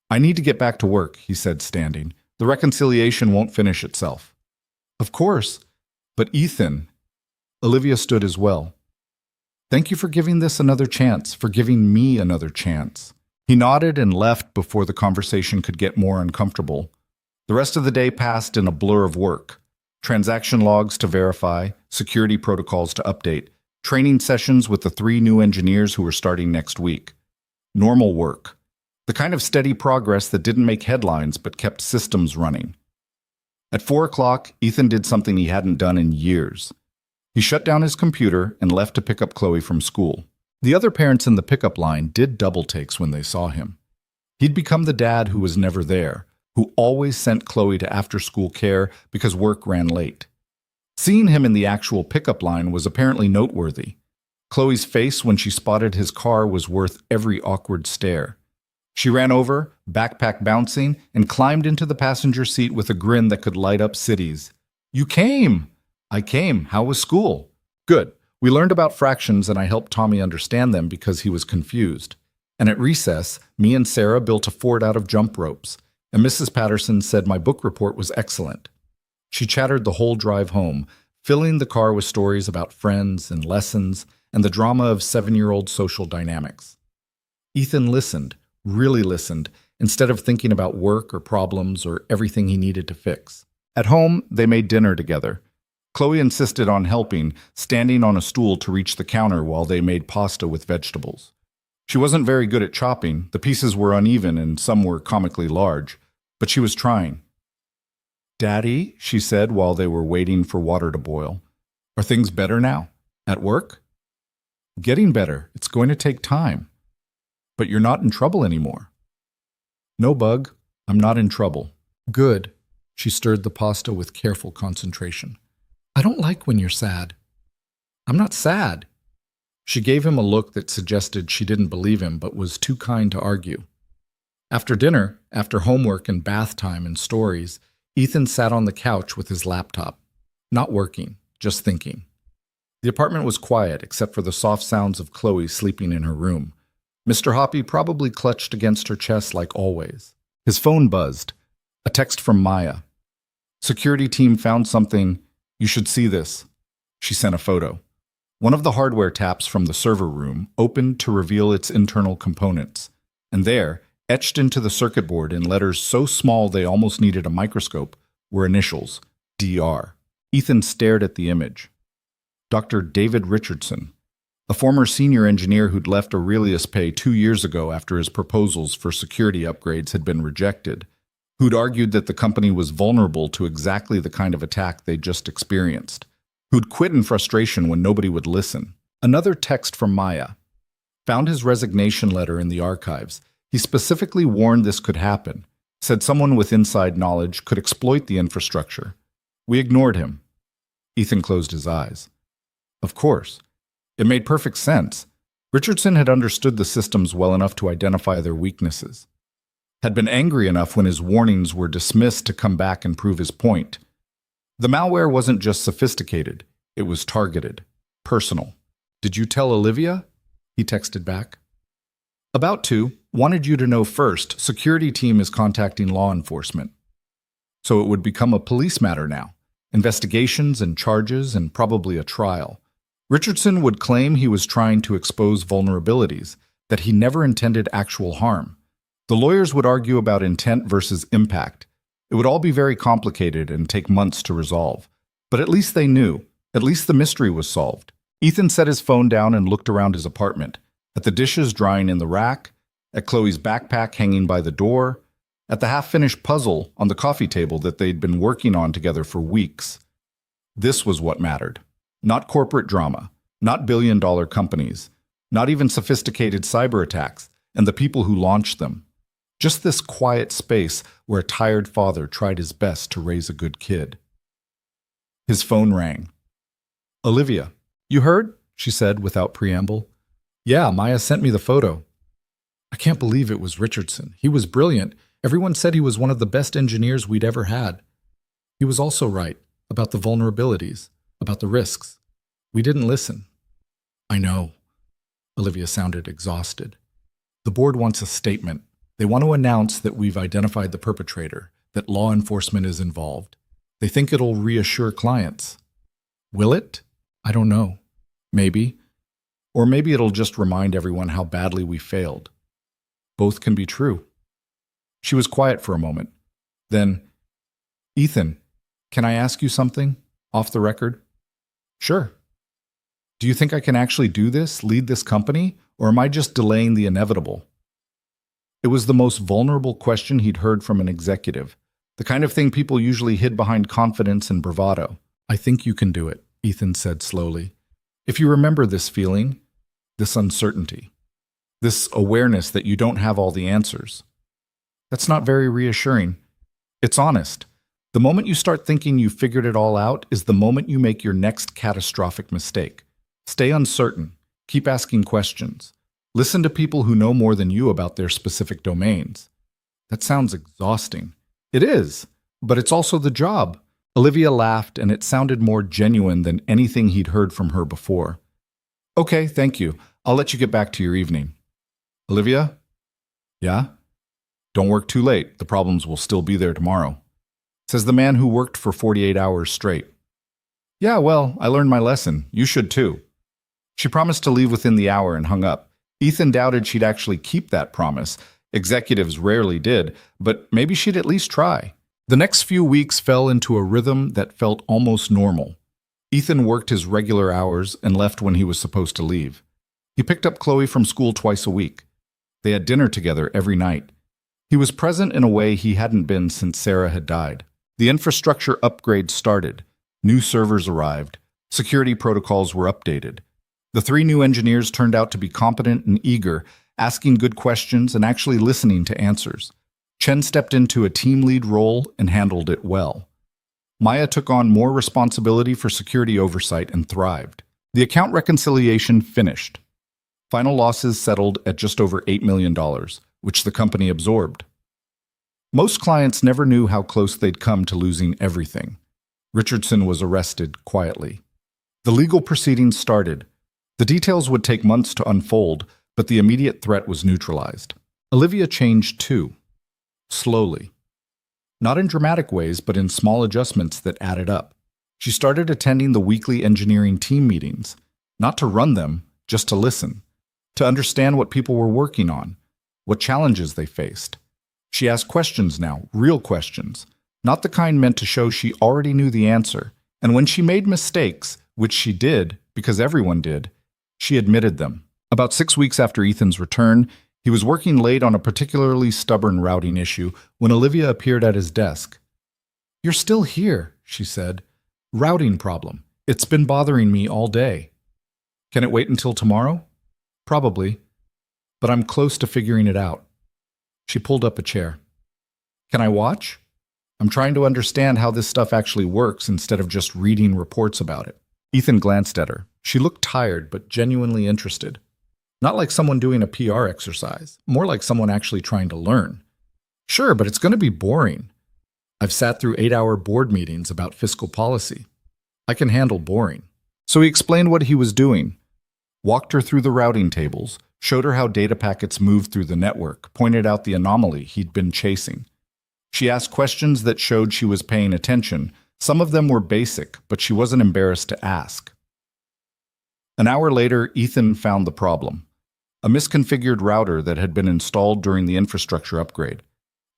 A: I need to get back to work, he said, standing. The reconciliation won't finish itself. Of course. But Ethan, Olivia stood as well. Thank you for giving this another chance, for giving me another chance. He nodded and left before the conversation could get more uncomfortable. The rest of the day passed in a blur of work. Transaction logs to verify, security protocols to update, training sessions with the 3 new engineers who were starting next week. Normal work. The kind of steady progress that didn't make headlines but kept systems running. At 4 o'clock, Ethan did something he hadn't done in years. He shut down his computer and left to pick up Chloe from school. The other parents in the pickup line did double takes when they saw him. He'd become the dad who was never there, who always sent Chloe to after-school care because work ran late. Seeing him in the actual pickup line was apparently noteworthy. Chloe's face when she spotted his car was worth every awkward stare. She ran over, backpack bouncing, and climbed into the passenger seat with a grin that could light up cities. You came! I came. How was school? Good. We learned about fractions and I helped Tommy understand them because he was confused. And at recess, me and Sarah built a fort out of jump ropes. And Mrs. Patterson said my book report was excellent. She chattered the whole drive home, filling the car with stories about friends and lessons and the drama of 7-year-old social dynamics. Ethan listened, really listened, instead of thinking about work or problems or everything he needed to fix. At home, they made dinner together. Chloe insisted on helping, standing on a stool to reach the counter while they made pasta with vegetables. She wasn't very good at chopping, the pieces were uneven and some were comically large, but she was trying. Daddy, she said while they were waiting for water to boil, are things better now? At work? Getting better. It's going to take time. But you're not in trouble anymore. No, Bug. I'm not in trouble. Good. She stirred the pasta with careful concentration. I don't like when you're sad. I'm not sad. She gave him a look that suggested she didn't believe him but was too kind to argue. After dinner, after homework and bath time and stories, Ethan sat on the couch with his laptop. Not working, just thinking. The apartment was quiet except for the soft sounds of Chloe sleeping in her room. Mr. Hoppy probably clutched against her chest like always. His phone buzzed. A text from Maya. Security team found something. You should see this. She sent a photo. One of the hardware taps from the server room opened to reveal its internal components, and there, etched into the circuit board in letters so small they almost needed a microscope, were initials, DR. Ethan stared at the image. Dr. David Richardson, a former senior engineer who'd left Aurelius Pay 2 years ago after his proposals for security upgrades had been rejected, who'd argued that the company was vulnerable to exactly the kind of attack they'd just experienced, who'd quit in frustration when nobody would listen. Another text from Maya. Found his resignation letter in the archives. He specifically warned this could happen, said someone with inside knowledge could exploit the infrastructure. We ignored him. Ethan closed his eyes. Of course. It made perfect sense. Richardson had understood the systems well enough to identify their weaknesses. Had been angry enough when his warnings were dismissed to come back and prove his point. The malware wasn't just sophisticated, it was targeted, personal. Did you tell Olivia? He texted back. About to. Wanted you to know first, security team is contacting law enforcement. So it would become a police matter now. Investigations and charges and probably a trial. Richardson would claim he was trying to expose vulnerabilities, that he never intended actual harm. The lawyers would argue about intent versus impact. It would all be very complicated and take months to resolve. But at least they knew. At least the mystery was solved. Ethan set his phone down and looked around his apartment, at the dishes drying in the rack, at Chloe's backpack hanging by the door, at the half-finished puzzle on the coffee table that they'd been working on together for weeks. This was what mattered. Not corporate drama, not billion-dollar companies, not even sophisticated cyber attacks and the people who launched them. Just this quiet space where a tired father tried his best to raise a good kid. His phone rang. Olivia, you heard? She said without preamble. Yeah, Maya sent me the photo. I can't believe it was Richardson. He was brilliant. Everyone said he was one of the best engineers we'd ever had. He was also right about the vulnerabilities, about the risks. We didn't listen. I know. Olivia sounded exhausted. The board wants a statement. They want to announce that we've identified the perpetrator, that law enforcement is involved. They think it'll reassure clients. Will it? I don't know. Maybe. Or maybe it'll just remind everyone how badly we failed. Both can be true. She was quiet for a moment. Then, Ethan, can I ask you something? Off the record? Sure. Do you think I can actually do this, lead this company, or am I just delaying the inevitable? It was the most vulnerable question he'd heard from an executive, the kind of thing people usually hid behind confidence and bravado. I think you can do it, Ethan said slowly. If you remember this feeling, this uncertainty, this awareness that you don't have all the answers. That's not very reassuring. It's honest. The moment you start thinking you've figured it all out is the moment you make your next catastrophic mistake. Stay uncertain. Keep asking questions. Listen to people who know more than you about their specific domains. That sounds exhausting. It is, but it's also the job. Olivia laughed, and it sounded more genuine than anything he'd heard from her before. Okay, thank you. I'll let you get back to your evening. Olivia? Yeah? Don't work too late. The problems will still be there tomorrow. Says the man who worked for 48 hours straight. Yeah, well, I learned my lesson. You should too. She promised to leave within the hour and hung up. Ethan doubted she'd actually keep that promise. Executives rarely did, but maybe she'd at least try. The next few weeks fell into a rhythm that felt almost normal. Ethan worked his regular hours and left when he was supposed to leave. He picked up Chloe from school twice a week. They had dinner together every night. He was present in a way he hadn't been since Sarah had died. The infrastructure upgrade started. New servers arrived. Security protocols were updated. The 3 new engineers turned out to be competent and eager, asking good questions and actually listening to answers. Chen stepped into a team lead role and handled it well. Maya took on more responsibility for security oversight and thrived. The account reconciliation finished. Final losses settled at just over $8 million, which the company absorbed. Most clients never knew how close they'd come to losing everything. Richardson was arrested quietly. The legal proceedings started. The details would take months to unfold, but the immediate threat was neutralized. Olivia changed too. Slowly. Not in dramatic ways, but in small adjustments that added up. She started attending the weekly engineering team meetings. Not to run them, just to listen, to understand what people were working on, what challenges they faced. She asked questions now, real questions, not the kind meant to show she already knew the answer. And when she made mistakes, which she did, because everyone did, she admitted them. About 6 weeks after Ethan's return, he was working late on a particularly stubborn routing issue when Olivia appeared at his desk. "You're still here," she said. "Routing problem. It's been bothering me all day." "Can it wait until tomorrow?" "Probably, but I'm close to figuring it out." She pulled up a chair. "Can I watch? I'm trying to understand how this stuff actually works instead of just reading reports about it." Ethan glanced at her. She looked tired but genuinely interested. Not like someone doing a PR exercise, more like someone actually trying to learn. "Sure, but it's going to be boring. I've sat through 8-hour board meetings about fiscal policy. I can handle boring." So he explained what he was doing, walked her through the routing tables, showed her how data packets moved through the network, pointed out the anomaly he'd been chasing. She asked questions that showed she was paying attention. Some of them were basic, but she wasn't embarrassed to ask. An hour later, Ethan found the problem. A misconfigured router that had been installed during the infrastructure upgrade.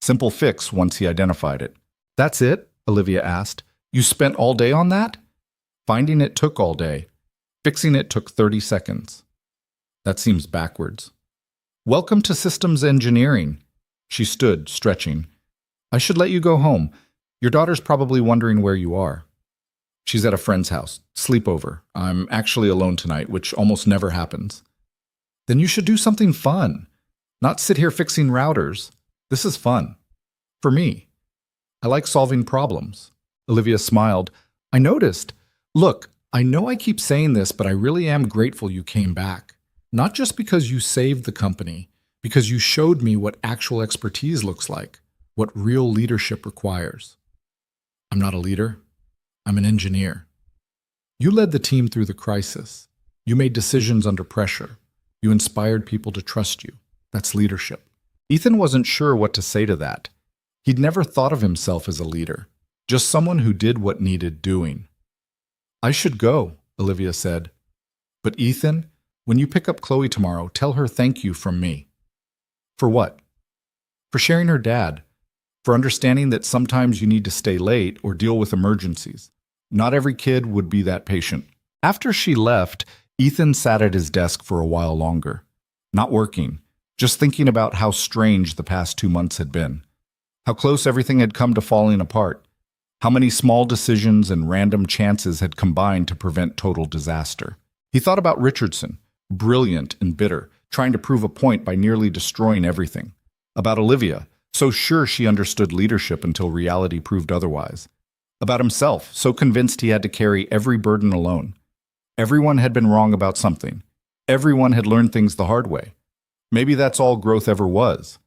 A: Simple fix once he identified it. "That's it?" Olivia asked. "You spent all day on that?" "Finding it took all day. Fixing it took 30 seconds. That seems backwards." "Welcome to systems engineering." She stood, stretching. "I should let you go home. Your daughter's probably wondering where you are." "She's at a friend's house. Sleepover. I'm actually alone tonight, which almost never happens." "Then you should do something fun. Not sit here fixing routers. This is fun. For me. I like solving problems." Olivia smiled. "I noticed. Look, I know I keep saying this, but I really am grateful you came back. Not just because you saved the company, because you showed me what actual expertise looks like, what real leadership requires. I'm not a leader. I'm an engineer. You led the team through the crisis. You made decisions under pressure. You inspired people to trust you. That's leadership." Ethan wasn't sure what to say to that. He'd never thought of himself as a leader, just someone who did what needed doing. "I should go," Olivia said. "But Ethan, when you pick up Chloe tomorrow, tell her thank you from me." "For what?" "For sharing her dad. For understanding that sometimes you need to stay late or deal with emergencies. Not every kid would be that patient." After she left, Ethan sat at his desk for a while longer. Not working, just thinking about how strange the past 2 months had been. How close everything had come to falling apart. How many small decisions and random chances had combined to prevent total disaster. He thought about Richardson, brilliant and bitter, trying to prove a point by nearly destroying everything. About Olivia, so sure she understood leadership until reality proved otherwise. About himself, so convinced he had to carry every burden alone. Everyone had been wrong about something. Everyone had learned things the hard way. Maybe that's all growth ever was.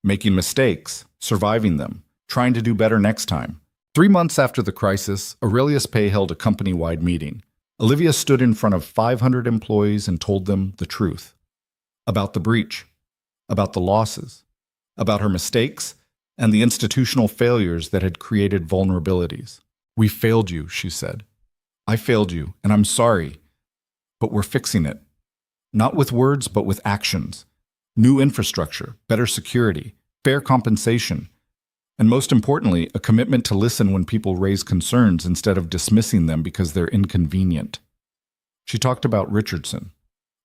A: Making mistakes, surviving them, trying to do better next time. 3 months after the crisis, Aurelius Pay held a company-wide meeting. Olivia stood in front of 500 employees and told them the truth. About the breach. About the losses. About her mistakes and the institutional failures that had created vulnerabilities. "We failed you," she said. "I failed you, and I'm sorry. But we're fixing it. Not with words, but with actions. New infrastructure, better security, fair compensation, and most importantly, a commitment to listen when people raise concerns instead of dismissing them because they're inconvenient." She talked about Richardson,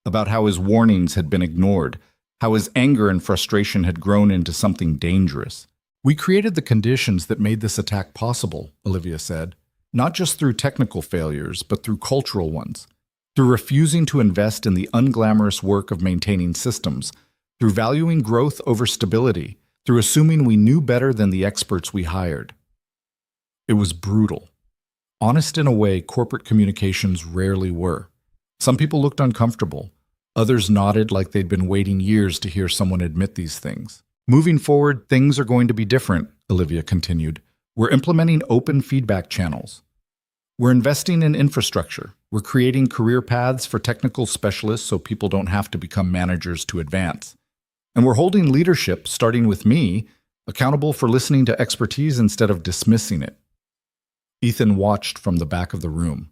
A: about how his warnings had been ignored, how his anger and frustration had grown into something dangerous. "We created the conditions that made this attack possible," Olivia said. "Not just through technical failures, but through cultural ones. Through refusing to invest in the unglamorous work of maintaining systems, through valuing growth over stability, through assuming we knew better than the experts we hired." It was brutal. Honest in a way corporate communications rarely were. Some people looked uncomfortable. Others nodded like they'd been waiting years to hear someone admit these things. "Moving forward, things are going to be different," Olivia continued. "We're implementing open feedback channels. We're investing in infrastructure. We're creating career paths for technical specialists so people don't have to become managers to advance. And we're holding leadership, starting with me, accountable for listening to expertise instead of dismissing it." Ethan watched from the back of the room.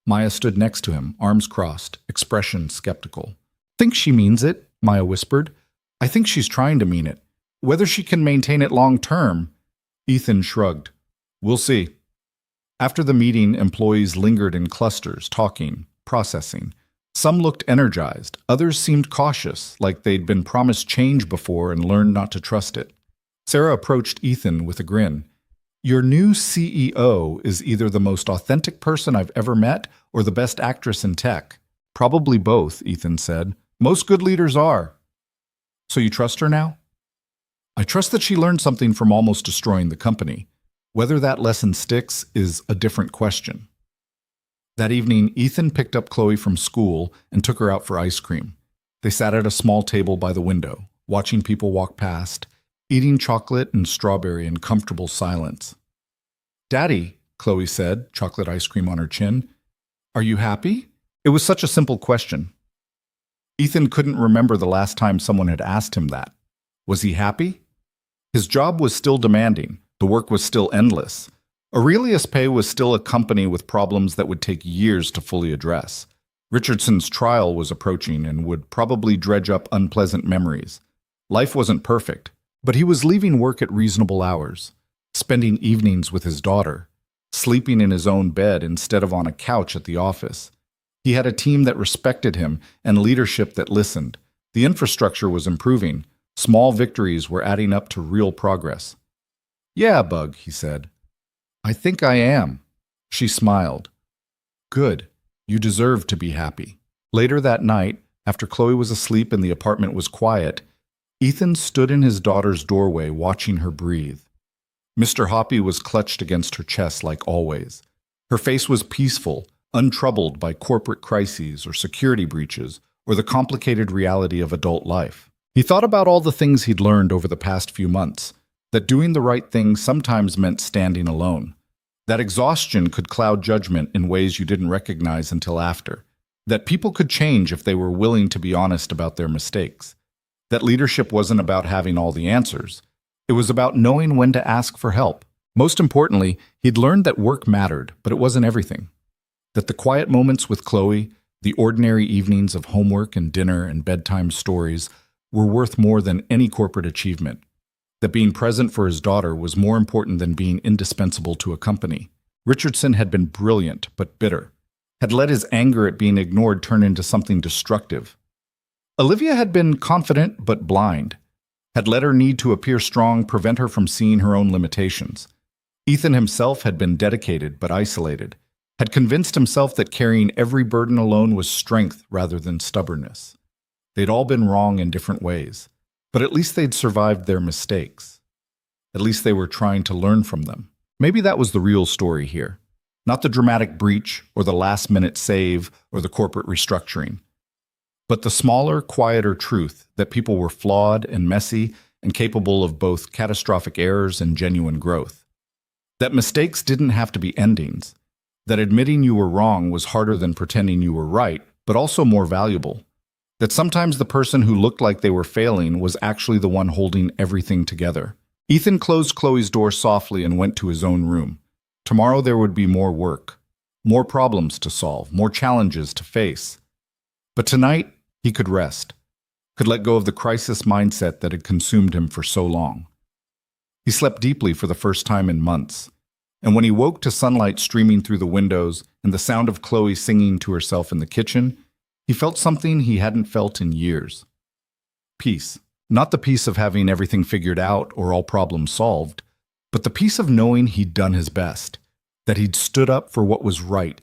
A: Maya stood next to him, arms crossed, expression skeptical. Think she means it, Maya whispered. I think she's trying to mean it. Whether she can maintain it long term, Ethan shrugged. We'll see. After the meeting, employees lingered in clusters, talking, processing. Some looked energized, others seemed cautious, like they'd been promised change before and learned not to trust it. Sarah approached Ethan with a grin. Your new CEO is either the most authentic person I've ever met or the best actress in tech. Probably both, Ethan said. Most good leaders are. So you trust her now? I trust that she learned something from almost destroying the company. Whether that lesson sticks is a different question. That evening, Ethan picked up Chloe from school and took her out for ice cream. They sat at a small table by the window, watching people walk past, eating chocolate and strawberry in comfortable silence. Daddy, Chloe said, chocolate ice cream on her chin, are you happy? It was such a simple question. Ethan couldn't remember the last time someone had asked him that. Was he happy? His job was still demanding. The work was still endless. Aurelius Pay was still a company with problems that would take years to fully address. Richardson's trial was approaching and would probably dredge up unpleasant memories. Life wasn't perfect, but he was leaving work at reasonable hours, spending evenings with his daughter, sleeping in his own bed instead of on a couch at the office. He had a team that respected him and leadership that listened. The infrastructure was improving. Small victories were adding up to real progress. Yeah, Bug, he said. I think I am. She smiled. Good. You deserve to be happy. Later that night, after Chloe was asleep and the apartment was quiet, Ethan stood in his daughter's doorway watching her breathe. Mr. Hoppy was clutched against her chest like always. Her face was peaceful, untroubled by corporate crises or security breaches or the complicated reality of adult life. He thought about all the things he'd learned over the past few months, that doing the right thing sometimes meant standing alone, that exhaustion could cloud judgment in ways you didn't recognize until after, that people could change if they were willing to be honest about their mistakes, that leadership wasn't about having all the answers. It was about knowing when to ask for help. Most importantly, he'd learned that work mattered, but it wasn't everything. That the quiet moments with Chloe, the ordinary evenings of homework and dinner and bedtime stories, were worth more than any corporate achievement. That being present for his daughter was more important than being indispensable to a company. Richardson had been brilliant but bitter, had let his anger at being ignored turn into something destructive. Olivia had been confident but blind, had let her need to appear strong prevent her from seeing her own limitations. Ethan himself had been dedicated but isolated, had convinced himself that carrying every burden alone was strength rather than stubbornness. They'd all been wrong in different ways, but at least they'd survived their mistakes. At least they were trying to learn from them. Maybe that was the real story here. Not the dramatic breach or the last-minute save or the corporate restructuring, but the smaller, quieter truth that people were flawed and messy and capable of both catastrophic errors and genuine growth. That mistakes didn't have to be endings. That admitting you were wrong was harder than pretending you were right, but also more valuable. That sometimes the person who looked like they were failing was actually the one holding everything together. Ethan closed Chloe's door softly and went to his own room. Tomorrow there would be more work, more problems to solve, more challenges to face. But tonight, he could rest, could let go of the crisis mindset that had consumed him for so long. He slept deeply for the first time in months, and when he woke to sunlight streaming through the windows and the sound of Chloe singing to herself in the kitchen, he felt something he hadn't felt in years. Peace. Not the peace of having everything figured out or all problems solved, but the peace of knowing he'd done his best, that he'd stood up for what was right